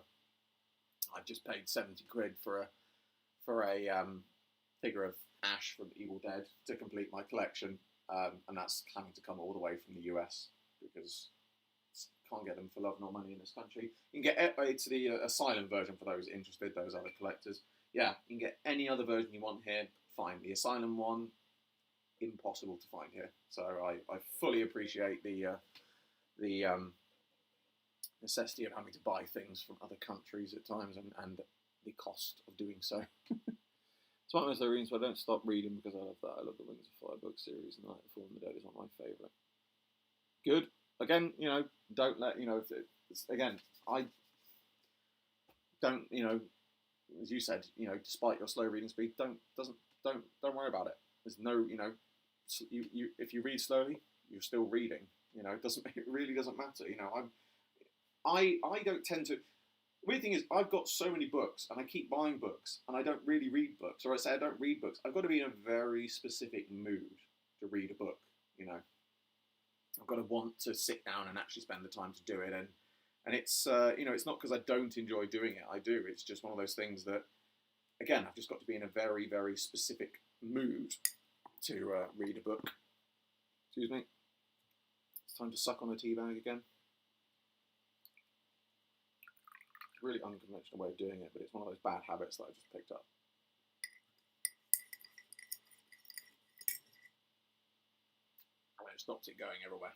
I've just paid £70 for a figure of Ash from Evil Dead to complete my collection, and that's having to come all the way from the US because can't get them for love nor money in this country. You can get it's the Asylum version for those interested, those other collectors. Yeah, you can get any other version you want here. Fine. The Asylum one, impossible to find here. So I fully appreciate the necessity of having to buy things from other countries at times and the cost of doing so. It's one of those readings, so I don't stop reading because I love that. I love the Wings of Fire book series, and Night of the Fallen Dead is one of my favourite. Good. Again, don't let, again, I don't, as you said, despite your slow reading speed, don't worry about it. There's no, if you read slowly, you're still reading. It really doesn't matter. I don't tend to. Weird thing is, I've got so many books, and I keep buying books, and I don't really read books, or I say I don't read books. I've got to be in a very specific mood to read a book. I've got to want to sit down and actually spend the time to do it, and it's it's not because I don't enjoy doing it. I do. It's just one of those things that, again, I've just got to be in a very, very specific mood to read a book. Excuse me. It's time to suck on the tea bag again. Really unconventional way of doing it, but it's one of those bad habits that I just picked up. And it stopped it going everywhere.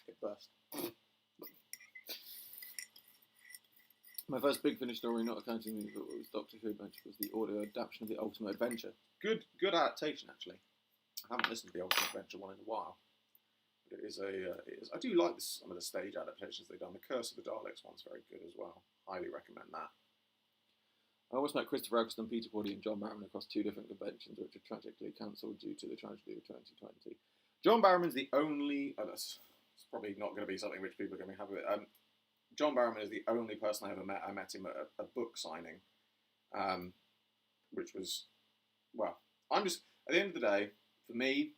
It burst. My first Big Finish story, not accounting the was Doctor Who Adventure, was the audio adaptation of The Ultimate Adventure. Good adaptation, actually. I haven't listened to The Ultimate Adventure one in a while. But it is I do like some of the stage adaptations they've done. The Curse of the Daleks one's very good as well. Highly recommend that. I always met Christopher Eccleston, Peter Capaldi and John Barrowman across 2 different conventions, which were tragically cancelled due to the tragedy of 2020. John Barrowman's the only... it's probably not going to be something which people are going to be happy with. John Barrowman is the only person I ever met. I met him at a book signing, which was... Well, I'm just... At the end of the day, for me,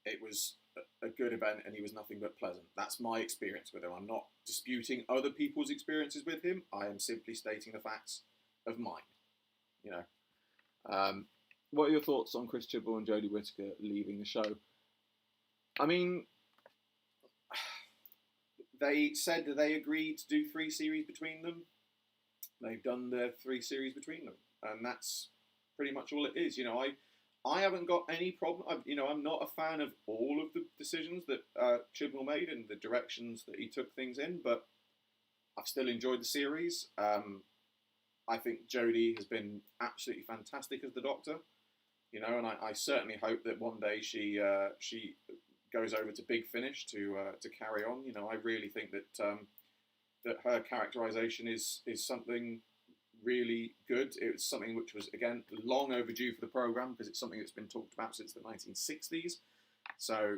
it was a good event, and he was nothing but pleasant. That's my experience with him. I'm not disputing other people's experiences with him. I am simply stating the facts of mine. What are your thoughts on Chris Chibnall and Jodie Whittaker leaving the show? I mean, they said that they agreed to do 3 series between them. They've done their 3 series between them, and that's pretty much all it is. I haven't got any problem. I'm not a fan of all of the decisions that Chibnall made and the directions that he took things in, but I've still enjoyed the series. I think Jodie has been absolutely fantastic as the Doctor, and I certainly hope that one day she goes over to Big Finish to carry on. I really think that her characterisation is something really good. It was something which was, again, long overdue for the programme because it's something that's been talked about since the 1960s. So,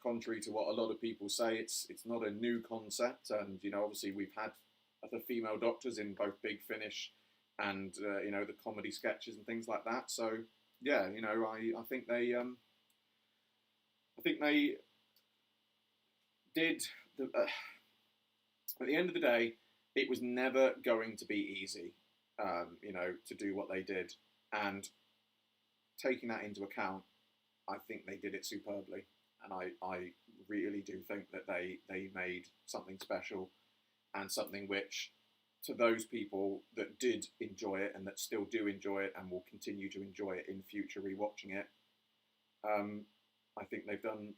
contrary to what a lot of people say, it's not a new concept. And, obviously we've had other female doctors in both Big Finish and, the comedy sketches and things like that. So, yeah, I think they did, at the end of the day, it was never going to be easy, to do what they did. And taking that into account, I think they did it superbly. And I really do think that they made something special and something which, to those people that did enjoy it and that still do enjoy it and will continue to enjoy it in future rewatching it, I think they've done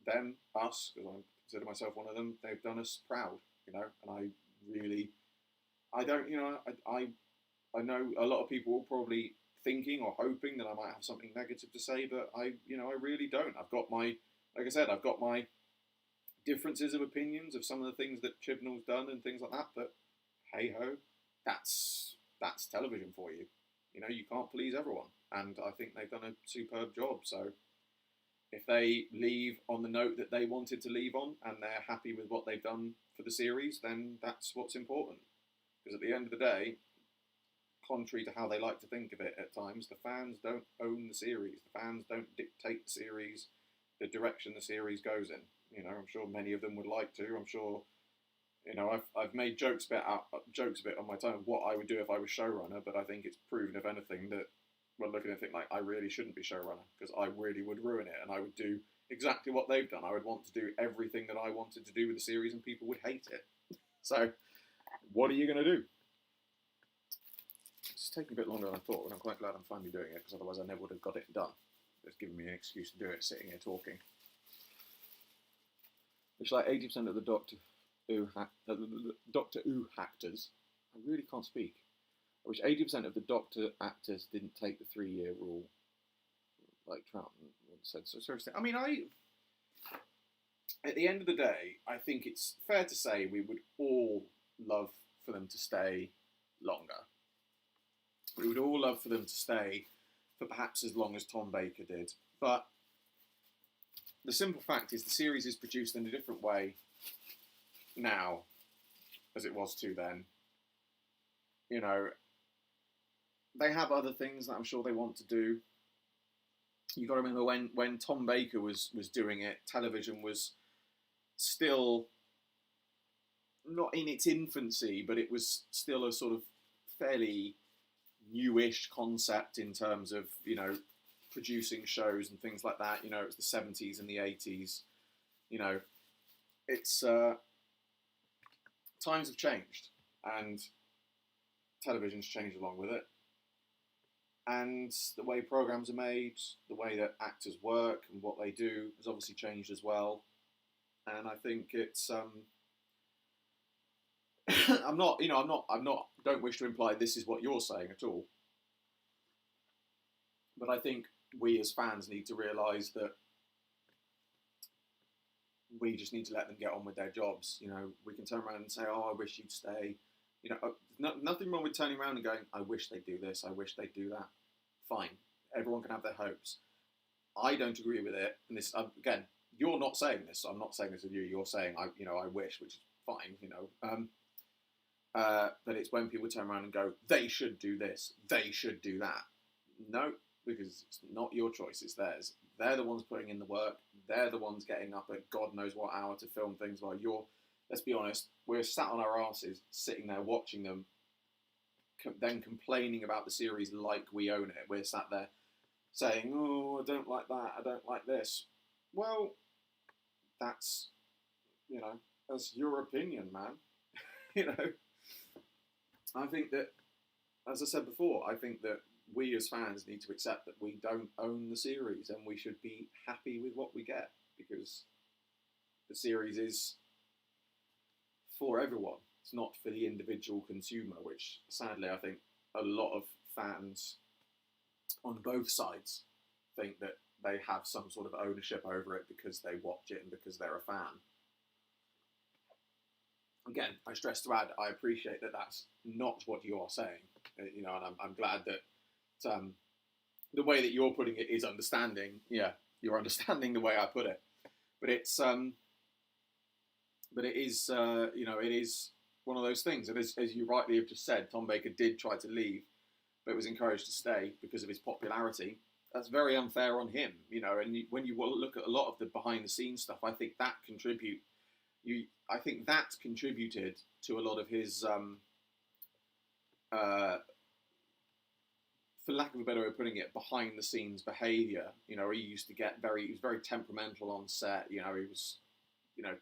them, us, because I consider myself one of them, they've done us proud, and I know a lot of people will probably thinking or hoping that I might have something negative to say, but I really don't. I've got my differences of opinions of some of the things that Chibnall's done and things like that, but hey ho, that's television for you. You can't please everyone, and I think they've done a superb job. So if they leave on the note that they wanted to leave on and they're happy with what they've done, for the series, then that's what's important. Because at the end of the day, contrary to how they like to think of it at times, the fans don't own the series. The fans don't dictate the series, the direction the series goes in. You know, I'm sure many of them would like to. I'm sure, you know, I've made jokes a bit on my time of what I would do if I was showrunner, but I think it's proven, if anything, that we're looking at things like I really shouldn't be showrunner, because I really would ruin it, and I would do exactly what they've done. I would want to do everything that I wanted to do with the series, and people would hate it. So, what are you going to do? It's taking a bit longer than I thought, but I'm quite glad I'm finally doing it, because otherwise I never would have got it done. It's giving me an excuse to do it, sitting here talking. It's like 80% of the Doctor Who actors. I really can't speak. I wish 80% of the Doctor actors didn't take the 3-year rule, like Troughton said. So seriously, I mean, at the end of the day, I think it's fair to say we would all love for them to stay longer. We would all love for them to stay for perhaps as long as Tom Baker did. But the simple fact is the series is produced in a different way now as it was to then. You know, they have other things that I'm sure they want to do. You've got to remember when Tom Baker was doing it, television was still not in its infancy, but it was still a sort of fairly newish concept in terms of, you know, producing shows and things like that. You know, it was the 70s and the 80s. You know, it's times have changed, and television's changed along with it. And the way programs are made, the way that actors work and what they do has obviously changed as well. And I think it's don't wish to imply this is what you're saying at all. But I think we as fans need to realise that we just need to let them get on with their jobs. You know, we can turn around and say, oh, I wish you'd stay. You know, nothing wrong with turning around and going, I wish they'd do this, I wish they'd do that. Fine. Everyone can have their hopes. I don't agree with it. And this, again, you're not saying this, so I'm not saying this with you. You're saying, I wish, which is fine, you know. But it's when people turn around and go, they should do this, they should do that. No, because it's not your choice, it's theirs. They're the ones putting in the work. They're the ones getting up at God knows what hour to film things while let's be honest, we're sat on our asses, sitting there watching them, then complaining about the series like we own it. We're sat there saying, oh, I don't like that, I don't like this. Well, that's, you know, that's your opinion, man. You know, I think that, as I said before, I think that we as fans need to accept that we don't own the series, and we should be happy with what we get, because the series is for everyone. It's not for the individual consumer, which sadly I think a lot of fans on both sides think that they have some sort of ownership over it because they watch it and because they're a fan. Again, I stress to add, I appreciate that that's not what you are saying, you know, and I'm glad that the way that you're putting it is understanding. Yeah, you're understanding the way I put it, but it is, you know, it is one of those things. And as you rightly have just said, Tom Baker did try to leave, but was encouraged to stay because of his popularity. That's very unfair on him, you know. And when you look at a lot of the behind-the-scenes stuff, I think that contributed to a lot of his, for lack of a better way of putting it, behind-the-scenes behaviour. You know, he was very temperamental on set. You know, he used to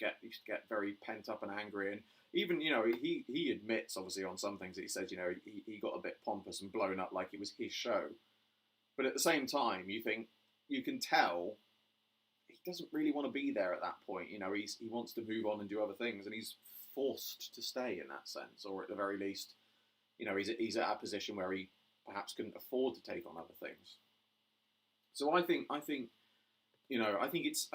get very pent up and angry, and even, you know, he admits obviously on some things that he says, you know, he got a bit pompous and blown up like it was his show. But at the same time, you can tell he doesn't really want to be there at that point. You know, he wants to move on and do other things, and he's forced to stay in that sense, or at the very least, you know, he's at a position where he perhaps couldn't afford to take on other things. So I think you know, I think it's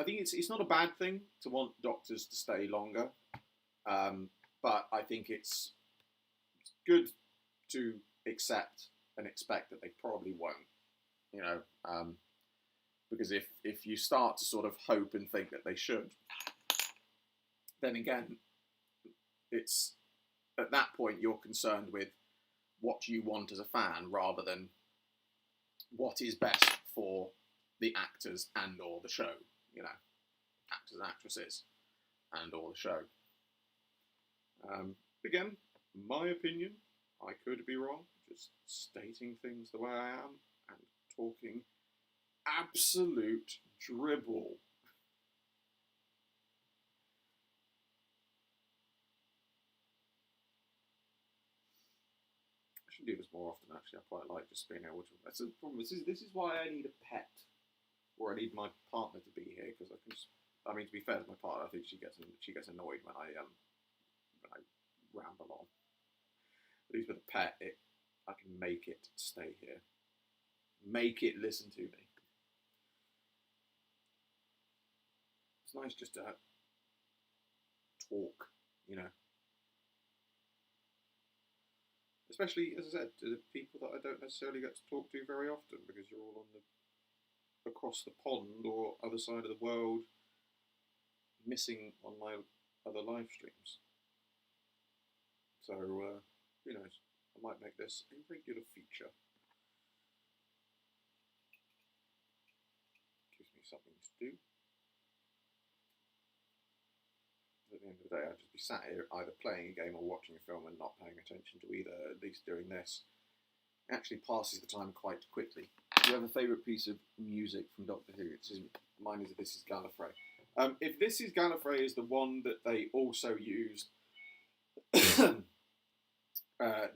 not a bad thing to want doctors to stay longer, but I think it's good to accept and expect that they probably won't. You know, because if you start to sort of hope and think that they should, then again, it's at that point you're concerned with what you want as a fan rather than what is best for the actors and or the show, you know, actors and actresses and or the show. Again, my opinion, I could be wrong, just stating things the way I am and talking absolute dribble. I should do this more often, actually. I quite like just being able to. That's the problem. This is why I need a pet, or I need my partner to be here, because I can just. I mean, to be fair to my partner, I think she gets annoyed when I ramble on. At least with a pet, I can make it stay here, make it listen to me. It's nice just to talk, you know. Especially, as I said, to the people that I don't necessarily get to talk to very often, because you're all on across the pond or other side of the world, missing on my other live streams. So, who knows? I might make this a regular feature. Gives me something to do. At the end of the day, I'd just be sat here either playing a game or watching a film and not paying attention to either. At least doing this actually passes the time quite quickly. Do you have a favourite piece of music from Doctor Who? Mine is This Is Gallifrey. If This Is Gallifrey is the one that they also used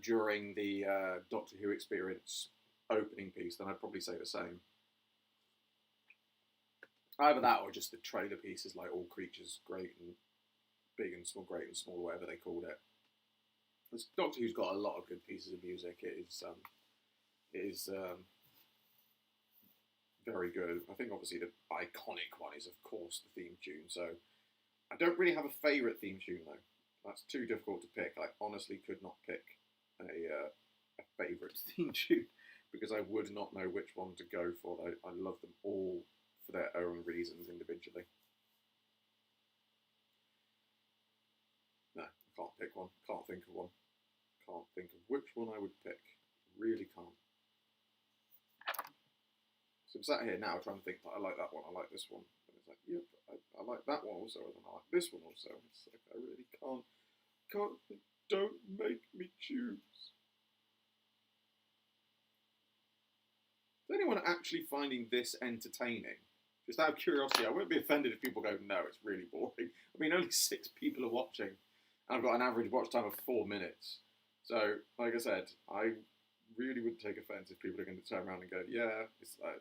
during the Doctor Who Experience opening piece, then I'd probably say the same. Either that or just the trailer pieces, like All Creatures Great and Big and Small, Great and Small, whatever they called it. Doctor Who's got a lot of good pieces of music. It is very good. I think obviously the iconic one is of course the theme tune. So I don't really have a favourite theme tune though. That's too difficult to pick. I honestly could not pick a favourite theme tune because I would not know which one to go for. I love them all for their own reasons individually. No, I can't pick one. Can't think of one. Can't think of which one I would pick. Really can't. So I'm sat here now trying to think, I like that one, I like this one. And it's like, yep, I like that one also, and I like this one also. It's like, I really can't, don't make me choose. Is anyone actually finding this entertaining? Just out of curiosity, I won't be offended if people go, no, it's really boring. I mean, only 6 people are watching, and I've got an average watch time of 4 minutes. So, like I said, I really wouldn't take offence if people are going to turn around and go, yeah,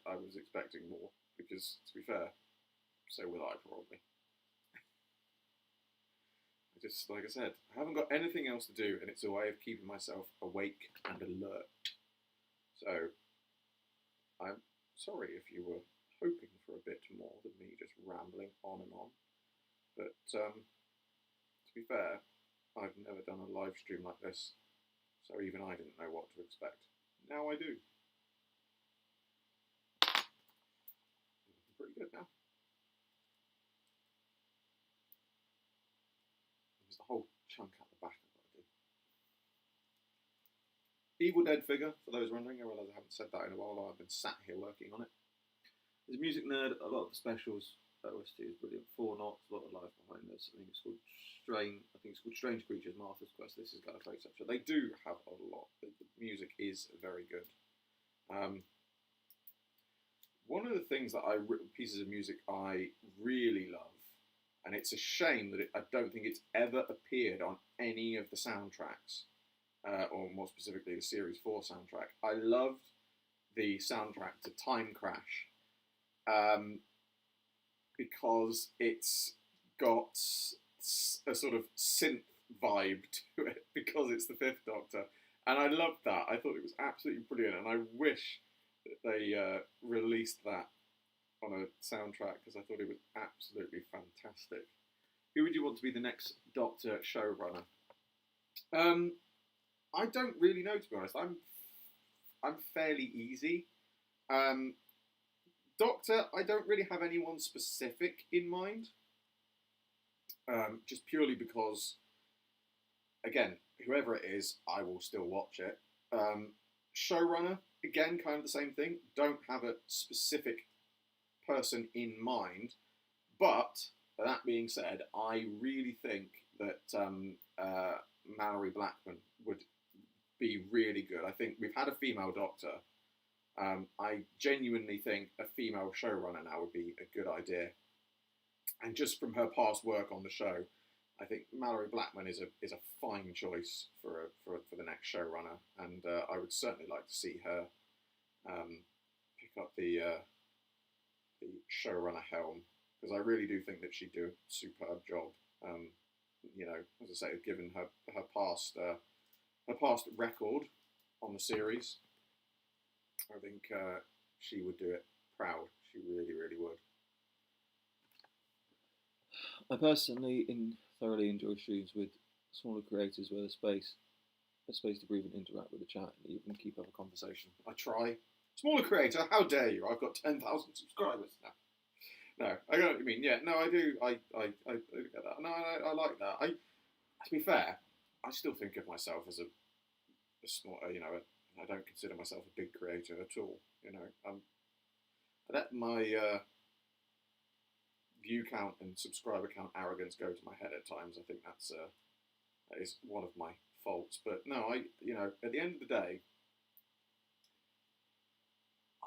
I was expecting more, because, to be fair, so will I probably. Just, like I said, I haven't got anything else to do, and it's a way of keeping myself awake and alert. So, I'm sorry if you were hoping for a bit more than me just rambling on and on. But, to be fair, I've never done a live stream like this, so even I didn't know what to expect. Now I do. Pretty good now. There's the whole chunk out the back I've got to do. Evil Dead figure, for those wondering. I realise I haven't said that in a while. I've been sat here working on it. There's a music nerd, a lot of the specials. OST is brilliant. 4 Knots, a lot of life behind this. I think it's called Strange Creatures, Martha's Quest. This is Gallifrey, etc. They do have a lot. The music is very good. One of the things that pieces of music I really love, and it's a shame that I don't think it's ever appeared on any of the soundtracks, or more specifically the Series 4 soundtrack. I loved the soundtrack to Time Crash. Because it's got a sort of synth vibe to it, because it's the 5th Doctor. And I loved that. I thought it was absolutely brilliant, and I wish that they released that on a soundtrack, because I thought it was absolutely fantastic. Who would you want to be the next Doctor showrunner? I don't really know, to be honest. I'm fairly easy. Doctor, I don't really have anyone specific in mind, just purely because again, whoever it is, I will still watch it. Showrunner, again, kind of the same thing. Don't have a specific person in mind, but that being said, I really think that Mallory Blackman would be really good. I think we've had a female Doctor. I genuinely think a female showrunner now would be a good idea. And just from her past work on the show, I think Mallory Blackman is a fine choice for the next showrunner, and I would certainly like to see her pick up the showrunner helm, because I really do think that she'd do a superb job. You know, as I say, given her past record on the series, I think she would do it proud. She really, really would. I personally thoroughly enjoy streams with smaller creators where there's space to breathe and interact with the chat and even keep up a conversation. I try. Smaller creator, how dare you? I've got 10,000 subscribers now. No, I know what you mean. Yeah, no, I do. I get that. No, I like that. To be fair, I still think of myself as a small, you know, I don't consider myself a big creator at all. You know, I let my view count and subscriber count arrogance go to my head at times. I think that is one of my faults. But no, you know, at the end of the day,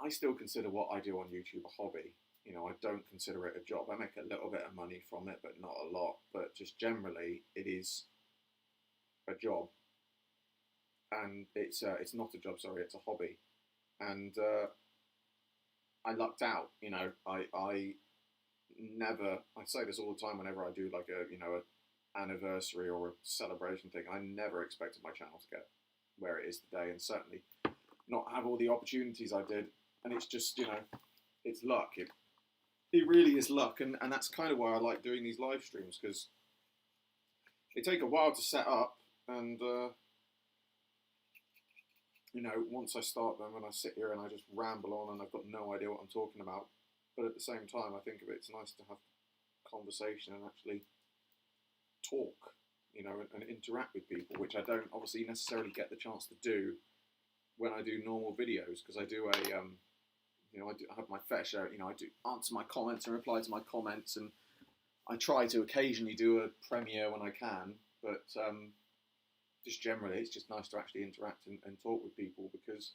I still consider what I do on YouTube a hobby. You know, I don't consider it a job. I make a little bit of money from it, but not a lot. But just generally, it is a job, and it's not a job. Sorry, it's a hobby, and I lucked out. You know, I never. I say this all the time whenever I do like an anniversary or a celebration thing. I never expected my channel to get where it is today, and certainly not have all the opportunities I did. And it's just, you know, it's luck. It really is luck, and that's kind of why I like doing these live streams, because they take a while to set up, and you know, once I start them and I sit here and I just ramble on and I've got no idea what I'm talking about, but at the same time I think of it's nice to have conversation and actually talk, you know, and interact with people, which I don't obviously necessarily get the chance to do when I do normal videos, because I do you know, I have my fair share, you know, I do answer my comments and reply to my comments, and I try to occasionally do a premiere when I can, but just generally it's just nice to actually interact and talk with people, because,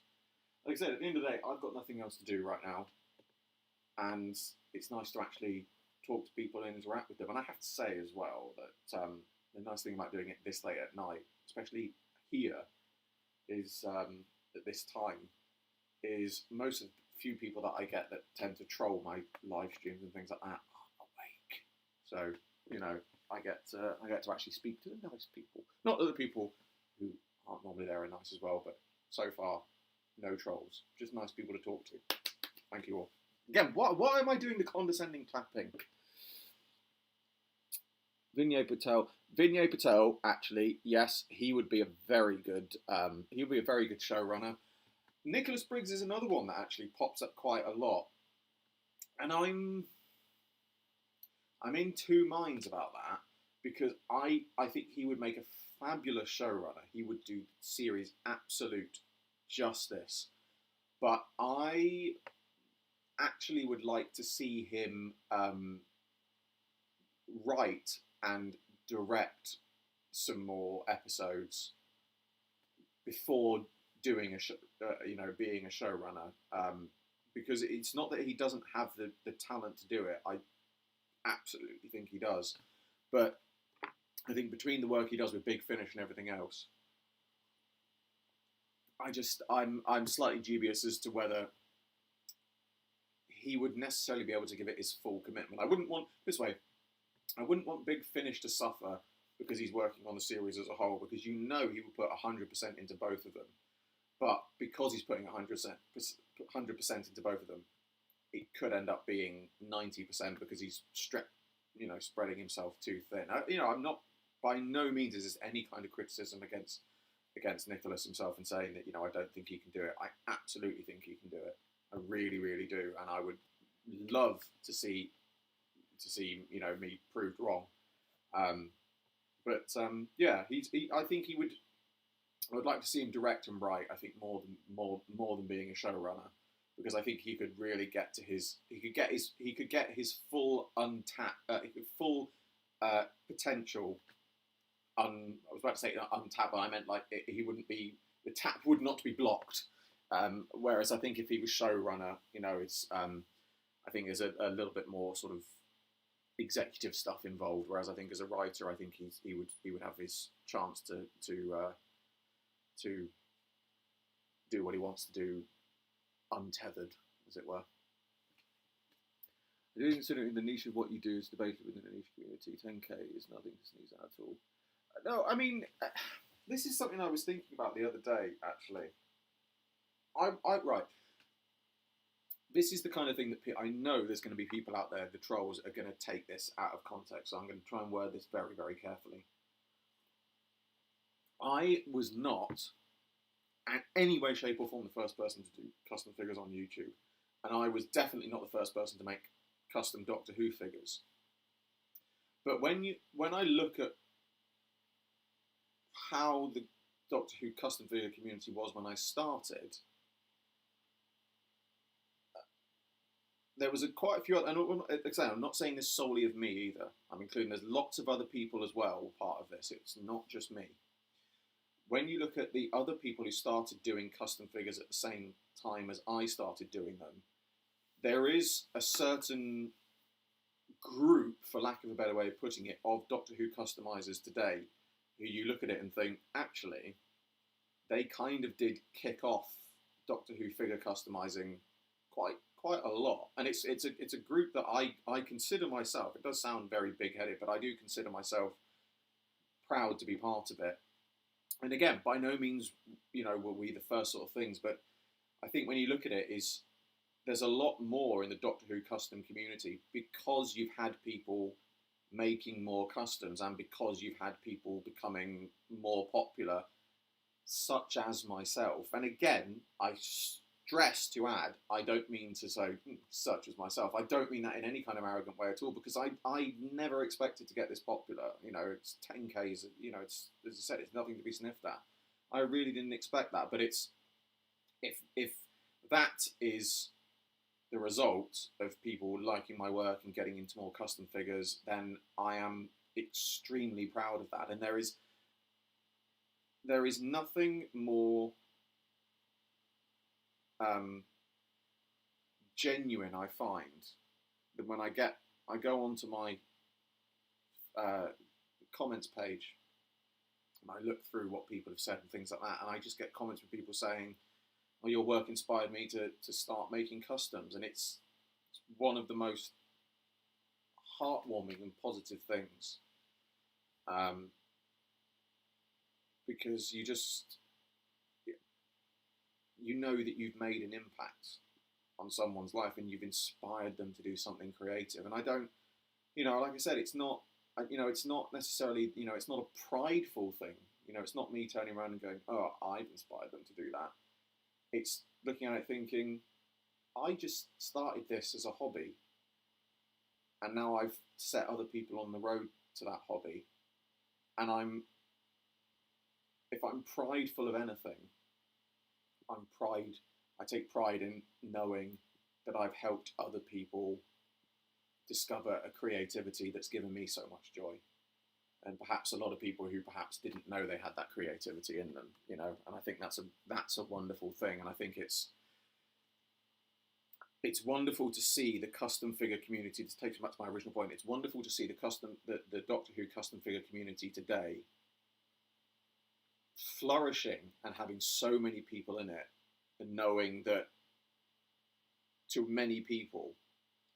like I said, at the end of the day, I've got nothing else to do right now, and it's nice to actually talk to people and interact with them. And I have to say as well that the nice thing about doing it this late at night, especially here, is at this time, is most of the few people that I get that tend to troll my live streams and things like that are awake. So, you know, I get to actually speak to the nice people. Not that the people who aren't normally there are nice as well, but so far, no trolls. Just nice people to talk to. Thank you all. Again, why am I doing the condescending clapping? Vinay Patel, actually, yes, he would be a very good Showrunner. Nicholas Briggs is another one that actually pops up quite a lot, and I'm in two minds about that, because I think he would make a fabulous showrunner. He would do the series absolute justice, but I actually would like to see him write and direct some more episodes before doing being a showrunner, because it's not that he doesn't have the talent to do it. I absolutely think he does, but I think between the work he does with Big Finish and everything else, I'm slightly dubious as to whether he would necessarily be able to give it his full commitment. I wouldn't want Big Finish to suffer because he's working on the series as a whole, because you know he would put 100% into both of them. But because he's putting 100% into both of them, it could end up being 90% because he's spreading himself too thin. I'm not, by no means is this any kind of criticism against Nicholas himself and saying that, I don't think he can do it. I absolutely think he can do it. I really, really do, and I would love to see me proved wrong. But yeah, I think he would. I would like to see him direct and write. I think more than being a showrunner, because I think he could really get to his. He could get his full full potential. I was about to say untapped, but I meant like he wouldn't be, the tap would not be blocked. Whereas I think if he was showrunner, it's I think there's a little bit more sort of executive stuff involved. Whereas I think as a writer, I think he would have his chance to do what he wants to do, untethered, as it were. I do consider the niche of what you do is debated within the niche community. 10k is nothing to sneeze at all. No, I mean, this is something I was thinking about the other day, actually. Right. This is the kind of thing that I know there's going to be people out there, the trolls, are going to take this out of context. So I'm going to try and word this very, very carefully. I was not, in any way, shape, or form, the first person to do custom figures on YouTube. And I was definitely not the first person to make custom Doctor Who figures. But when I look at how the Doctor Who custom figure community was when I started, there was quite a few, and I'm not saying this solely of me either. I'm including, there's lots of other people as well part of this. It's not just me. When you look at the other people who started doing custom figures at the same time as I started doing them, there is a certain group, for lack of a better way of putting it, of Doctor Who customizers today who you look at it and think, actually, they kind of did kick off Doctor Who figure customizing quite a lot. And it's a group that I consider myself, it does sound very big-headed, but I do consider myself proud to be part of it. And again, by no means, were we the first sort of things, but I think when you look at it, there's a lot more in the Doctor Who custom community because you've had people making more customs and because you've had people becoming more popular, such as myself. And again, I stress to add, I don't mean to say such as myself. I don't mean that in any kind of arrogant way at all, because I never expected to get this popular. It's 10Ks, it's, as I said, it's nothing to be sniffed at. I really didn't expect that, but it's, if that is the result of people liking my work and getting into more custom figures, then I am extremely proud of that. And there is nothing more genuine, I find, than when I go onto my comments page and I look through what people have said and things like that, and I just get comments from people saying, "Oh, your work inspired me to start making customs," and it's one of the most heartwarming and positive things, because you know that you've made an impact on someone's life and you've inspired them to do something creative. And I don't, like I said, it's not necessarily, it's not a prideful thing. It's not me turning around and going, "Oh, I've inspired them to do that." It's looking at it thinking, I just started this as a hobby, and now I've set other people on the road to that hobby, and if I'm prideful of anything, I take pride in knowing that I've helped other people discover a creativity that's given me so much joy. And perhaps a lot of people who perhaps didn't know they had that creativity in them, and I think that's a wonderful thing. And I think it's wonderful to see the custom figure community. This takes me back to my original point. It's wonderful to see the Doctor Who custom figure community today flourishing and having so many people in it, and knowing that to many people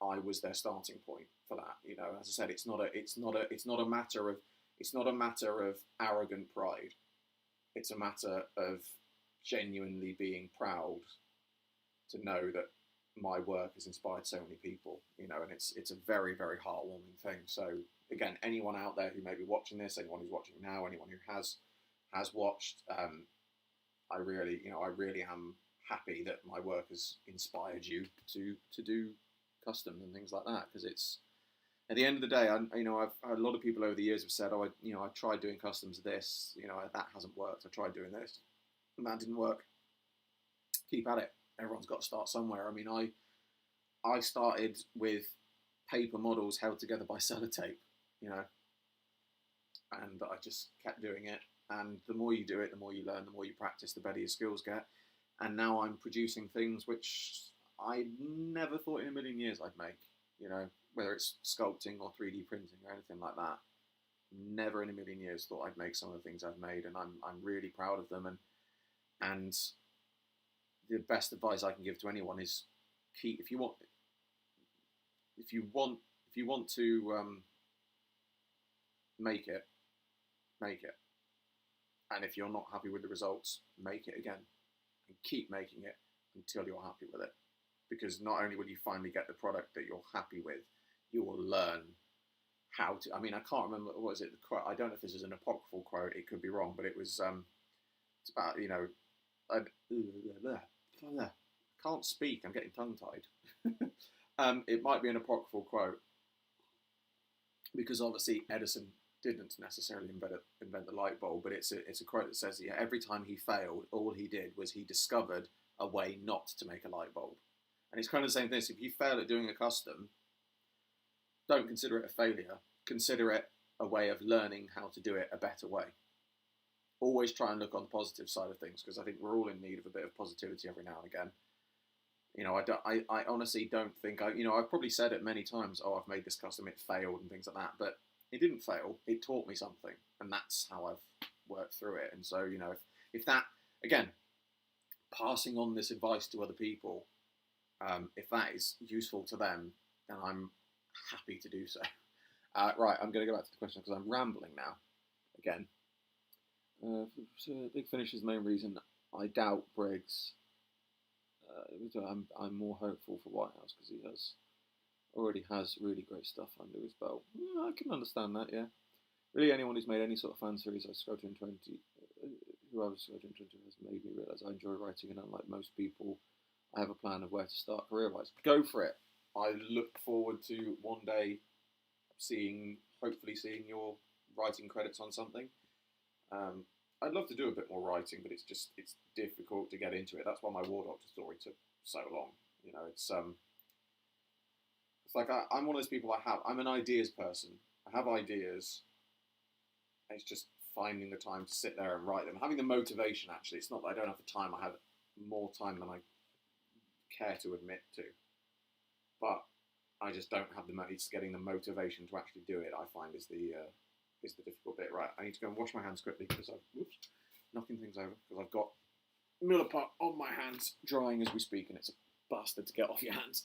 I was their starting point for that. As I said, it's not a matter of arrogant pride. It's a matter of genuinely being proud to know that my work has inspired so many people, and it's a very, very heartwarming thing. So again, anyone out there who may be watching this, anyone who's watching now, anyone who has watched, I really am happy that my work has inspired you to do customs and things like that, because at the end of the day, I've had a lot of people over the years have said, oh, I tried doing customs this, that hasn't worked. I tried doing this, and that didn't work. Keep at it. Everyone's got to start somewhere. I mean, I started with paper models held together by sellotape, and I just kept doing it. And the more you do it, the more you learn, the more you practice, the better your skills get. And now I'm producing things which I never thought in a million years I'd make, whether it's sculpting or 3D printing or anything like that. Never in a million years thought I'd make some of the things I've made, and I'm really proud of them. And the best advice I can give to anyone is if you want to make it. And if you're not happy with the results, make it again and keep making it until you're happy with it. Because not only will you finally get the product that you're happy with, you will learn how to. I mean, I can't remember, what was it, the quote? I don't know if this is an apocryphal quote, it could be wrong, but it was, it's about, I can't speak, I'm getting tongue-tied. It might be an apocryphal quote, because obviously Edison didn't necessarily invent the light bulb, but it's a quote that says, yeah, every time he failed, all he did was he discovered a way not to make a light bulb. And it's kind of the same thing. If you fail at doing a custom, don't consider it a failure. Consider it a way of learning how to do it a better way. Always try and look on the positive side of things, because I think we're all in need of a bit of positivity every now and again. I honestly don't think I've probably said it many times. Oh, I've made this custom, it failed and things like that. But it didn't fail. It taught me something, and that's how I've worked through it. And so, if that, again, passing on this advice to other people, if that is useful to them, then I'm happy to do so. Right, I'm going to go back to the question because I'm rambling now. Again, Big Finish is the main reason. I doubt Briggs. I'm more hopeful for Whitehouse because he already has really great stuff under his belt. I can understand that, yeah. Really, anyone who's made any sort of fan series I've scrolled in 20, who I was scrolled in 20 has made me realise I enjoy writing, and unlike most people, I have a plan of where to start career-wise. Go for it. I look forward to one day hopefully seeing your writing credits on something. I'd love to do a bit more writing, but it's difficult to get into it. That's why my War Doctor story took so long. It's like I'm one of those people I'm an ideas person. I have ideas. It's just finding the time to sit there and write them. Having the motivation, actually. It's not that I don't have the time. I have more time than I care to admit to. But I just don't have the money. It's getting the motivation to actually do it, I find, is the difficult bit. Right, I need to go and wash my hands quickly because I'm knocking things over because I've got Miller Pot on my hands drying as we speak, and it's a bastard to get off your hands.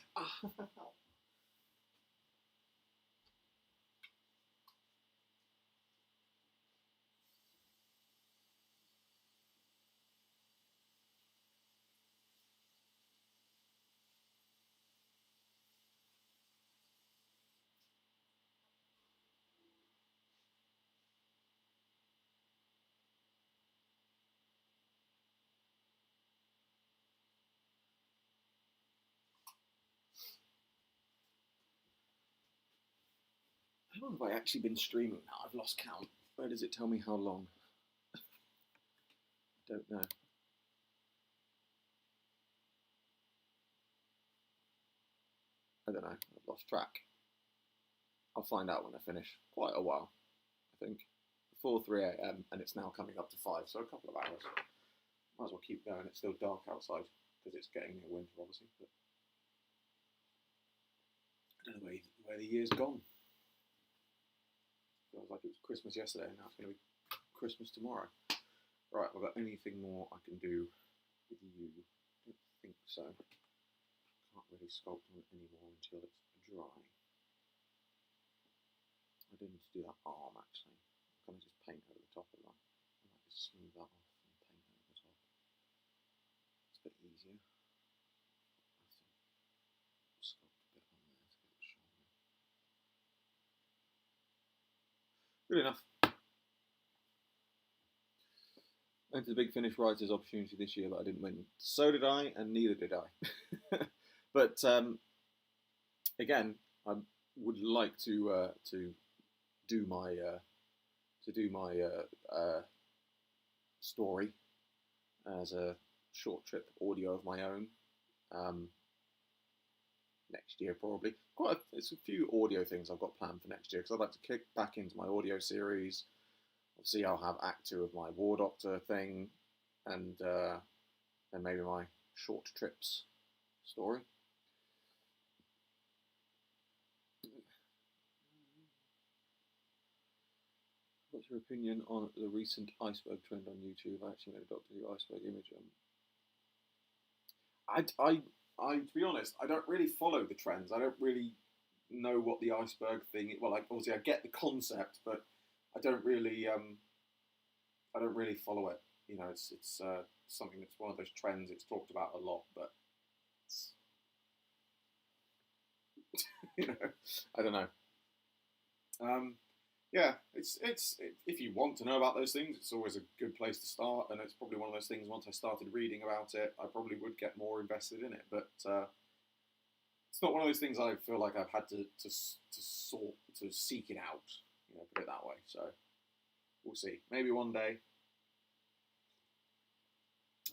How long have I actually been streaming now? I've lost count. Where does it tell me how long? I don't know. I don't know. I've lost track. I'll find out when I finish. Quite a while, I think. Before 3 a.m. and it's now coming up to 5, so a couple of hours. Might as well keep going. It's still dark outside because it's getting near winter, obviously. But I don't know where the year's gone. Feels like it was Christmas yesterday, and now it's going to be Christmas tomorrow. Right, have I got anything more I can do with you? I don't think so. Can't really sculpt on it anymore until it's dry. I do need to do that arm, actually. I'm going to just paint over the top of that. I might just smooth that off and paint over the top. It's a bit easier. I think sculpt a bit on there to get the shoulder. Good enough. Went to the Big Finish Writers opportunity this year, but I didn't win. So did I, and neither did I. But again, I'm would like to do my story as a short trip audio of my own. Next year probably. It's a few audio things I've got planned for next year because I'd like to kick back into my audio series. Obviously, I'll have Act 2 of my War Doctor thing, and then maybe my short trips story. What's your opinion on the recent iceberg trend on YouTube? I actually made a Doctor Who iceberg image. I to be honest, I don't really follow the trends. I don't really know what the iceberg thing is. Well, like, obviously I get the concept, but I don't really follow it. You know, it's something that's one of those trends. It's talked about a lot, but it's, you know, I don't know. Yeah, it's if you want to know about those things, it's always a good place to start, and it's probably one of those things. Once I started reading about it, I probably would get more invested in it, but it's not one of those things I feel like I've had to seek it out. You know, put it that way. So we'll see. Maybe one day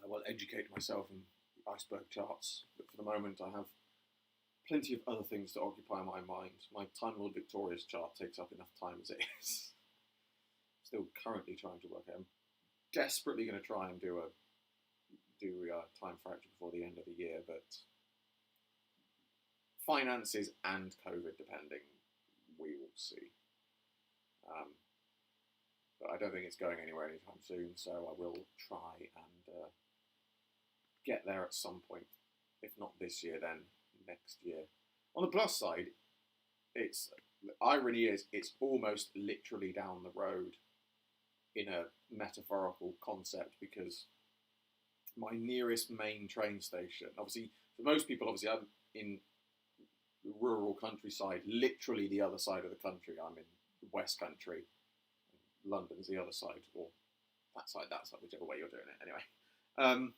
I will educate myself in the iceberg charts, but for the moment, I have plenty of other things to occupy my mind. My Time Lord Victorious chart takes up enough time as it is. Still currently trying to work out. I'm desperately going to try and do Time Fracture before the end of the year, but finances and COVID depending, we will see. But I don't think it's going anywhere anytime soon, so I will try and get there at some point. If not this year, then next year. On the plus side, the irony is it's almost literally down the road in a metaphorical concept, because my nearest main train station, obviously for most people, obviously I'm in the rural countryside, literally the other side of the country. I'm in the West Country, London's the other side, or that side, whichever way you're doing it anyway.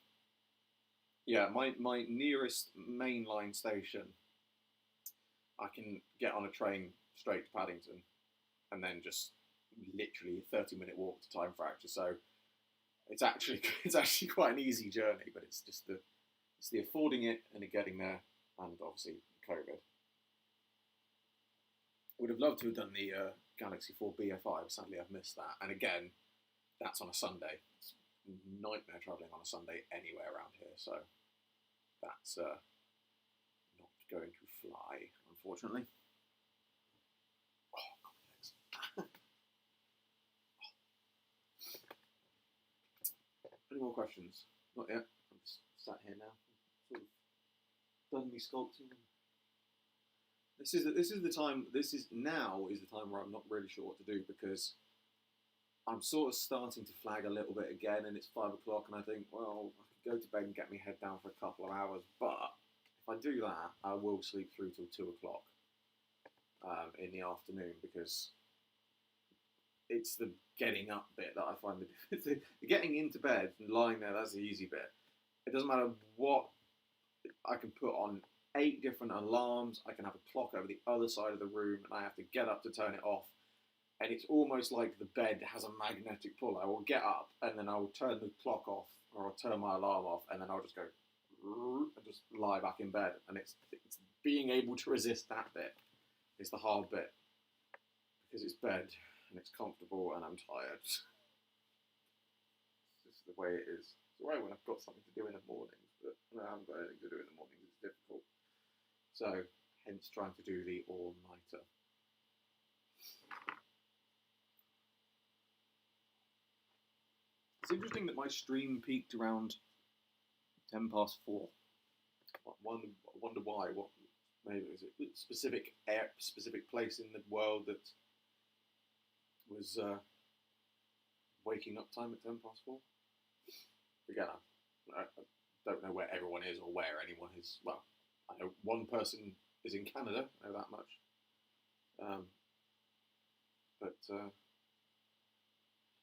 Yeah, my nearest mainline station, I can get on a train straight to Paddington, and then just literally a 30-minute walk to Time Fracture. So it's actually quite an easy journey, but it's the affording it and the getting there, and obviously COVID. Would have loved to have done the Galaxy 4 BFI. Sadly, I've missed that. And again, that's on a Sunday. It's a nightmare travelling on a Sunday anywhere around here. So that's not going to fly, unfortunately. Oh, complex. Any more questions? Not yet. I'm just sat here now, sort of done me sculpting. This is the time. Now is the time where I'm not really sure what to do, because I'm sort of starting to flag a little bit again, and it's 5 o'clock, and I think, well, I could go to bed and get my head down for a couple of hours, but if I do that, I will sleep through till 2 o'clock in the afternoon, because it's the getting up bit that I find the getting into bed and lying there. That's the easy bit. It doesn't matter what I can put on. 8 different alarms. I can have a clock over the other side of the room, and I have to get up to turn it off. And it's almost like the bed has a magnetic pull. I will get up, and then I will turn the clock off, or I'll turn my alarm off, and then I'll just go and just lie back in bed. And it's being able to resist that bit is the hard bit, because it's bed and it's comfortable, and I'm tired. It's just the way it is. It's alright when I've got something to do in the mornings, but when I haven't got anything to do in the mornings, it's difficult. So, hence trying to do the all-nighter. It's interesting that my stream peaked around 4:10. I wonder why. What? Maybe it was a specific place in the world that was waking up time at 4:10. Again, I don't know where everyone is or where anyone is. Well, I know one person is in Canada. I know that much. But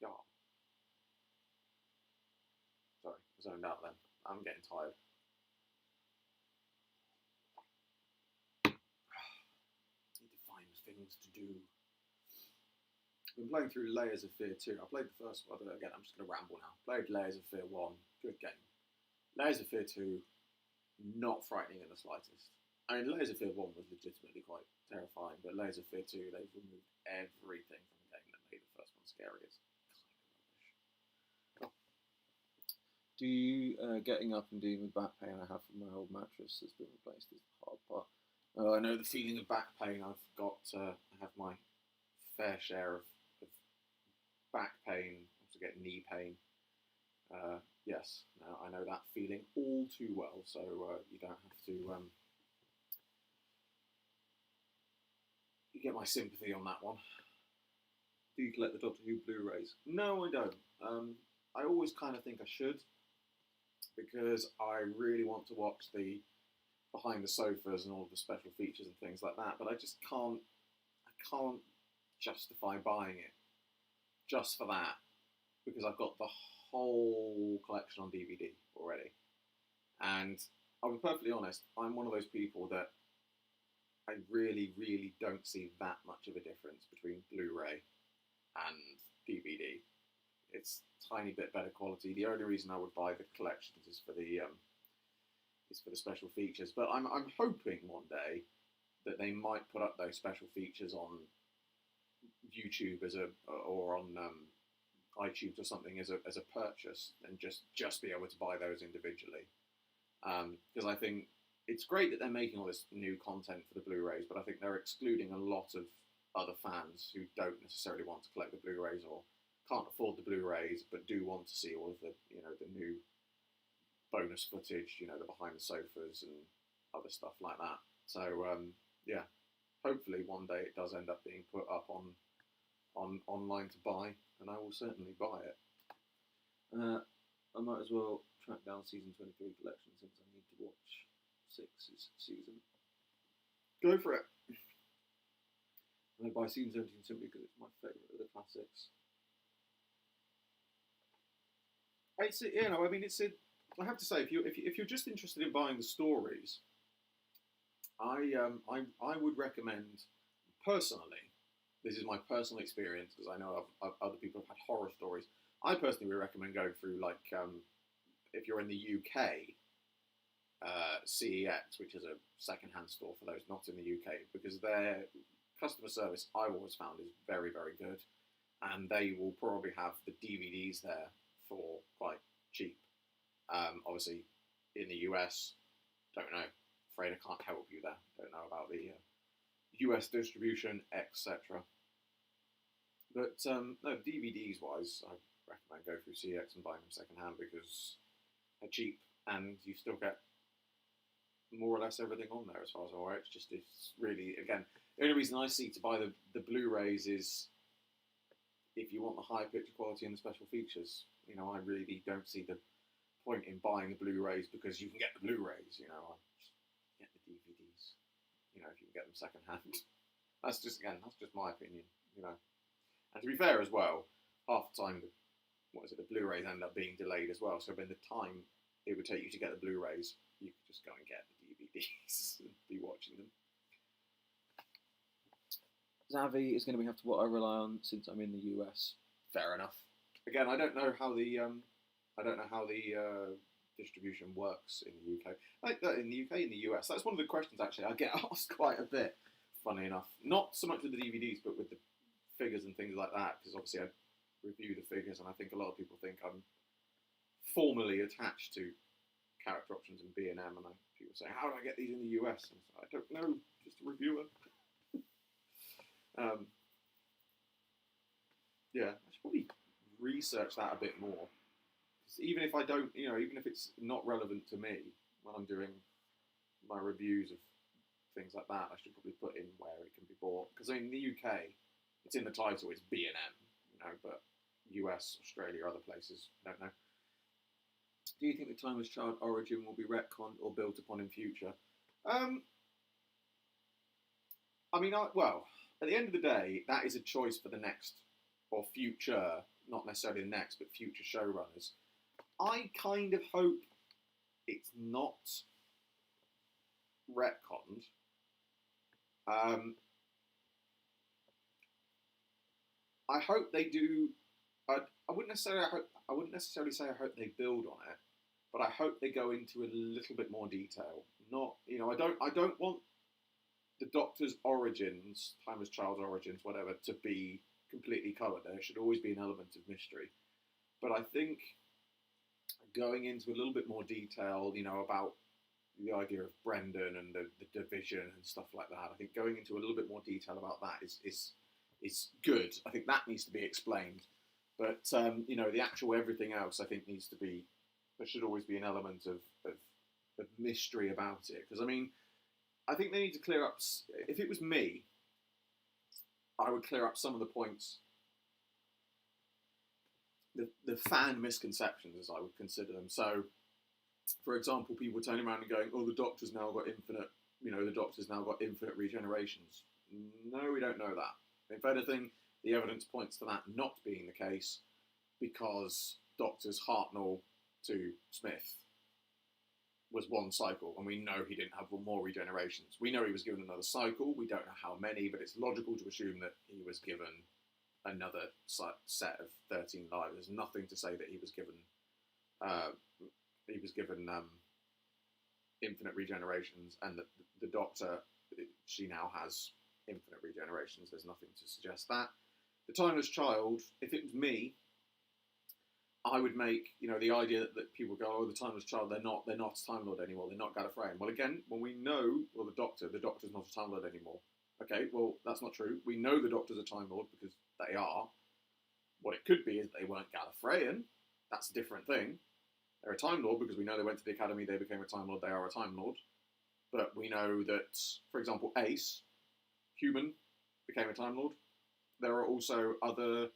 yeah. Sorry, I zoned out then. I'm getting tired. Need to find things to do. I've been playing through Layers of Fear 2. I played the first one. Again, I'm just going to ramble now. Played Layers of Fear 1. Good game. Layers of Fear 2, not frightening in the slightest. I mean, Layers of Fear 1 was legitimately quite terrifying, but Layers of Fear 2, they've removed everything from the game that made the first one scary. It's kind of rubbish. Do you, getting up and dealing with back pain I have from my old mattress that's been replaced is the hard part. I know the feeling of back pain. I've got, I have my fair share of back pain, also get knee pain. Yes, now I know that feeling all too well, so you don't have to, you get my sympathy on that one. Do you collect the Doctor Who Blu-rays? No, I don't. I always kind of think I should, because I really want to watch the behind the sofas and all of the special features and things like that, but I just can't, justify buying it just for that, because I've got the whole collection on DVD already. And I'll be perfectly honest, I'm one of those people that I really, really don't see that much of a difference between Blu-ray and DVD. It's a tiny bit better quality. The only reason I would buy the collections is for the special features. But I'm hoping one day that they might put up those special features on YouTube or on iTunes or something as a purchase, and just be able to buy those individually. Because I think it's great that they're making all this new content for the Blu-rays, but I think they're excluding a lot of other fans who don't necessarily want to collect the Blu-rays or can't afford the Blu-rays, but do want to see all of the the new bonus footage, the behind the sofas and other stuff like that. So yeah, hopefully one day it does end up being put up on online to buy, and I will certainly buy it. I might as well track down season 23 collection since I need to watch 6's season. Go for it. I buy season 17 simply because it's my favourite of the classics. I have to say, if you're just interested in buying the stories, I would recommend, personally, this is my personal experience, because I know other people have had horror stories. I personally would recommend going through, like, if you're in the UK, CEX, which is a second-hand store for those not in the UK, because their customer service, I've always found, is very, very good, and they will probably have the DVDs there for quite cheap. Obviously, in the US, don't know. Afraid I can't help you there. Don't know about the US distribution, etc. But no, DVDs wise, I recommend go through CX and buying them secondhand, because they're cheap and you still get more or less everything on there as far as I'm aware. It's really, again, the only reason I see to buy the Blu-rays is if you want the high picture quality and the special features. I really don't see the point in buying the Blu-rays because you can get the Blu-rays. I just get the DVDs. If you can get them secondhand. That's just my opinion. And to be fair as well, half the time, the Blu-rays end up being delayed as well. So by the time it would take you to get the Blu-rays, you could just go and get the DVDs and be watching them. Zavi is going to have to what I rely on since I'm in the US. Fair enough. Again, I don't know how the distribution works in the UK. Like in the UK, in the US, that's one of the questions actually I get asked quite a bit. Funny enough, not so much with the DVDs, but with the figures and things like that. Because obviously I review the figures, and I think a lot of people think I'm formally attached to Character Options and B&M, and people say, "How do I get these in the US?" And I don't know, just a reviewer. Yeah, I should probably research that a bit more. Even if I don't, even if it's not relevant to me when I'm doing my reviews of things like that, I should probably put in where it can be bought. Because in the UK, it's in the title, it's B&M, but US, Australia, other places, I don't know. Do you think the Timeless Child origin will be retconned or built upon in future? Well, at the end of the day, that is a choice for the next, or future, not necessarily the next, but future showrunners. I kind of hope it's not retconned. I hope they do. I wouldn't necessarily. I wouldn't necessarily say I hope they build on it, but I hope they go into a little bit more detail. Not, I don't want the Doctor's origins, Timeless Child's origins, whatever, to be completely covered. There should always be an element of mystery. But I think going into a little bit more detail, about the idea of Brendan and the division and stuff like that. I think going into a little bit more detail about that is good. I think that needs to be explained. But the actual everything else, I think, needs to be. There should always be an element of mystery about it. Because I think they need to clear up. If it was me, I would clear up some of the points. The fan misconceptions, as I would consider them. So, for example, people turning around and going, "Oh, the Doctor's now got infinite. The Doctor's now got infinite regenerations." No, we don't know that. If anything, the evidence points to that not being the case, because Doctors Hartnell to Smith was one cycle, and we know he didn't have more regenerations. We know he was given another cycle. We don't know how many, but it's logical to assume that he was given another set of 13 lives. There's nothing to say that he was given infinite regenerations, and that the Doctor, she now has infinite regenerations. There's nothing to suggest that. The Timeless Child, if it was me, I would make, the idea that people go, "Oh, the Timeless Child, they're not Time Lord anymore, they're not Gallifreyan." Well, again, when we know, the Doctor's not a Time Lord anymore. Okay, well, that's not true. We know the Doctor's a Time Lord because they are. What it could be is they weren't Gallifreyan. That's a different thing. They're a Time Lord because we know they went to the Academy, they became a Time Lord, they are a Time Lord. But we know that, for example, Ace, human, became a Time Lord. There are also other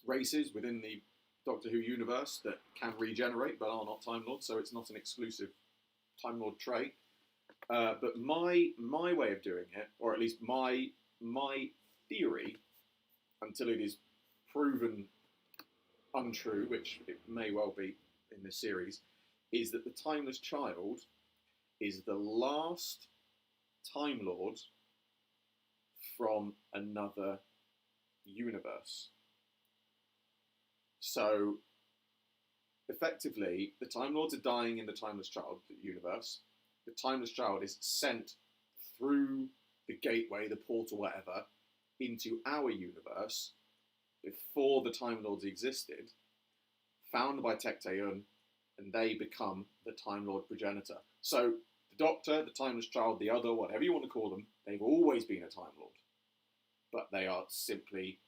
races within the Doctor Who universe that can regenerate but are not Time Lords, so it's not an exclusive Time Lord trait. But my way of doing it, or at least my theory, until it is proven untrue, which it may well be in this series, is that the Timeless Child is the last Time Lord from another universe. So, effectively, the Time Lords are dying in the Timeless Child universe. The Timeless Child is sent through the gateway, the portal, whatever, into our universe before the Time Lords existed, found by Tecteun, and they become the Time Lord progenitor. So, the Doctor, the Timeless Child, the Other, whatever you want to call them, they've always been a Time Lord. But they are simply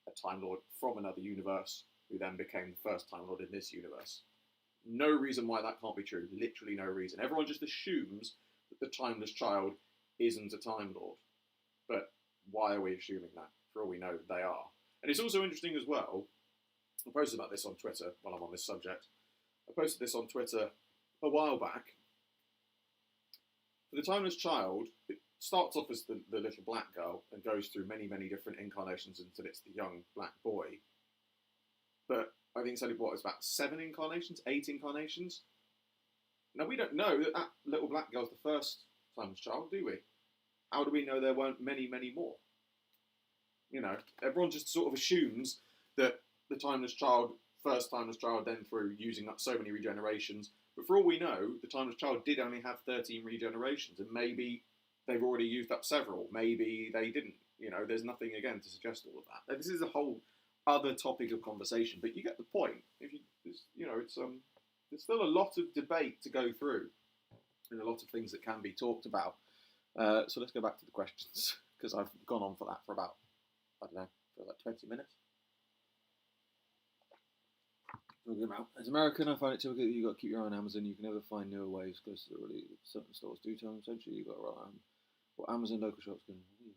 a Time Lord from another universe, who then became the first Time Lord in this universe. No reason why that can't be true. Literally no reason. Everyone just assumes that the Timeless Child isn't a Time Lord. But why are we assuming that? For all we know, they are. And it's also interesting as well, I posted about this on Twitter while I'm on this subject. I posted this on Twitter a while back. For the Timeless Child, it starts off as the little black girl and goes through many, many different incarnations until it's the young black boy. But I think it's only, it's about 7 incarnations, 8 incarnations? Now, we don't know that little black girl's the first Timeless Child, do we? How do we know there weren't many, many more? Everyone just sort of assumes that the Timeless Child, first Timeless Child, then through using up so many regenerations. But for all we know, the Timeless Child did only have 13 regenerations, and maybe they've already used up several. Maybe they didn't. There's nothing, again, to suggest all of that. This is a whole other topic of conversation, but you get the point. There's still a lot of debate to go through, and a lot of things that can be talked about. So let's go back to the questions, because I've gone on for that for about, I don't know, for like 20 minutes. As American, I find it typical that you've got to keep your eye on Amazon. You can never find newer ways close to the release. Certain stores do tell them essentially you've got to rely on what Amazon local shops can do.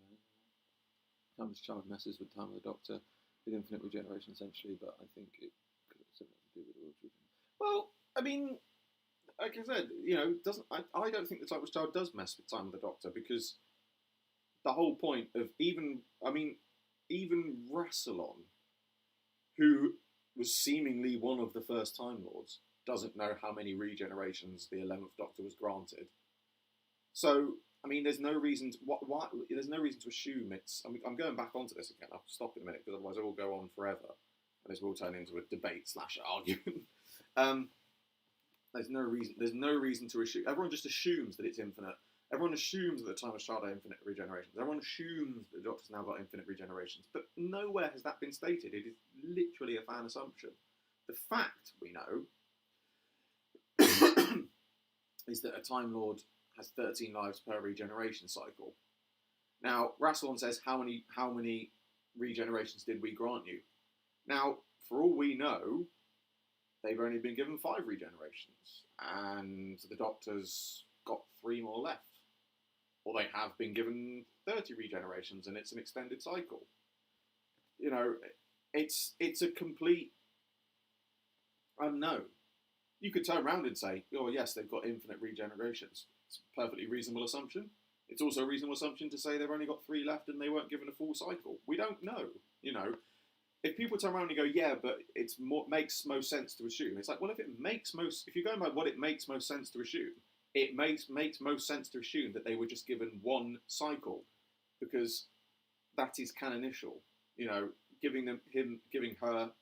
Timeless Child messes with Time of the Doctor with infinite regeneration essentially, but I think it could have something to do with all children. Well, like I said, I don't think the Timeless Child does mess with Time of the Doctor, because the whole point of even Rassilon, who was seemingly one of the first Time Lords, doesn't know how many regenerations the 11th Doctor was granted. So I mean, there's no reason. Why? There's no reason to assume it's. I'm going back onto this again. I'll stop in a minute because otherwise it will go on forever, and this will turn into a debate / argument. There's no reason. There's no reason to assume. Everyone just assumes that it's infinite. Everyone assumes that the time of child had infinite regenerations. Everyone assumes that the Doctor's now got infinite regenerations, but nowhere has that been stated. It is literally a fan assumption. The fact we know is that a Time Lord has 13 lives per regeneration cycle. Now, Rassilon says, how many regenerations did we grant you? Now, for all we know, they've only been given 5 regenerations, and the Doctor's got 3 more left. Or they have been given 30 regenerations, and it's an extended cycle. You know, it's a complete unknown. You could turn around and say, oh yes, they've got infinite regenerations. It's a perfectly reasonable assumption. It's also a reasonable assumption to say they've only got 3 left and they weren't given a full cycle. We don't know, you know. If people turn around and go, yeah, but makes most sense to assume. It's like, well, if you're going by what it makes most sense to assume, it makes most sense to assume that they were just given 1 cycle, because that is canonical. You know, giving her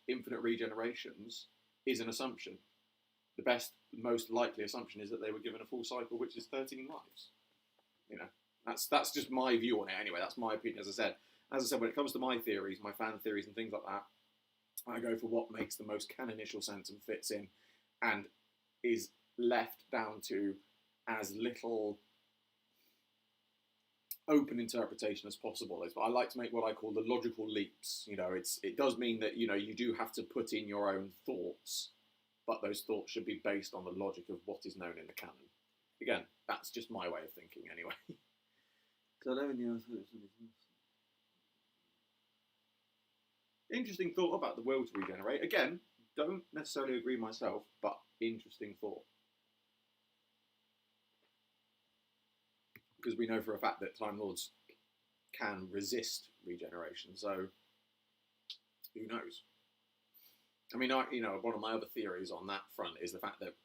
infinite regenerations is an assumption. The most likely assumption is that they were given a full cycle, which is 13 lives. You know, that's just my view on it anyway. That's my opinion. As I said, when it comes to my theories, my fan theories and things like that, I go for what makes the most canonical sense and fits in, and is left down to as little open interpretation as possible. I like to make what I call the logical leaps. You know, it does mean that, you know, you do have to put in your own thoughts, but those thoughts should be based on the logic of what is known in the canon. Again, that's just my way of thinking anyway. Interesting thought about the will to regenerate. Again, don't necessarily agree myself, but interesting thought. Because we know for a fact that Time Lords can resist regeneration, so who knows? I mean, one of my other theories on that front is the fact that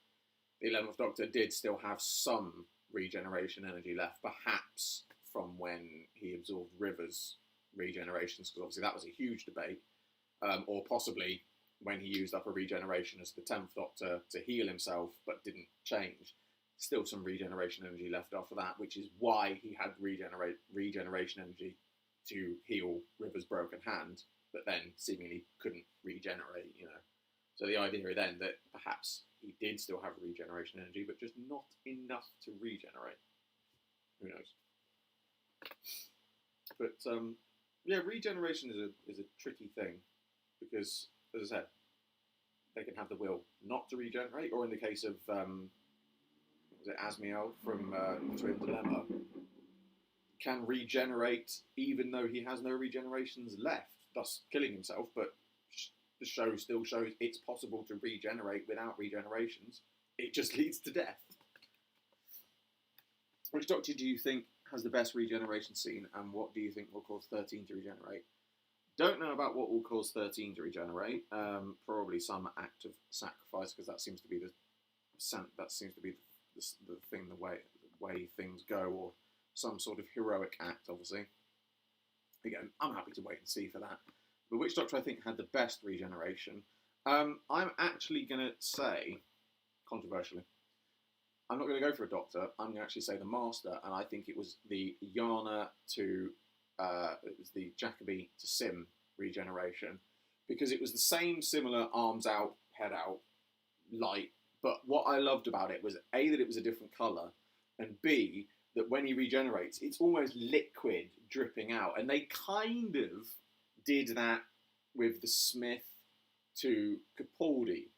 the 11th Doctor did still have some regeneration energy left, perhaps from when he absorbed River's regenerations, because obviously that was a huge debate, or possibly when he used up a regeneration as the 10th Doctor to heal himself, but didn't change. Still some regeneration energy left after that, which is why he had regeneration energy to heal River's broken hand, but then seemingly couldn't regenerate, you know. So the idea then that perhaps he did still have regeneration energy, but just not enough to regenerate. Who knows? But yeah, regeneration is a tricky thing, because, as I said, they can have the will not to regenerate, or in the case of was it Asmiel from Twin Dilemma, can regenerate even though he has no regenerations left, thus killing himself, but the show still shows it's possible to regenerate without regenerations. It just leads to death. Which Doctor do you think has the best regeneration scene, and what do you think will cause 13 to regenerate? Don't know about what will cause 13 to regenerate. Probably some act of sacrifice, because that seems to be the thing, the way things go, or some sort of heroic act, obviously. Again, I'm happy to wait and see for that. But which Doctor I think had the best regeneration? I'm actually going to say, controversially, I'm not going to go for a Doctor. I'm going to actually say the Master, and I think it was the Yana to, it was the Jacobi to Sim regeneration, because it was the same similar arms out, head out, light. But what I loved about it was A, that it was a different colour, and B, that when he regenerates, it's almost liquid dripping out. And they kind of did that with the Smith to Capaldi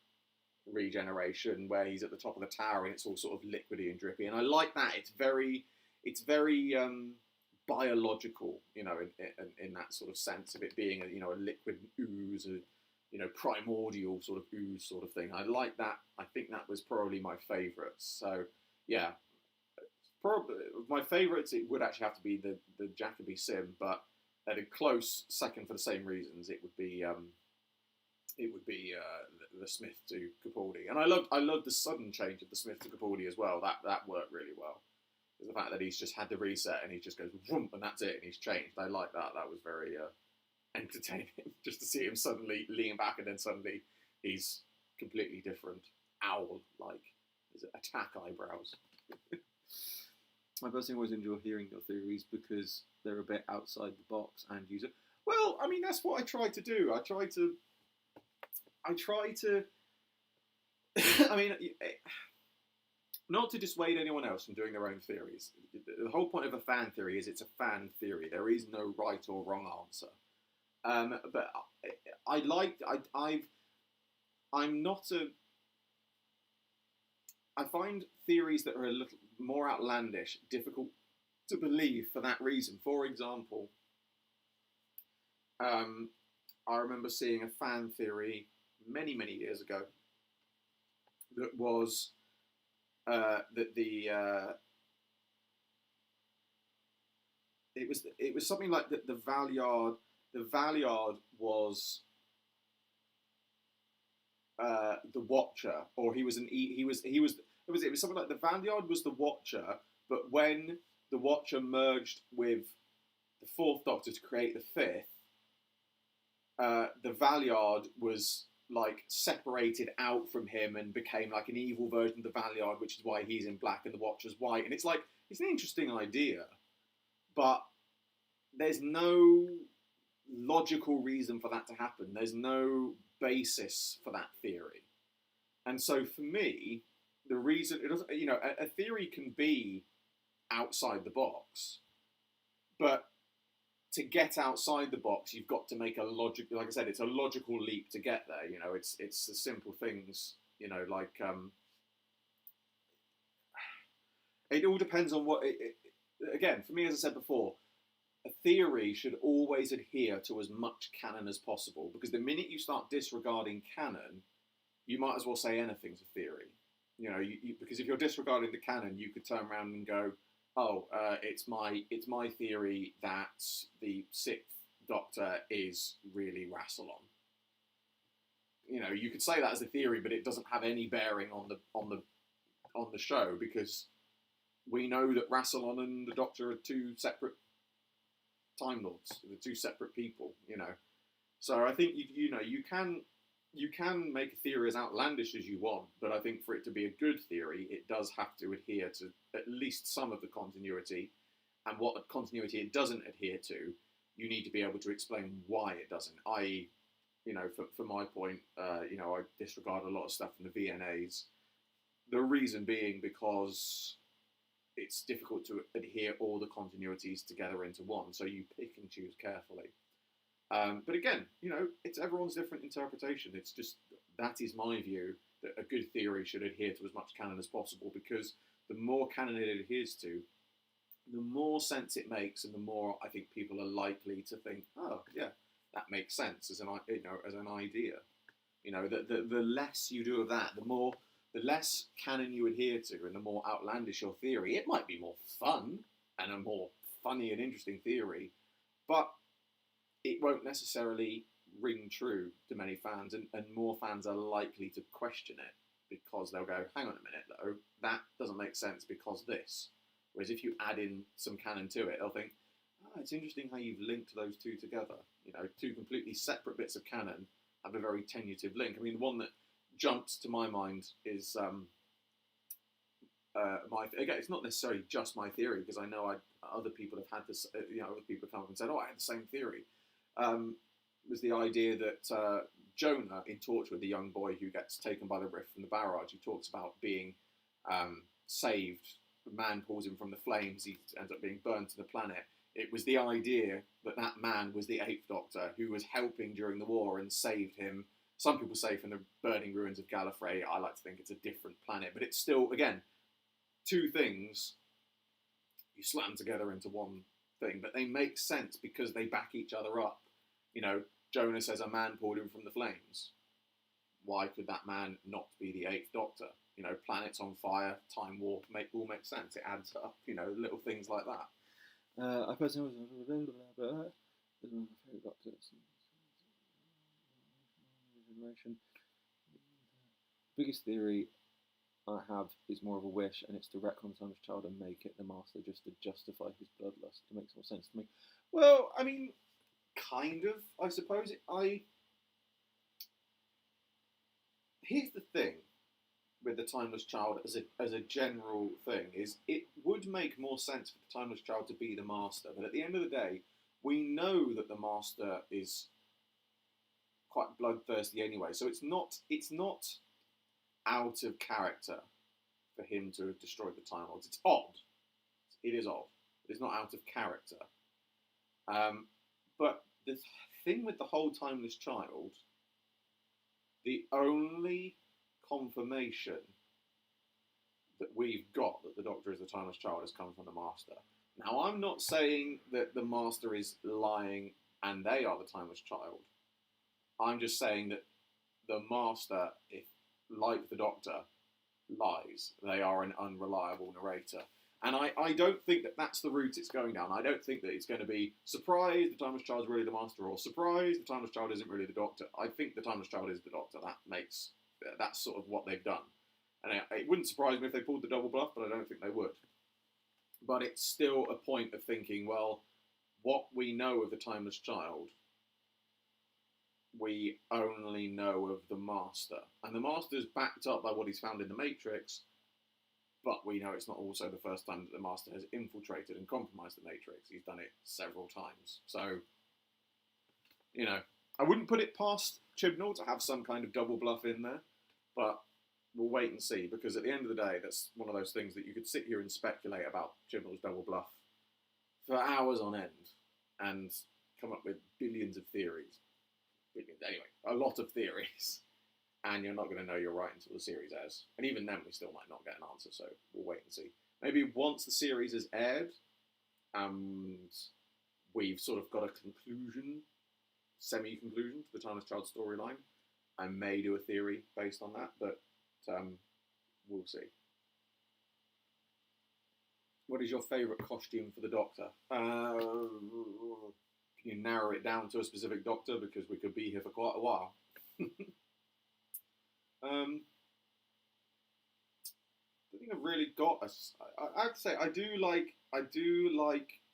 regeneration, where he's at the top of the tower and it's all sort of liquidy and drippy. And I like that. It's very biological, you know, in that sort of sense of it being a liquid ooze, primordial sort of ooze sort of thing. I like that. I think that was probably my favourite. So yeah, probably my favourites, it would actually have to be the Jacobi Sim, but at a close second for the same reasons, it would be the Smith to Capaldi. And I loved the sudden change of the Smith to Capaldi as well. That worked really well. Because the fact that he's just had the reset and he just goes whoomp and that's it and he's changed. I like that. That was very entertaining just to see him suddenly lean back and then suddenly he's completely different. Owl-like. His attack eyebrows. I personally always enjoy hearing your theories because they're a bit outside the box and user. Well, I mean, that's what I try to do. I try to. I mean, not to dissuade anyone else from doing their own theories. The whole point of a fan theory is it's a fan theory. There is no right or wrong answer. But I find theories that are a little more outlandish difficult to believe for that reason. For example, I remember seeing a fan theory many, many years ago that was that it was something like that the Valeyard was the Watcher, or it was something like the Valeyard was the Watcher, but when the Watcher merged with the Fourth Doctor to create the Fifth, the Valeyard was like separated out from him and became like an evil version of the Valeyard, which is why he's in black and the Watcher's white. And it's like, it's an interesting idea, but there's no logical reason for that to happen. There's no basis for that theory. And so for me, the reason it doesn't, a theory can be outside the box, but to get outside the box, you've got to make a logical, like I said, it's a logical leap to get there. It's the simple things, like, it all depends on what, again, for me, as I said before, a theory should always adhere to as much canon as possible, because the minute you start disregarding canon, you might as well say anything's a theory. Because if you're disregarding the canon, you could turn around and go, oh, it's my theory that the Sixth Doctor is really Rassilon. You could say that as a theory, but it doesn't have any bearing on the show, because we know that Rassilon and the Doctor are two separate Time Lords, the two separate people. So I think you can make a theory as outlandish as you want, but I think for it to be a good theory, it does have to adhere to at least some of the continuity, and what continuity it doesn't adhere to, you need to be able to explain why it doesn't. For my point, I disregard a lot of stuff from the VNAs. The reason being because it's difficult to adhere all the continuities together into one, so you pick and choose carefully. But again, it's everyone's different interpretation. It's just, that is my view, that a good theory should adhere to as much canon as possible, because the more canon it adheres to, the more sense it makes, and the more I think people are likely to think, oh yeah, that makes sense as an idea. The less you do of that, the less canon you adhere to, and the more outlandish your theory. It might be more fun and a more funny and interesting theory, but it won't necessarily ring true to many fans, and more fans are likely to question it, because they'll go, hang on a minute though, that doesn't make sense because this. Whereas if you add in some canon to it, they'll think, oh, it's interesting how you've linked those two together. Two completely separate bits of canon have a very tenuous link. I mean, the one that jumps to my mind is again, it's not necessarily just my theory, because I know other people have had this. Other people have come up and said, "Oh, I had the same theory." Was the idea that Jonah in Torchwood, the young boy who gets taken by the rift from the barrage, who talks about being saved. The man pulls him from the flames. He ends up being burned to the planet. It was the idea that that man was the Eighth Doctor, who was helping during the war and saved him. Some people say from the burning ruins of Gallifrey. I like to think it's a different planet, but it's still, again, two things you slam together into one thing, but they make sense because they back each other up. Jonah says a man pulled him from the flames. Why could that man not be the Eighth Doctor? Planets on fire, time warp, all make sense. It adds up, little things like that. I personally was my favourite Doctor. Biggest theory I have is more of a wish, and it's to retcon the Timeless Child and make it the Master just to justify his bloodlust. It makes more sense to me. Well, I mean, kind of, I suppose. Here's the thing with the Timeless Child as a general thing, is it would make more sense for the Timeless Child to be the Master, but at the end of the day, we know that the Master is quite bloodthirsty anyway, so it's not out of character for him to have destroyed the Time Lords. It's odd. It is odd. It's not out of character. But the thing with the whole Timeless Child, the only confirmation that we've got that the Doctor is the Timeless Child has come from the Master. Now, I'm not saying that the Master is lying and they are the Timeless Child. I'm just saying that the Master, if like the Doctor, lies. They are an unreliable narrator. And I don't think that that's the route it's going down. I don't think that it's going to be, surprise, the Timeless Child is really the Master, or surprise, the Timeless Child isn't really the Doctor. I think the Timeless Child is the Doctor. That's sort of what they've done. And it wouldn't surprise me if they pulled the double bluff, but I don't think they would. But it's still a point of thinking, well, what we know of the Timeless Child, we only know of the Master. And the Master's backed up by what he's found in the Matrix, but we know it's not also the first time that the Master has infiltrated and compromised the Matrix. He's done it several times. So, you know, I wouldn't put it past Chibnall to have some kind of double bluff in there, but we'll wait and see, because at the end of the day, that's one of those things that you could sit here and speculate about Chibnall's double bluff for hours on end and come up with billions of theories. Anyway, a lot of theories. And you're not going to know you're right until the series airs. And even then, we still might not get an answer, so we'll wait and see. Maybe once the series is aired, and we've sort of got a conclusion, semi-conclusion to the Timeless Child storyline, I may do a theory based on that, but we'll see. What is your favourite costume for the Doctor? Can you narrow it down to a specific Doctor, because we could be here for quite a while. I don't think I've really got I have to say I do like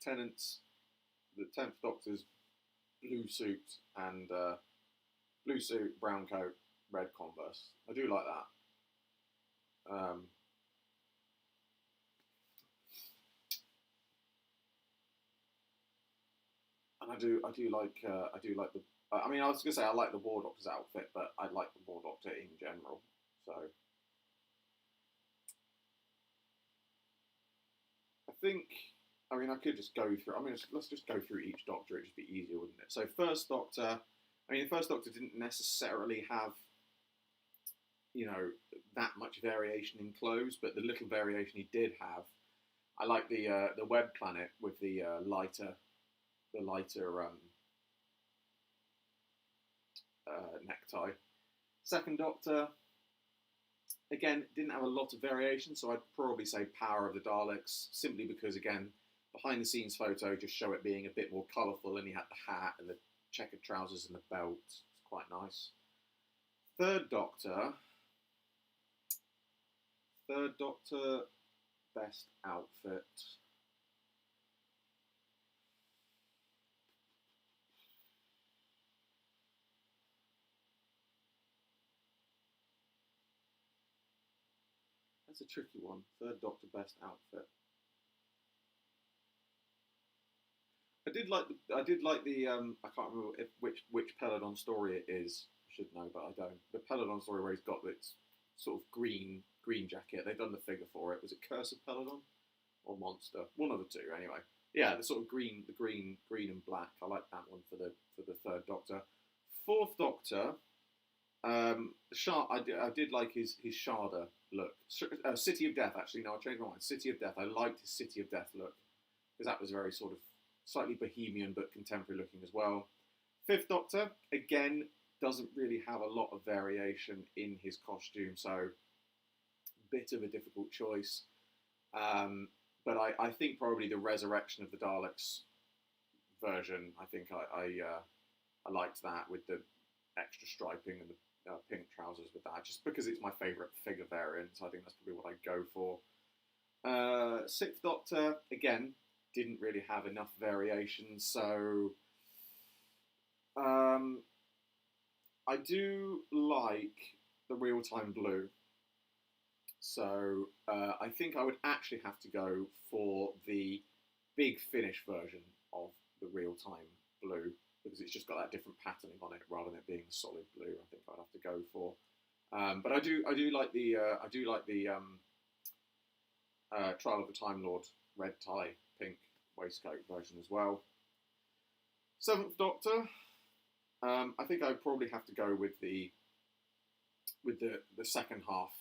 Tennant's, the 10th Doctor's blue suit and blue suit, brown coat, red Converse. I do like that. And I do like the. I mean, I was going to say I like the War Doctor's outfit, but I like the War Doctor in general. So I think, I mean, I could just go through. I mean, let's just go through each Doctor. It'd just be easier, wouldn't it? So first Doctor. I mean, the first Doctor didn't necessarily have, you know, that much variation in clothes, but the little variation he did have, I like the web planet with the lighter necktie. Second Doctor, again, didn't have a lot of variation, so I'd probably say Power of the Daleks, simply because, again, behind the scenes photo just show it being a bit more colourful, and he had the hat and the checkered trousers and the belt. It's quite nice. Third Doctor, best outfit. That's a tricky one. Third Doctor, best outfit. I did like the I can't remember which Peladon story it is. I should know, but I don't. The Peladon story where he's got this sort of green jacket. They've done the figure for it. Was it Curse of Peladon or Monster? One of the two, anyway. Yeah, the sort of green and black. I like that one for the Third Doctor. Fourth Doctor, I did like his Sharda look. City of Death, actually. No, I changed my mind. City of Death. I liked his City of Death look, because that was very sort of slightly bohemian but contemporary looking as well. Fifth Doctor, again, doesn't really have a lot of variation in his costume, so a bit of a difficult choice. But I think probably the Resurrection of the Daleks version, I think I liked that with the extra striping and the pink trousers with that, just because it's my favourite figure variant. So I think that's probably what I'd go for. Sixth Doctor, again, didn't really have enough variations, so I do like the real-time blue. So I think I would actually have to go for the Big Finish version of the real-time blue, because it's just got that different patterning on it rather than it being solid blue. I think I'd have to go for. But I do like the Trial of the Time Lord red tie, pink waistcoat version as well. Seventh Doctor, I think I'd probably have to go with the second half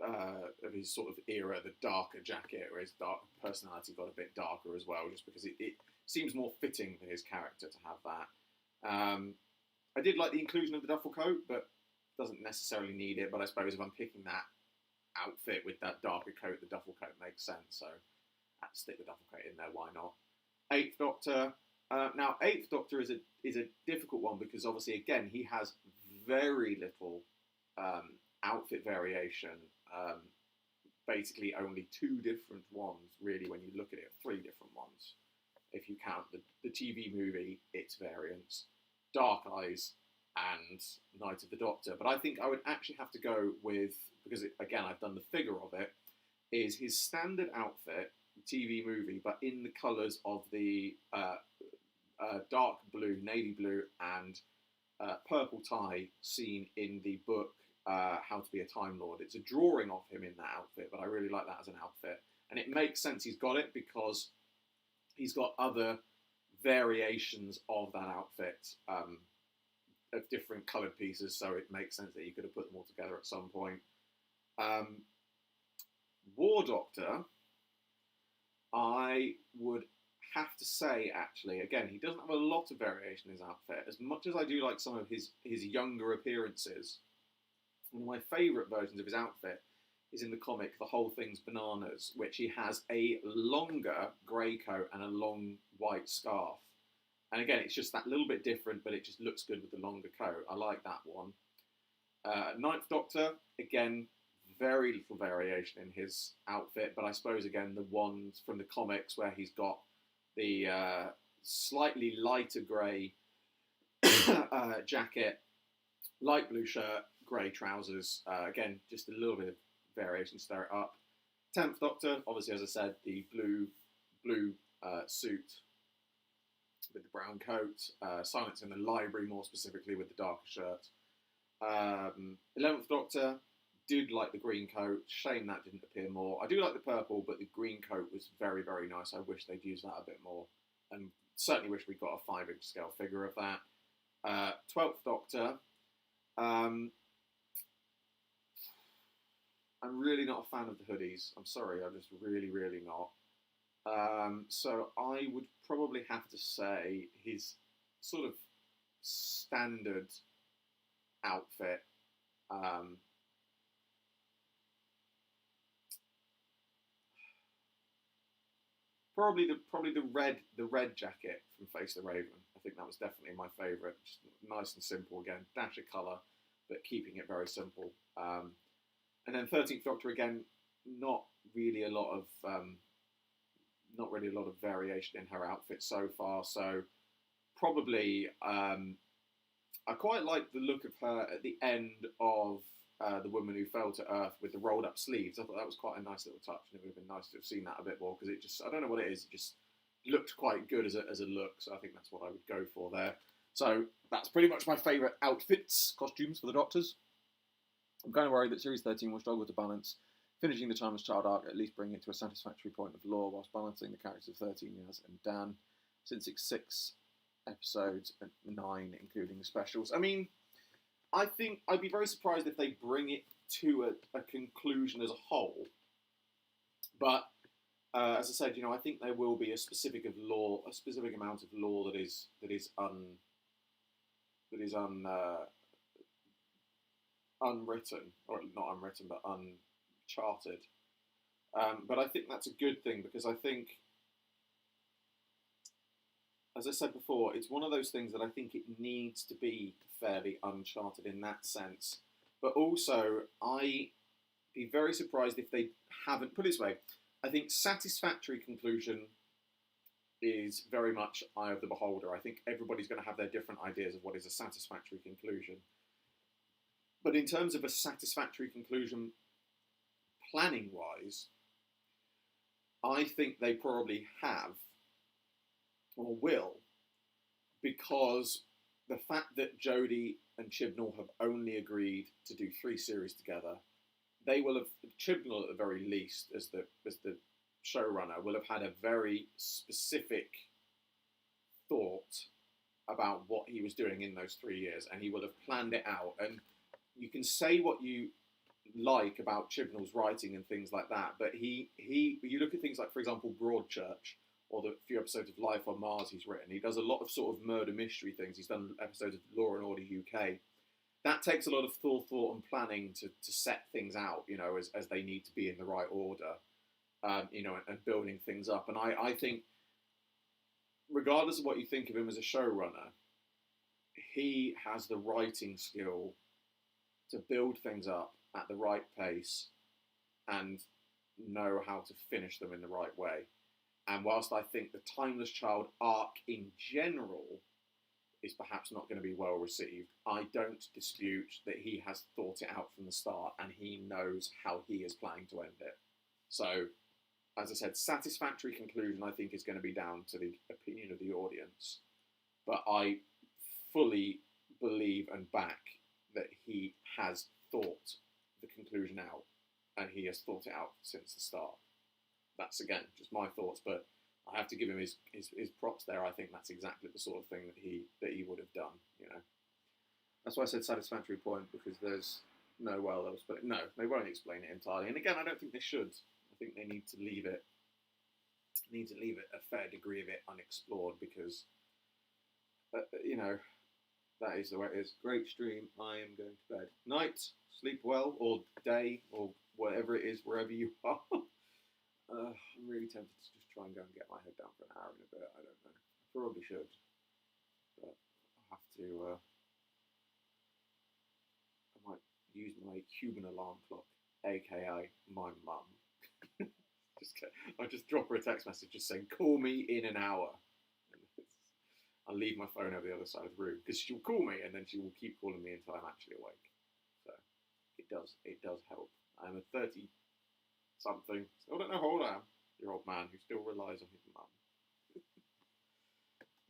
of his sort of era, the darker jacket, where his dark personality got a bit darker as well, just because it seems more fitting for his character to have that. I did like the inclusion of the duffel coat, but doesn't necessarily need it. But I suppose if I'm picking that outfit with that darker coat, the duffel coat makes sense. So I have to stick the duffel coat in there. Why not? Eighth Doctor. Now, Eighth Doctor is a difficult one because obviously, again, he has very little outfit variation. Basically, only two different ones, really, when you look at it. Three different ones, if you count the TV movie, its variants, Dark Eyes, and Night of the Doctor. But I think I would actually have to go with, because again, I've done the figure of it, is his standard outfit, TV movie, but in the colours of the dark blue, navy blue, and purple tie seen in the book How to Be a Time Lord. It's a drawing of him in that outfit, but I really like that as an outfit. And it makes sense he's got it because he's got other variations of that outfit of different coloured pieces, so it makes sense that you could have put them all together at some point. War Doctor, I would have to say, actually, again, he doesn't have a lot of variation in his outfit. As much as I do like some of his younger appearances, one of my favourite versions of his outfit is in the comic The Whole Thing's Bananas, which he has a longer grey coat and a long white scarf. And again, it's just that little bit different, but it just looks good with the longer coat. I like that one. Ninth Doctor, again, very little variation in his outfit, but I suppose, again, the ones from the comics where he's got the slightly lighter grey jacket, light blue shirt, grey trousers. Again, just a little bit of variation to stir it up. 10th Doctor, obviously, as I said, the blue suit with the brown coat. Silence in the Library, more specifically, with the darker shirt. 11th Doctor, did like the green coat. Shame that didn't appear more. I do like the purple, but the green coat was very, very nice. I wish they'd used that a bit more. And certainly wish we got a 5-inch scale figure of that. 12th Doctor. I'm really not a fan of the hoodies. I'm sorry, I'm just really, really not. So I would probably have to say his sort of standard outfit. Probably the red jacket from Face the Raven. I think that was definitely my favourite. Just nice and simple again, dash of colour, but keeping it very simple. And then 13th Doctor again, not really a lot of variation in her outfit so far. So probably I quite like the look of her at the end of The Woman Who Fell to Earth with the rolled up sleeves. I thought that was quite a nice little touch, and it would have been nice to have seen that a bit more, because it just, I don't know what it is, it just looked quite good as a look, so I think that's what I would go for there. So that's pretty much my favourite outfits, costumes for the Doctors. I'm kind of worried that Series 13 will struggle to balance finishing the Timeless Child arc, at least bringing it to a satisfactory point of lore, whilst balancing the characters of 13 Yaz and Dan, since it's 6 episodes and 9, including the specials. I mean, I think I'd be very surprised if they bring it to a conclusion as a whole. But as I said, I think there will be a specific amount of lore that is unwritten, or not unwritten, but uncharted. But I think that's a good thing, because I think as I said before, it's one of those things that I think it needs to be fairly uncharted in that sense. But also, I'd be very surprised if they haven't. Put it this way, I think satisfactory conclusion is very much eye of the beholder. I think everybody's going to have their different ideas of what is a satisfactory conclusion. But in terms of a satisfactory conclusion, planning-wise, I think they probably have or will, because the fact that Jodie and Chibnall have only agreed to do 3 series together, they will have, Chibnall at the very least, as the showrunner, will have had a very specific thought about what he was doing in those 3 years, and he will have planned it out. And you can say what you like about Chibnall's writing and things like that, but you look at things like, for example, Broadchurch, or the few episodes of Life on Mars he's written. He does a lot of sort of murder mystery things. He's done episodes of Law and Order UK. That takes a lot of thought and planning to set things out, you know, as they need to be in the right order, you know, and building things up. And I think, regardless of what you think of him as a showrunner, he has the writing skill to build things up at the right pace and know how to finish them in the right way. And whilst I think the Timeless Child arc in general is perhaps not going to be well received, I don't dispute that he has thought it out from the start and he knows how he is planning to end it. So, as I said, satisfactory conclusion I think is going to be down to the opinion of the audience. But I fully believe and back that he has thought the conclusion out, and he has thought it out since the start. That's, again, just my thoughts, but I have to give him his props there. I think that's exactly the sort of thing that he would have done, you know. That's why I said satisfactory point, because there's no well else, but no, they won't explain it entirely. And again, I don't think they should. I think they need to leave it a fair degree of it unexplored, because you know, that is the way it is. Great stream. I am going to bed. Night. Sleep well, or day, or whatever it is, wherever you are. I'm really tempted to just try and go and get my head down for an hour in a bit. I don't know. I probably should, but I have to. I might use my human alarm clock, aka my mum. I just drop her a text message just saying, "Call me in an hour." I'll leave my phone over the other side of the room, because she'll call me and then she will keep calling me until I'm actually awake. So it does help. I'm a 30-something, still don't know how old I am, year old man who still relies on his mum.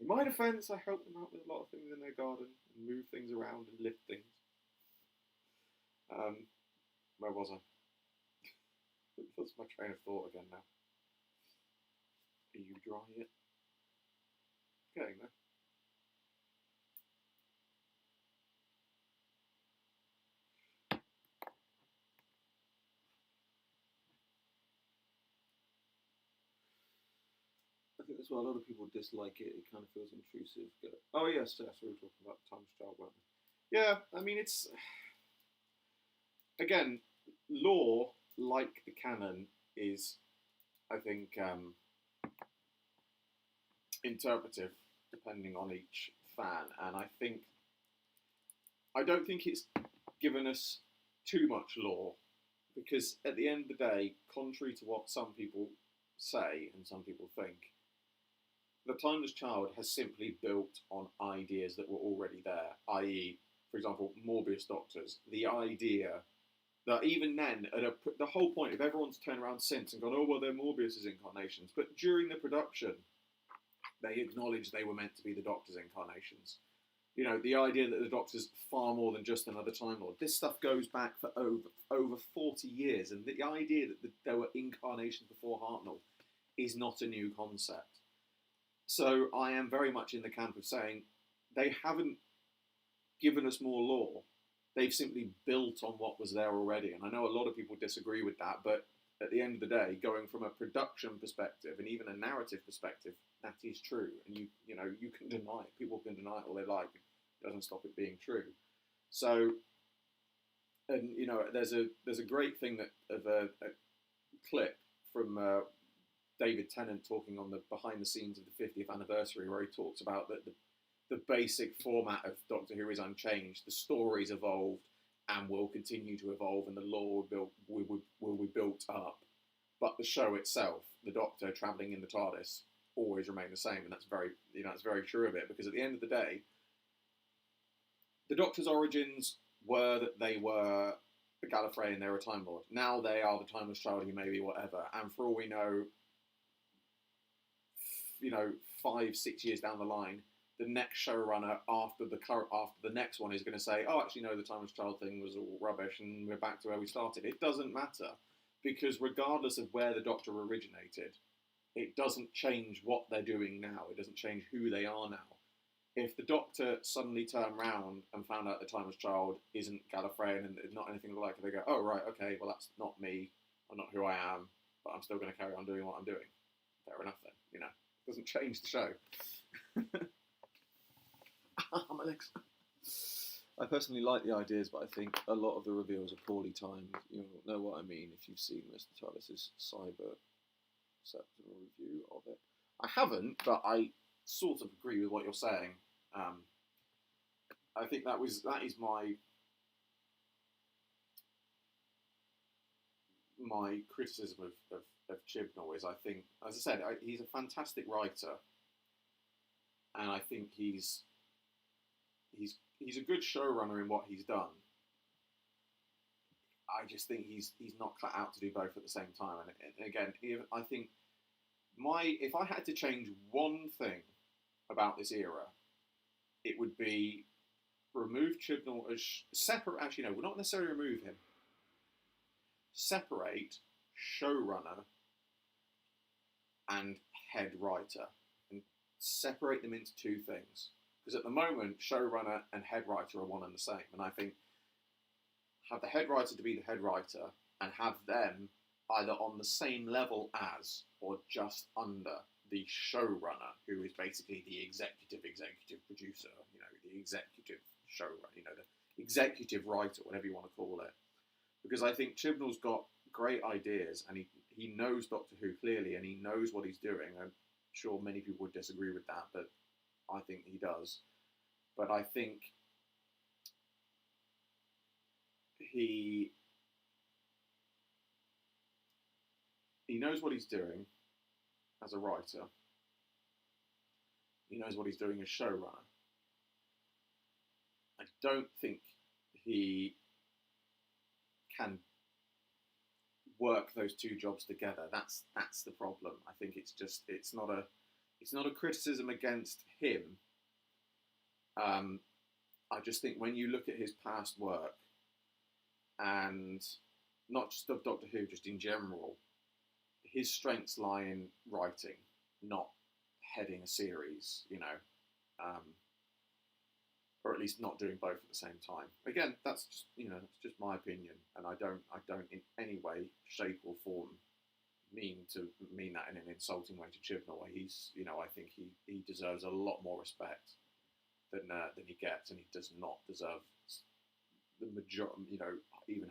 In my defence, I help them out with a lot of things in their garden, and move things around and lift things. Where was I? That's my train of thought again now. Are you dry yet? Getting there. I think that's why a lot of people dislike it. It kind of feels intrusive. Oh yes, we were talking about Timeless Child, weren't we? Yeah, I mean, it's, again, lore, like the canon, is, I think, interpretive, depending on each fan. And I don't think it's given us too much lore, because at the end of the day, contrary to what some people say and some people think, The Timeless Child has simply built on ideas that were already there, i.e., for example, Morbius Doctors. The idea that even then, the whole point of everyone's turned around since and gone, oh, well, they're Morbius's incarnations. But during the production, they acknowledged they were meant to be the Doctor's incarnations. You know, the idea that the Doctor's far more than just another Time Lord. This stuff goes back for over 40 years, and the idea that there were incarnations before Hartnell is not a new concept. So I am very much in the camp of saying they haven't given us more lore. They've simply built on what was there already. And I know a lot of people disagree with that, but at the end of the day, going from a production perspective and even a narrative perspective, that is true. And you know, you can deny it. People can deny it all they like. It doesn't stop it being true. So, and you know, there's a great thing of a clip from David Tennant talking on the behind the scenes of the 50th anniversary, where he talks about that the basic format of Doctor Who is unchanged. The story's evolved and will continue to evolve, and the lore will be built up. But the show itself, the Doctor travelling in the TARDIS, always remain the same, and that's very, that's very true of it. Because at the end of the day, the Doctor's origins were that they were a Gallifreyan, they were a Time Lord. Now they are the Timeless Child, who may be whatever. And for all we know, 5-6 years down the line, the next showrunner after the next one is going to say, oh, actually, no, the Timeless Child thing was all rubbish, and we're back to where we started. It doesn't matter, because regardless of where the Doctor originated, it doesn't change what they're doing now. It doesn't change who they are now. If the Doctor suddenly turned round and found out the Timeless Child isn't Gallifreyan and not anything like it, they go, oh, right, okay, well, that's not me. I'm not who I am, but I'm still going to carry on doing what I'm doing. Fair enough, then, It doesn't change the show. Alex. I personally like the ideas, but I think a lot of the reveals are poorly timed. You'll know what I mean if you've seen Mr. TARDIS's cyber review of it. I haven't, but I sort of agree with what you're saying. I think that is my criticism of Chibnall is, I think, as I said, he's a fantastic writer, and I think he's a good showrunner in what he's done. I just think he's not cut out to do both at the same time. And again, I think if I had to change one thing about this era, it would be remove Chibnall as separate. Actually, no, we'll not necessarily remove him. Separate showrunner and head writer, and separate them into two things. Because at the moment, showrunner and head writer are one and the same. And I think have the head writer to be the head writer and have them either on the same level as or just under the showrunner, who is basically the executive producer, the executive showrunner, the executive writer, whatever you want to call it. Because I think Chibnall's got great ideas, and he knows Doctor Who clearly, and he knows what he's doing. I'm sure many people would disagree with that, but I think he does. But I think he knows what he's doing as a writer. He knows what he's doing as showrunner. I don't think he can work those two jobs together. That's the problem. I think it's not a criticism against him. I just think when you look at his past work, and not just of Doctor Who, just in general, his strengths lie in writing, not heading a series, or at least not doing both at the same time. Again, that's just that's just my opinion, and I don't in any way, shape or form mean that in an insulting way to Chibnall. He's I think he deserves a lot more respect than he gets, and he does not deserve the majority, even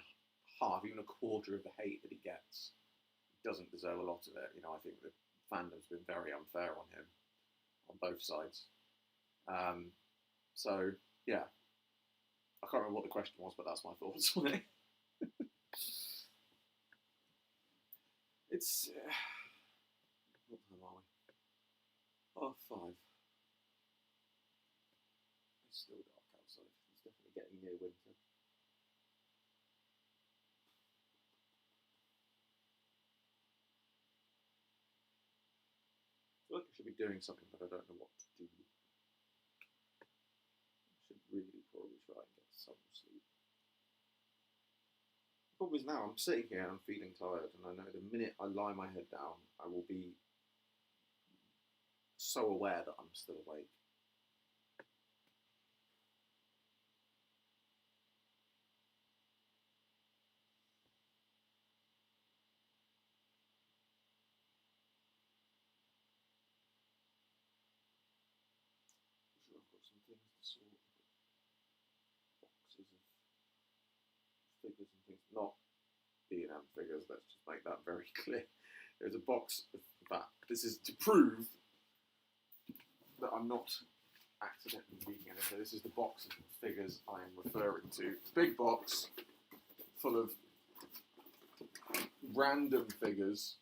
a quarter of the hate that he gets. He doesn't deserve a lot of it. I think the fandom's been very unfair on him on both sides. So yeah, I can't remember what the question was, but that's my thoughts on it. It's what time are we? 5:30. It's still dark outside. It's definitely getting near winter. I feel like I should be doing something, but I don't know what to do. I should really probably try and get some sleep. The problem is now I'm sitting here and I'm feeling tired, and I know the minute I lie my head down, I will be so aware that I'm still awake. I'm sure I've got some things to sort. Boxes of figures and things, not B&M figures, let's just make that very clear. There's a box of that. This is to prove that I'm not accidentally leaking anything. So this is the box of figures I am referring to. It's a big box full of random figures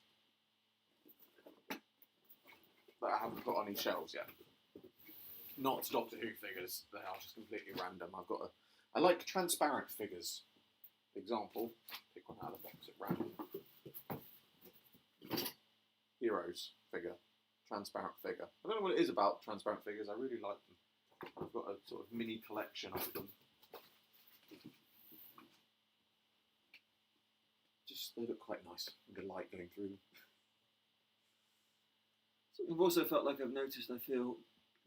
that I haven't put on any shelves yet. Not Doctor Who figures, they are just completely random. I like transparent figures. For example, pick one out of the box at random. Heroes figure, transparent figure. I don't know what it is about transparent figures, I really like them. I've got a sort of mini collection of them. Just, they look quite nice, with the light going through them. I've also felt like I've noticed, I feel,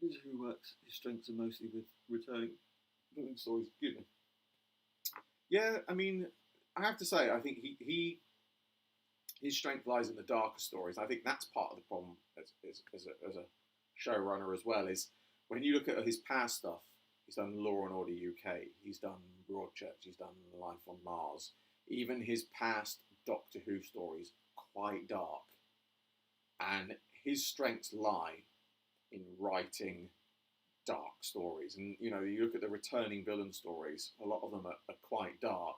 who works, his strengths are mostly with returning stories. Excuse me. Yeah, I mean, I have to say, I think his strength lies in the darker stories. I think that's part of the problem as a showrunner as well, is when you look at his past stuff, he's done Law and Order UK, he's done Broadchurch, he's done Life on Mars. Even his past Doctor Who stories, quite dark. And his strengths lie in writing dark stories. And, you know, you look at the returning villain stories, a lot of them are quite dark.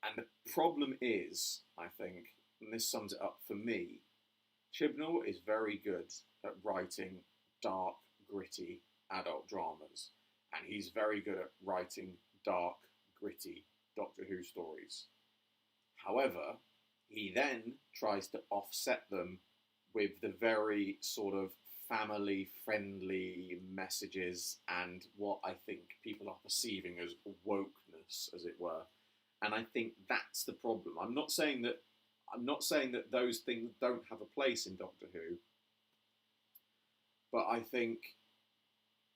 And the problem is, I think, and this sums it up for me, Chibnall is very good at writing dark, gritty adult dramas. And he's very good at writing dark, gritty Doctor Who stories. However, he then tries to offset them with the very sort of family-friendly messages and what I think people are perceiving as wokeness, as it were. And I think that's the problem. I'm not saying that those things don't have a place in Doctor Who, but I think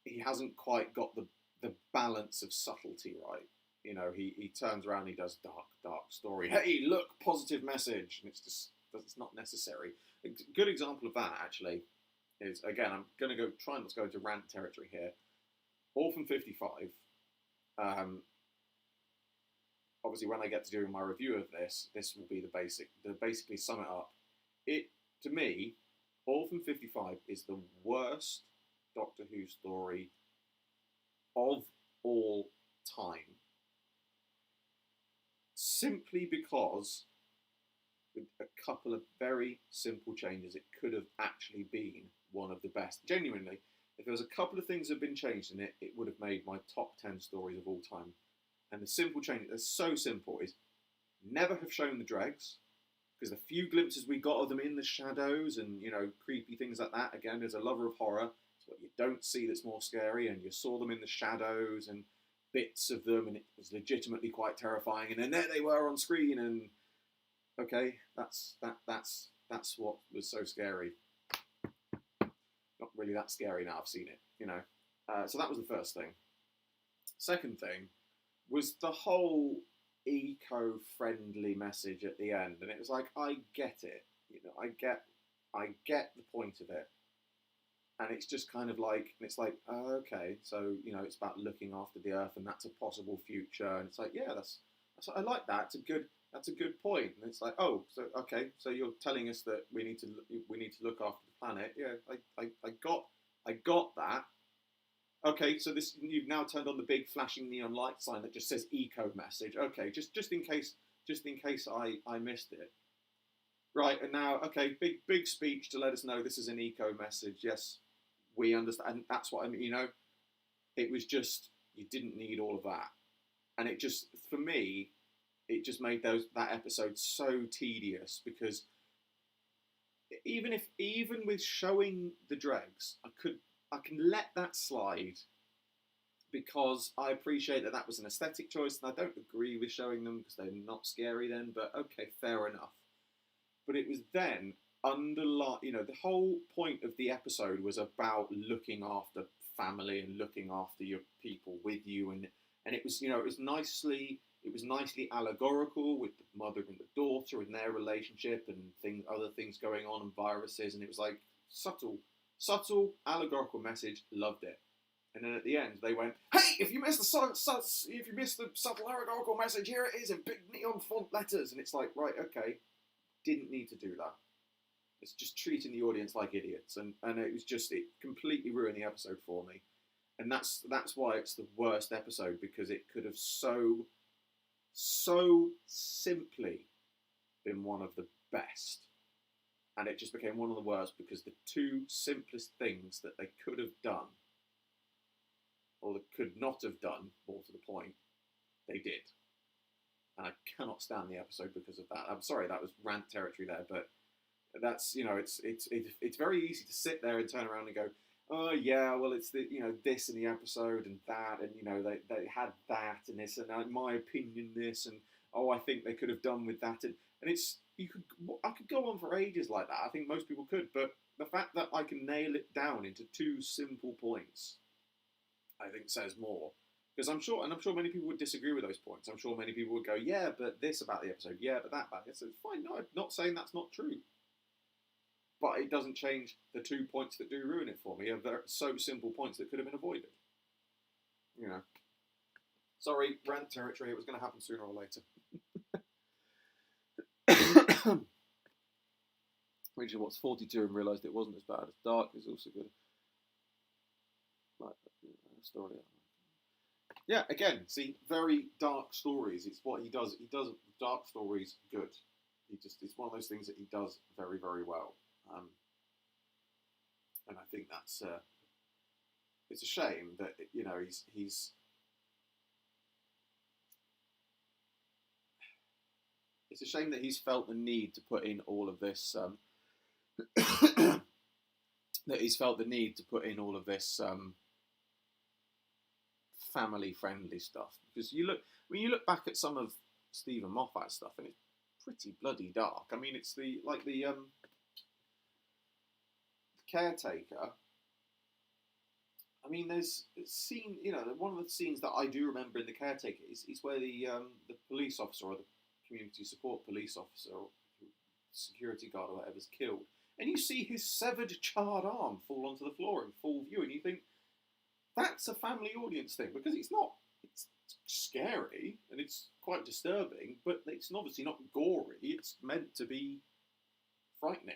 he hasn't quite got the balance of subtlety right. You know, he turns around, he does dark story. Hey, look, positive message, and it's not necessary. A good example of that actually is, again, I'm going to try not to go into rant territory here. Orphan 55. Obviously, when I get to do my review of this will be basically sum it up. To me, Orphan 55 is the worst Doctor Who story of all time. Simply because, with a couple of very simple changes, it could have actually been one of the best. Genuinely, if there was a couple of things that have been changed in it, it would have made my top 10 stories of all time. And the simple change, that's so simple, is never have shown the dregs, because the few glimpses we got of them in the shadows and, you know, creepy things like that, again, as a lover of horror, it's what you don't see that's more scary, and you saw them in the shadows and bits of them, and it was legitimately quite terrifying, and then there they were on screen, and okay, that's what was so scary. Not really that scary now I've seen it, you know. So that was the first thing. Second thing was the whole eco-friendly message at the end, and it was like, I get it, you know, I get the point of it, and it's just kind of like, and it's like, okay, so, you know, it's about looking after the earth, and that's a possible future, and it's like, yeah, that's I like that. That's a good point. And it's like, oh, so okay, so you're telling us that we need to look after the planet. Yeah, I got that. Okay, so this, you've now turned on the big flashing neon light sign that just says eco message. Okay, just in case I missed it. Right, and now, okay, big speech to let us know this is an eco message. Yes, we understand. And that's what I mean, you know, it was just, you didn't need all of that. And it just, for me, it just made that episode so tedious, because even with showing the dregs, I can let that slide, because I appreciate that was an aesthetic choice, and I don't agree with showing them because they're not scary then, but okay, fair enough. But it was then you know, the whole point of the episode was about looking after family and looking after your people with you, and it was, you know, it was nicely allegorical with the mother and the daughter and their relationship and other things going on, and viruses, and it was like subtle allegorical message. Loved it. And then at the end they went, hey, if you missed the subtle allegorical message, here it is in big neon font letters, and it's like, right, okay, didn't need to do that. It's just treating the audience like idiots, and it completely ruined the episode for me, and that's why it's the worst episode, because it could have so simply been one of the best, and it just became one of the worst because the two simplest things that they could have done, or they could not have done, more to the point, they did, and I cannot stand the episode because of that. I'm sorry, that was rant territory there, but that's, it's very easy to sit there and turn around and go, oh yeah, well it's the this in the episode and that, and they had that and this, and in my opinion this, and oh I think they could have done with that, and I could go on for ages like that. I think most people could, but the fact that I can nail it down into two simple points, I think says more. Because I'm sure many people would disagree with those points. I'm sure many people would go, yeah, but this about the episode, yeah, but that about it. So fine, no, I'm not saying that's not true. But it doesn't change the 2 points that do ruin it for me. They're so simple points that could have been avoided. Sorry, rant territory. It was going to happen sooner or later. Reached what's 42 and realised it wasn't as bad as Dark is also good. Like story. Yeah, again, see, very dark stories. It's what he does. He does dark stories good. It's one of those things that he does very, very well. And I think that's it's a shame that he's it's a shame that he's felt the need to put in all of this family-friendly stuff, because when you look back at some of Stephen Moffat's stuff, and it's pretty bloody dark. I mean, it's the Caretaker. I mean, there's a scene, one of the scenes that I do remember in The Caretaker is where the police officer, or the community support police officer, or security guard or whatever, is killed, and you see his severed, charred arm fall onto the floor in full view, and you think, that's a family audience thing, because it's scary, and it's quite disturbing, but it's obviously not gory. It's meant to be frightening.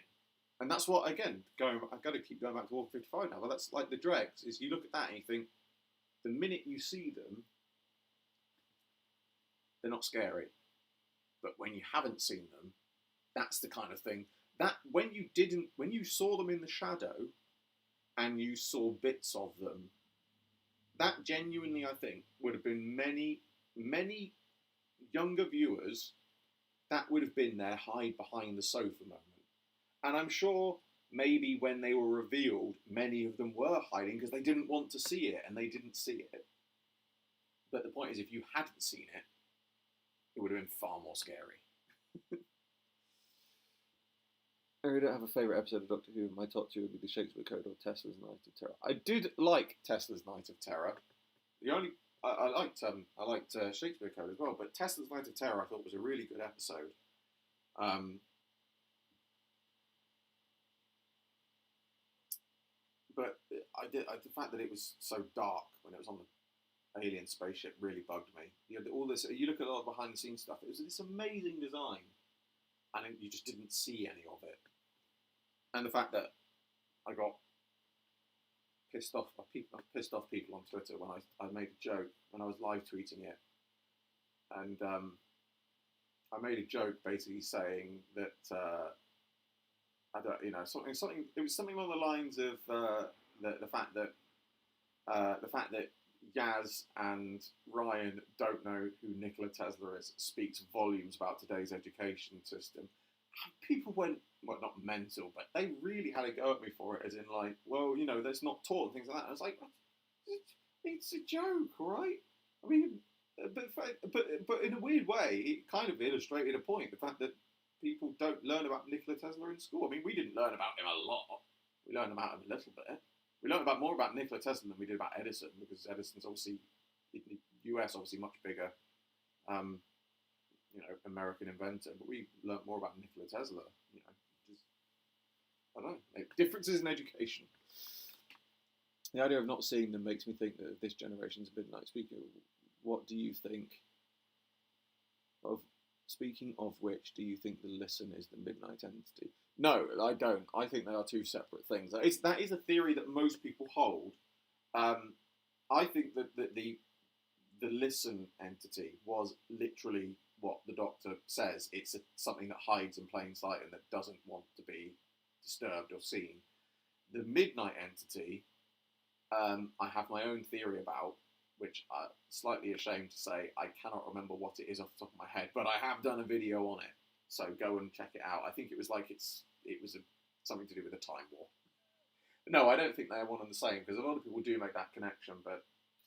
And that's what, again, I've got to keep going back to Walker 55 now, but that's like the Dregs, is you look at that and you think, the minute you see them, they're not scary. But when you haven't seen them, that's the kind of thing, that when you saw them in the shadow, and you saw bits of them, that genuinely, I think, would have been many, many younger viewers that would have been there, hide behind the sofa moment. And I'm sure maybe when they were revealed, many of them were hiding because they didn't want to see it, and they didn't see it. But the point is, if you hadn't seen it, it would have been far more scary. I really don't have a favourite episode of Doctor Who. My top two would be the Shakespeare Code or Tesla's Night of Terror. I did like Tesla's Night of Terror. I liked Shakespeare Code as well, but Tesla's Night of Terror I thought was a really good episode. But the fact that it was so dark when it was on the alien spaceship really bugged me. All this. You look at a lot of behind the scenes stuff. It was this amazing design, and you just didn't see any of it. And the fact that I got pissed off people on Twitter when I made a joke when I was live tweeting it, and I made a joke basically saying that I don't, something. It was something along the lines of the fact that Yaz and Ryan don't know who Nikola Tesla is speaks volumes about today's education system. People went, well, not mental, but they really had a go at me for it, as in like, well, that's not taught and things like that. I was like, it's a joke, right? I mean, but in a weird way, it kind of illustrated a point. The fact that people don't learn about Nikola Tesla in school. I mean, we didn't learn about him a lot. We learned about him a little bit. We learned more about Nikola Tesla than we did about Edison, because Edison's obviously, in the US, obviously much bigger, American inventor. But we learned more about Nikola Tesla. Just, I don't know, differences in education. The idea of not seeing them makes me think that this generation's a midnight speaker. What do you think of Speaking of which, do you think the Listen is the Midnight Entity? No, I don't. I think they are two separate things. That is a theory that most people hold. I think that the Listen entity was literally what the Doctor says. It's something that hides in plain sight and that doesn't want to be disturbed or seen. The Midnight entity, I have my own theory about, which I'm slightly ashamed to say I cannot remember what it is off the top of my head, but I have done a video on it, so go and check it out. I think it was like something to do with a time war. No, I don't think they're one and the same, because a lot of people do make that connection, but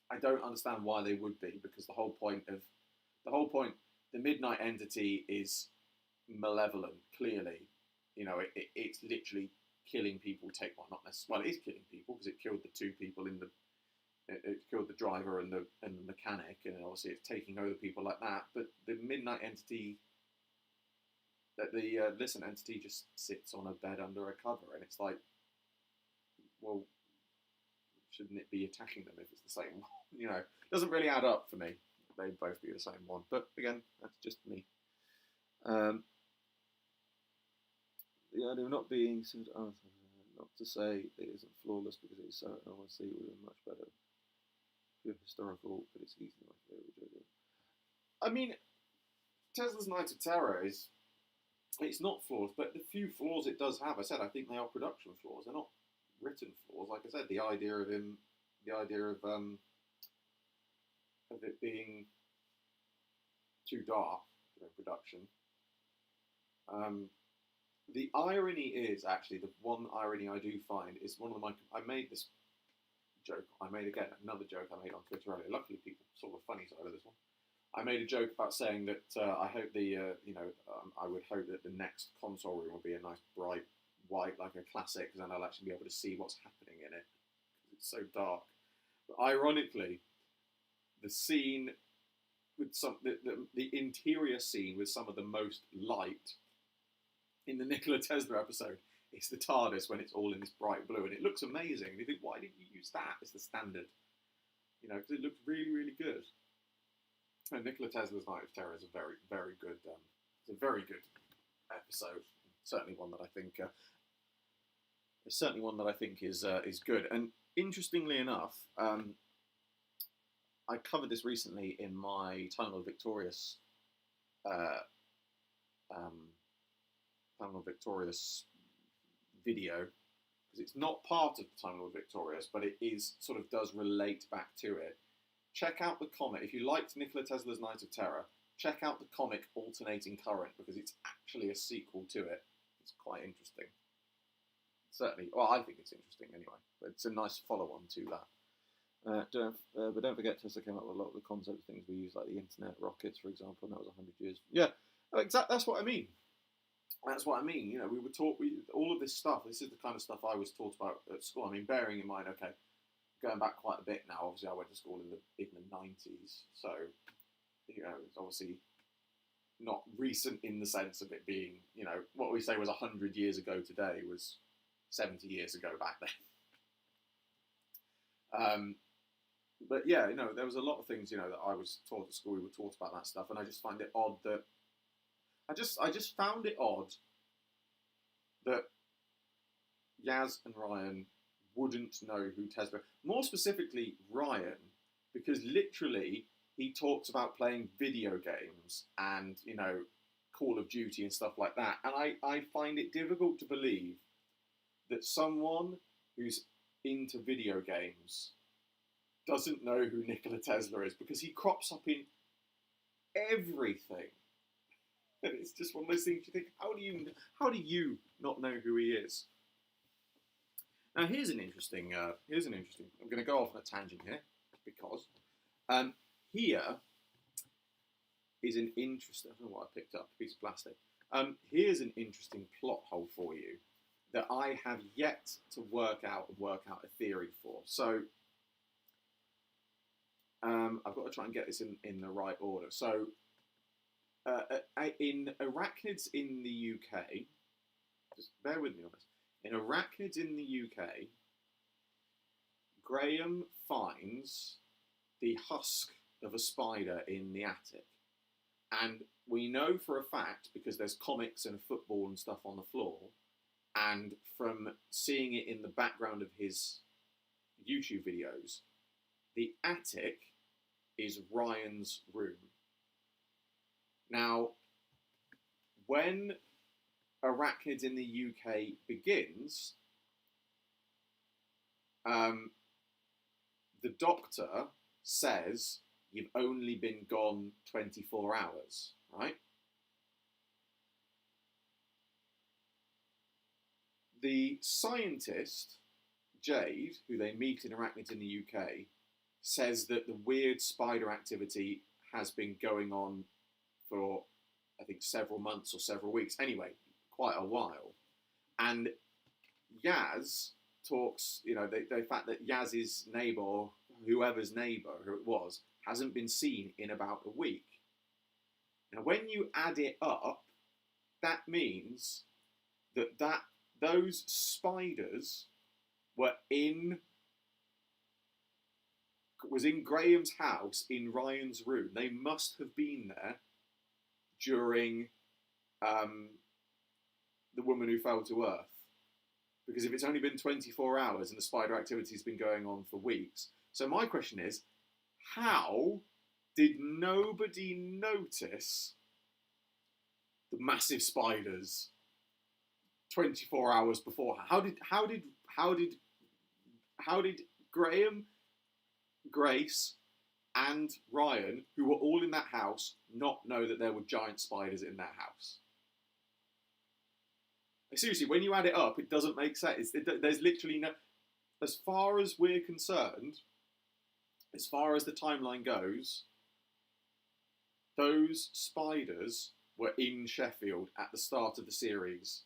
I don't understand why they would be, because the whole point, the Midnight entity is malevolent, clearly. You know, it's literally killing people, not necessarily, well, it is killing people, because it killed the two people it killed the driver and the mechanic, and obviously it's taking over people like that, but the Midnight entity, the Listen entity just sits on a bed under a cover, and it's like, well, shouldn't it be attacking them if it's the same one? You know, it doesn't really add up for me. They'd both be the same one. But again, that's just me. The idea of not being not to say it isn't flawless because it is so, honestly, it would have been much better. Pure historical, but it's easy enough to do. I mean, Tesla's Night of Terror it's not flaws, but the few flaws it does have, I said, I think they are production flaws. They're not written flaws. Like I said, the idea of it being too dark during production. The irony is, actually, the one irony I do find is I made this joke. I made, again, another joke I made on Twitter earlier. Luckily, people saw the funny side of this one. I made a joke about saying that I hope I would hope that the next console room will be a nice bright white, like a classic, because then I'll actually be able to see what's happening in it. It's so dark. But ironically, the scene with the interior scene with some of the most light in the Nikola Tesla episode is the TARDIS when it's all in this bright blue, and it looks amazing. And you think, why didn't you use that as the standard? You know, because it looks really, really good. And Nikola Tesla's Night of Terror is a very, very good. It's a very good episode. Certainly one that I think. It's certainly one that I think is good. And interestingly enough, I covered this recently in my Time Lord Victorious video, because it's not part of the Time Lord Victorious, but it is sort of does relate back to it. Check out the comic. If you liked Nikola Tesla's Night of Terror, check out the comic Alternating Current, because it's actually a sequel to it. It's quite interesting. Certainly, well, I think it's interesting anyway. But it's a nice follow-on to that. But don't forget, Tesla came up with a lot of the concept things we use, like the internet, rockets, for example, and that was 100 years. Yeah, exactly. That's what I mean. That's what I mean. You know, we were taught all of this stuff. This is the kind of stuff I was taught about at school. I mean, bearing in mind, okay, going back quite a bit now. Obviously, I went to school in the 90s, so you know, it's obviously not recent in the sense of it being, you know, what we say was 100 years ago today was 70 years ago back then. But yeah, you know, there was a lot of things, you know, that I was taught at school. We were taught about that stuff, and I just find it odd that I just found it odd that Yaz and Ryan wouldn't know who Tesla. More specifically, Ryan, because literally he talks about playing video games and, you know, Call of Duty and stuff like that, and I find it difficult to believe that someone who's into video games doesn't know who Nikola Tesla is, because he crops up in everything. And it's just one of those things you think, how do you not know who he is? Now here's an interesting. I'm going to go off on a tangent here, because here is an interesting. I don't know what I picked up. A piece of plastic. Here's an interesting plot hole for you that I have yet to work out a theory for. So I've got to try and get this in the right order. So in Arachnids in the UK, just bear with me on this. In Arachnids in the UK, Graham finds the husk of a spider in the attic. And we know for a fact, because there's comics and football and stuff on the floor, and from seeing it in the background of his YouTube videos, the attic is Ryan's room. Now, when Arachnids in the UK begins, the doctor says you've only been gone 24 hours, right? The scientist, Jade, who they meet in Arachnids in the UK, says that the weird spider activity has been going on for, I think, several months or several weeks. Anyway, quite a while. And Yaz talks, the fact that Yaz's neighbour, or whoever's neighbour, who it was, hasn't been seen in about a week. Now, when you add it up, that means that those spiders was in Graham's house in Ryan's room. They must have been there during The Woman Who Fell to Earth. Because if it's only been 24 hours and the spider activity has been going on for weeks. So my question is, how did nobody notice the massive spiders 24 hours before? How did Graham, Grace, and Ryan, who were all in that house, not know that there were giant spiders in their house? Seriously, when you add it up, it doesn't make sense. There's literally no... As far as we're concerned, as far as the timeline goes, those spiders were in Sheffield at the start of the series.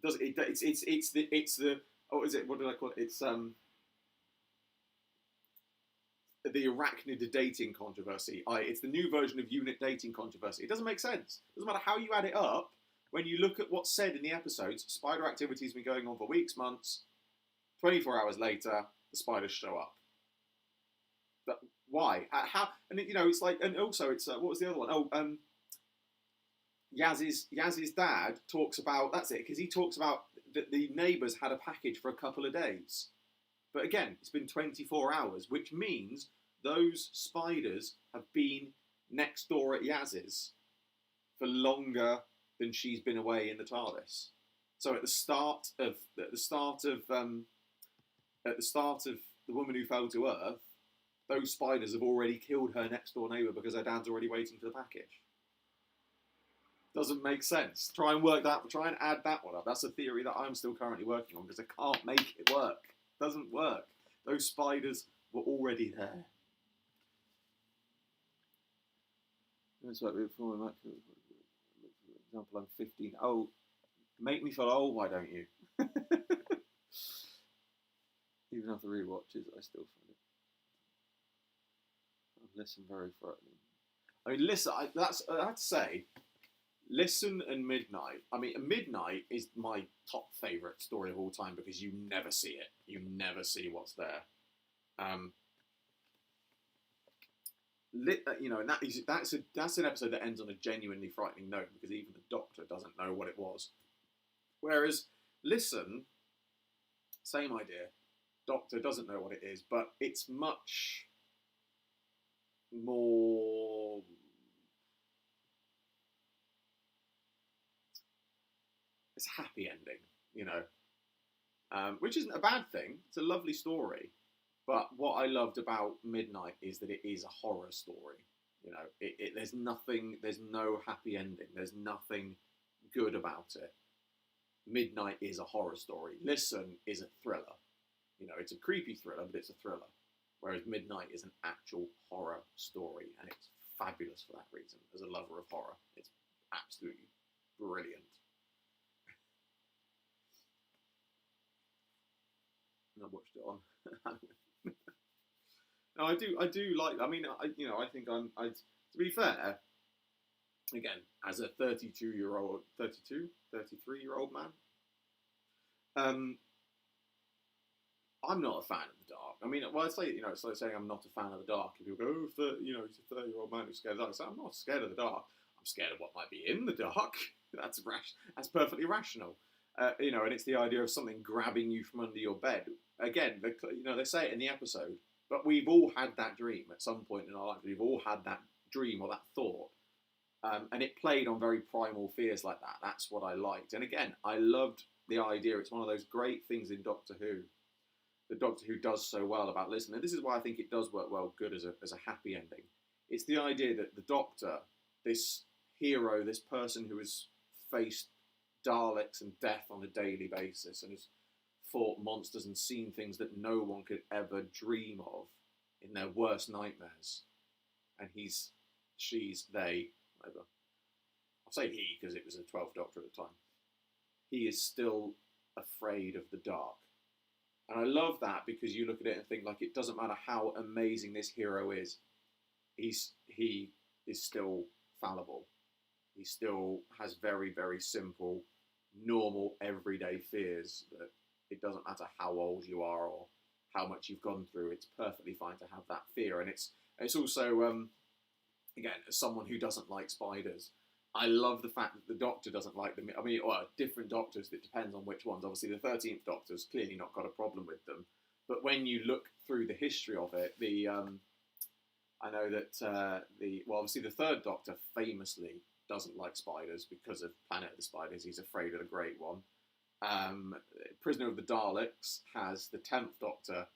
It's the what is it? What did I call it? It's the arachnid dating controversy. It's the new version of unit dating controversy. It doesn't make sense. It doesn't matter how you add it up. When you look at what's said in the episodes, spider activity has been going on for weeks, months. 24 hours later, the spiders show up. But why? How? And it's like, and also it's what was the other one? Oh, Yaz's dad talks about, that's it, because he talks about that the neighbours had a package for a couple of days. But again, it's been 24 hours, which means those spiders have been next door at Yaz's for longer than she's been away in the TARDIS. So at the start of The Woman Who Fell to Earth, those spiders have already killed her next door neighbour because her dad's already waiting for the package. Doesn't make sense. Try and add that one up. That's a theory that I'm still currently working on because I can't make it work. Doesn't work. Those spiders were already there. That's like before my example, I'm 15. Oh, make me feel old, why don't you? Even after rewatches, I still find it. Listen, very frightening. I mean, listen, I have to say, Listen and Midnight. I mean, Midnight is my top favourite story of all time because you never see it. You never see what's there. And that's an episode that ends on a genuinely frightening note because even the Doctor doesn't know what it was. Whereas Listen, same idea. Doctor doesn't know what it is, but it's much more... It's a happy ending, which isn't a bad thing. It's a lovely story. But what I loved about Midnight is that it is a horror story. There's no happy ending. There's nothing good about it. Midnight is a horror story. Listen is a thriller. It's a creepy thriller, but it's a thriller. Whereas Midnight is an actual horror story, and it's fabulous for that reason. As a lover of horror, it's absolutely brilliant. And I watched it on. No, I do like. I mean, I think to be fair, again, as a 33-year-old man, I'm not a fan of the Dark. I mean, well, I say, it's like saying I'm not a fan of the dark. If you go, oh, he's a 30-year-old man who's scared of the dark. So I'm not scared of the dark. I'm scared of what might be in the dark. That's perfectly rational. And it's the idea of something grabbing you from under your bed. Again, they say it in the episode, but we've all had that dream at some point in our life. We've all had that dream or that thought. And it played on very primal fears like that. That's what I liked. And again, I loved the idea. It's one of those great things in Doctor Who. The Doctor Who does so well about listening. And this is why I think it does work well good as a happy ending. It's the idea that the Doctor, this hero, this person who has faced Daleks and death on a daily basis and has fought monsters and seen things that no one could ever dream of in their worst nightmares. And they, whatever. I'll say he because it was a 12th Doctor at the time. He is still afraid of the dark. And I love that because you look at it and think, like, it doesn't matter how amazing this hero is, he is still fallible. He still has very, very simple, normal, everyday fears that it doesn't matter how old you are or how much you've gone through. It's perfectly fine to have that fear. And it's also, again, as someone who doesn't like spiders, I love the fact that the Doctor doesn't like them. I mean, different Doctors, it depends on which ones. Obviously, the 13th Doctor's clearly not got a problem with them. But when you look through the history of it, I know that, obviously the 3rd Doctor famously doesn't like spiders because of Planet of the Spiders. He's afraid of the Great One. Prisoner of the Daleks has the 10th Doctor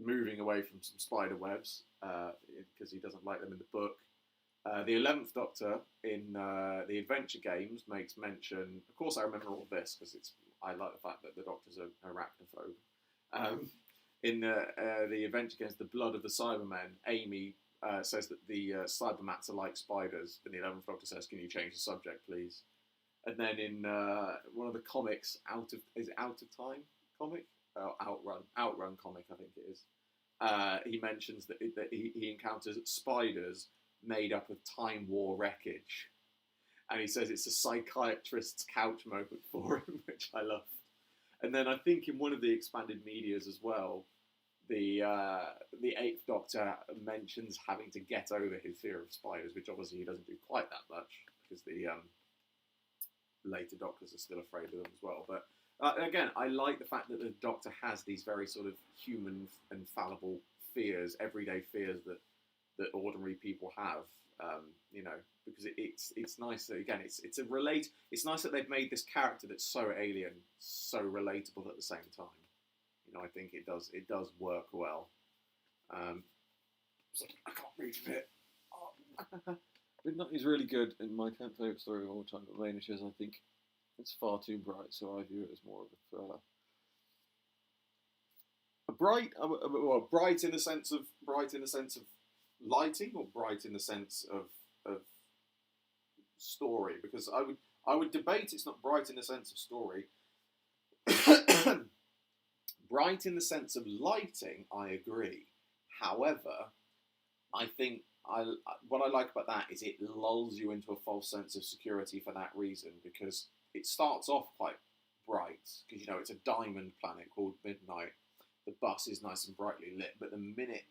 moving away from some spider webs because he doesn't like them in the book. The 11th Doctor in the Adventure Games makes mention. Of course, I remember all this because I like the fact that the Doctor's an arachnophobe. In the Adventure Games, The Blood of the Cybermen, Amy says that the Cybermats are like spiders, and the 11th Doctor says, "Can you change the subject, please?" And then in one of the comics, Out of Time comic? Outrun comic, I think it is. He mentions that he encounters spiders made up of Time War wreckage. And he says it's a psychiatrist's couch moment for him, which I love. And then I think in one of the expanded medias as well, the 8th Doctor mentions having to get over his fear of spiders, which obviously he doesn't do quite that much, because the later Doctors are still afraid of them as well. But again, I like the fact that the Doctor has these very sort of human and fallible fears, everyday fears that ordinary people have, because it's nice that, again, it's nice that they've made this character that's so alien, so relatable at the same time. I think it does work well. So I can't read a bit. Midnight is really good, and my favourite story of all time, but Vanishes, I think it's far too bright, so I view it as more of a thriller. Bright in the sense of lighting, or bright in the sense of story, because I would debate it's not bright in the sense of story. Bright in the sense of lighting, I agree. However, I think what I like about that is it lulls you into a false sense of security for that reason, because it starts off quite bright, because it's a diamond planet called Midnight. The bus is nice and brightly lit, but the minute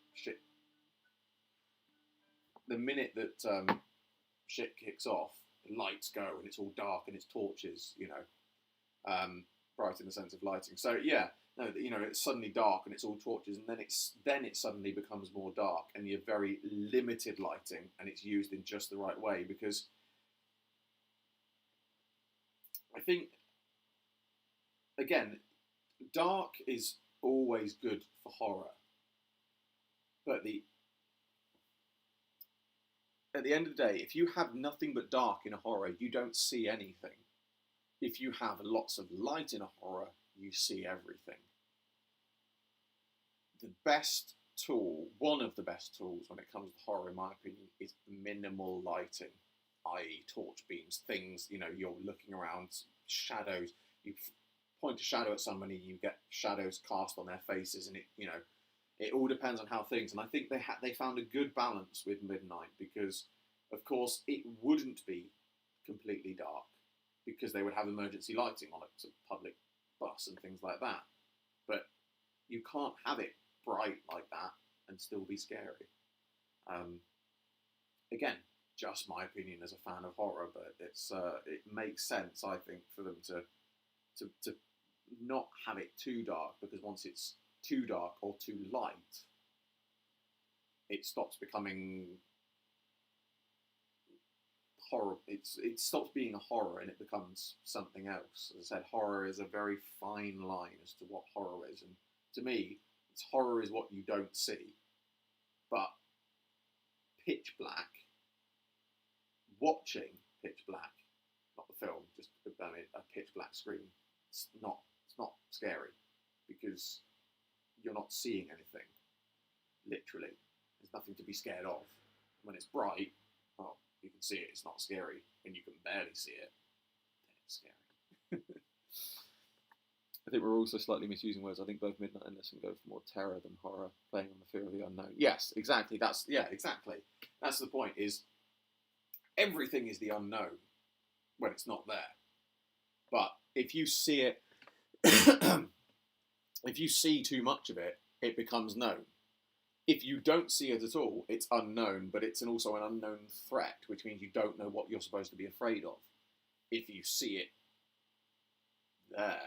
that shit kicks off, the lights go and it's all dark and it's torches, bright in the sense of lighting. So yeah, no, it's suddenly dark and it's all torches, and then it suddenly becomes more dark, and you have very limited lighting, and it's used in just the right way, because I think, again, dark is always good for horror, but at the end of the day, if you have nothing but dark in a horror, you don't see anything. If you have lots of light in a horror, you see everything. The best tool, one of the best tools when it comes to horror, in my opinion, is minimal lighting, i.e. torch beams, things, you're looking around, shadows, you point a shadow at somebody, you get shadows cast on their faces, and it all depends on how things, and I think they found a good balance with Midnight, because, of course, it wouldn't be completely dark, because they would have emergency lighting on it, so public bus and things like that. But you can't have it bright like that and still be scary. Again, just my opinion as a fan of horror, but it makes sense, I think, for them to not have it too dark, because once it's too dark or too light, it stops becoming horror. It stops being a horror and it becomes something else. As I said, horror is a very fine line as to what horror is, and to me, horror is what you don't see. But pitch black, watching pitch black, not the film, just a pitch black screen, it's not scary, because you're not seeing anything. Literally, there's nothing to be scared of. When it's bright, well, you can see it, it's not scary. When you can barely see it, then it's scary. I think we're also slightly misusing words. I think both Midnight and Listen go for more terror than horror, playing on the fear of the unknown. Yes, exactly. Exactly. That's the point. Is everything is the unknown when it's not there. But if you see it, if you see too much of it, it becomes known. If you don't see it at all, it's unknown, but it's also an unknown threat, which means you don't know what you're supposed to be afraid of. If you see it there,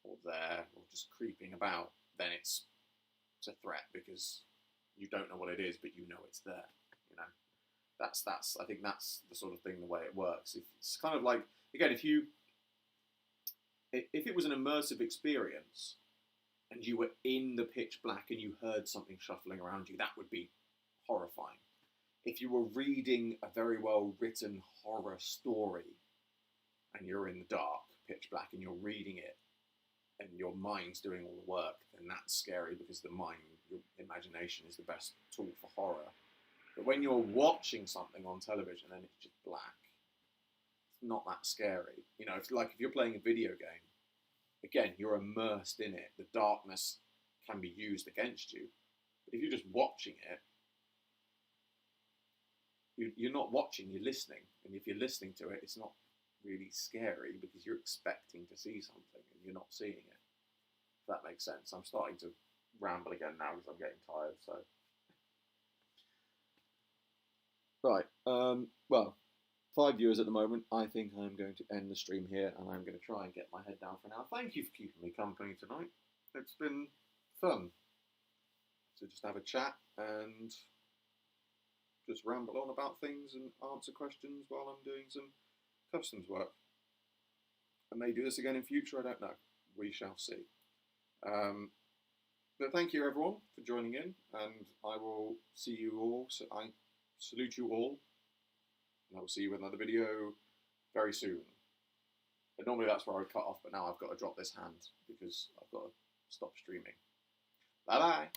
or just creeping about, then it's a threat, because you don't know what it is, but you know it's there. You know, that's I think that's the sort of thing, the way it works. It's kind of like, again, if it was an immersive experience and you were in the pitch black and you heard something shuffling around you, that would be horrifying. If you were reading a very well written horror story and you're in the dark, pitch black, and you're reading it, and your mind's doing all the work, then that's scary, because the mind, your imagination, is the best tool for horror. But when you're watching something on television and it's just black, it's not that scary. You know, if you're playing a video game, again, you're immersed in it. The darkness can be used against you. But if you're just watching it, you're not watching, you're listening. And if you're listening to it, it's not really scary, because you're expecting to see something and you're not seeing it. If that makes sense. I'm starting to ramble again now because I'm getting tired. So, right. Well, 5 viewers at the moment. I think I'm going to end the stream here, and I'm going to try and get my head down for now. Thank you for keeping me company tonight. It's been fun to just have a chat and just ramble on about things and answer questions while I'm doing some customs work. I may do this again in future, I don't know. We shall see. But thank you everyone for joining in, and I will see you all. So I salute you all, and I will see you with another video very soon. But normally that's where I would cut off, but now I've got to drop this hand because I've got to stop streaming. Bye bye.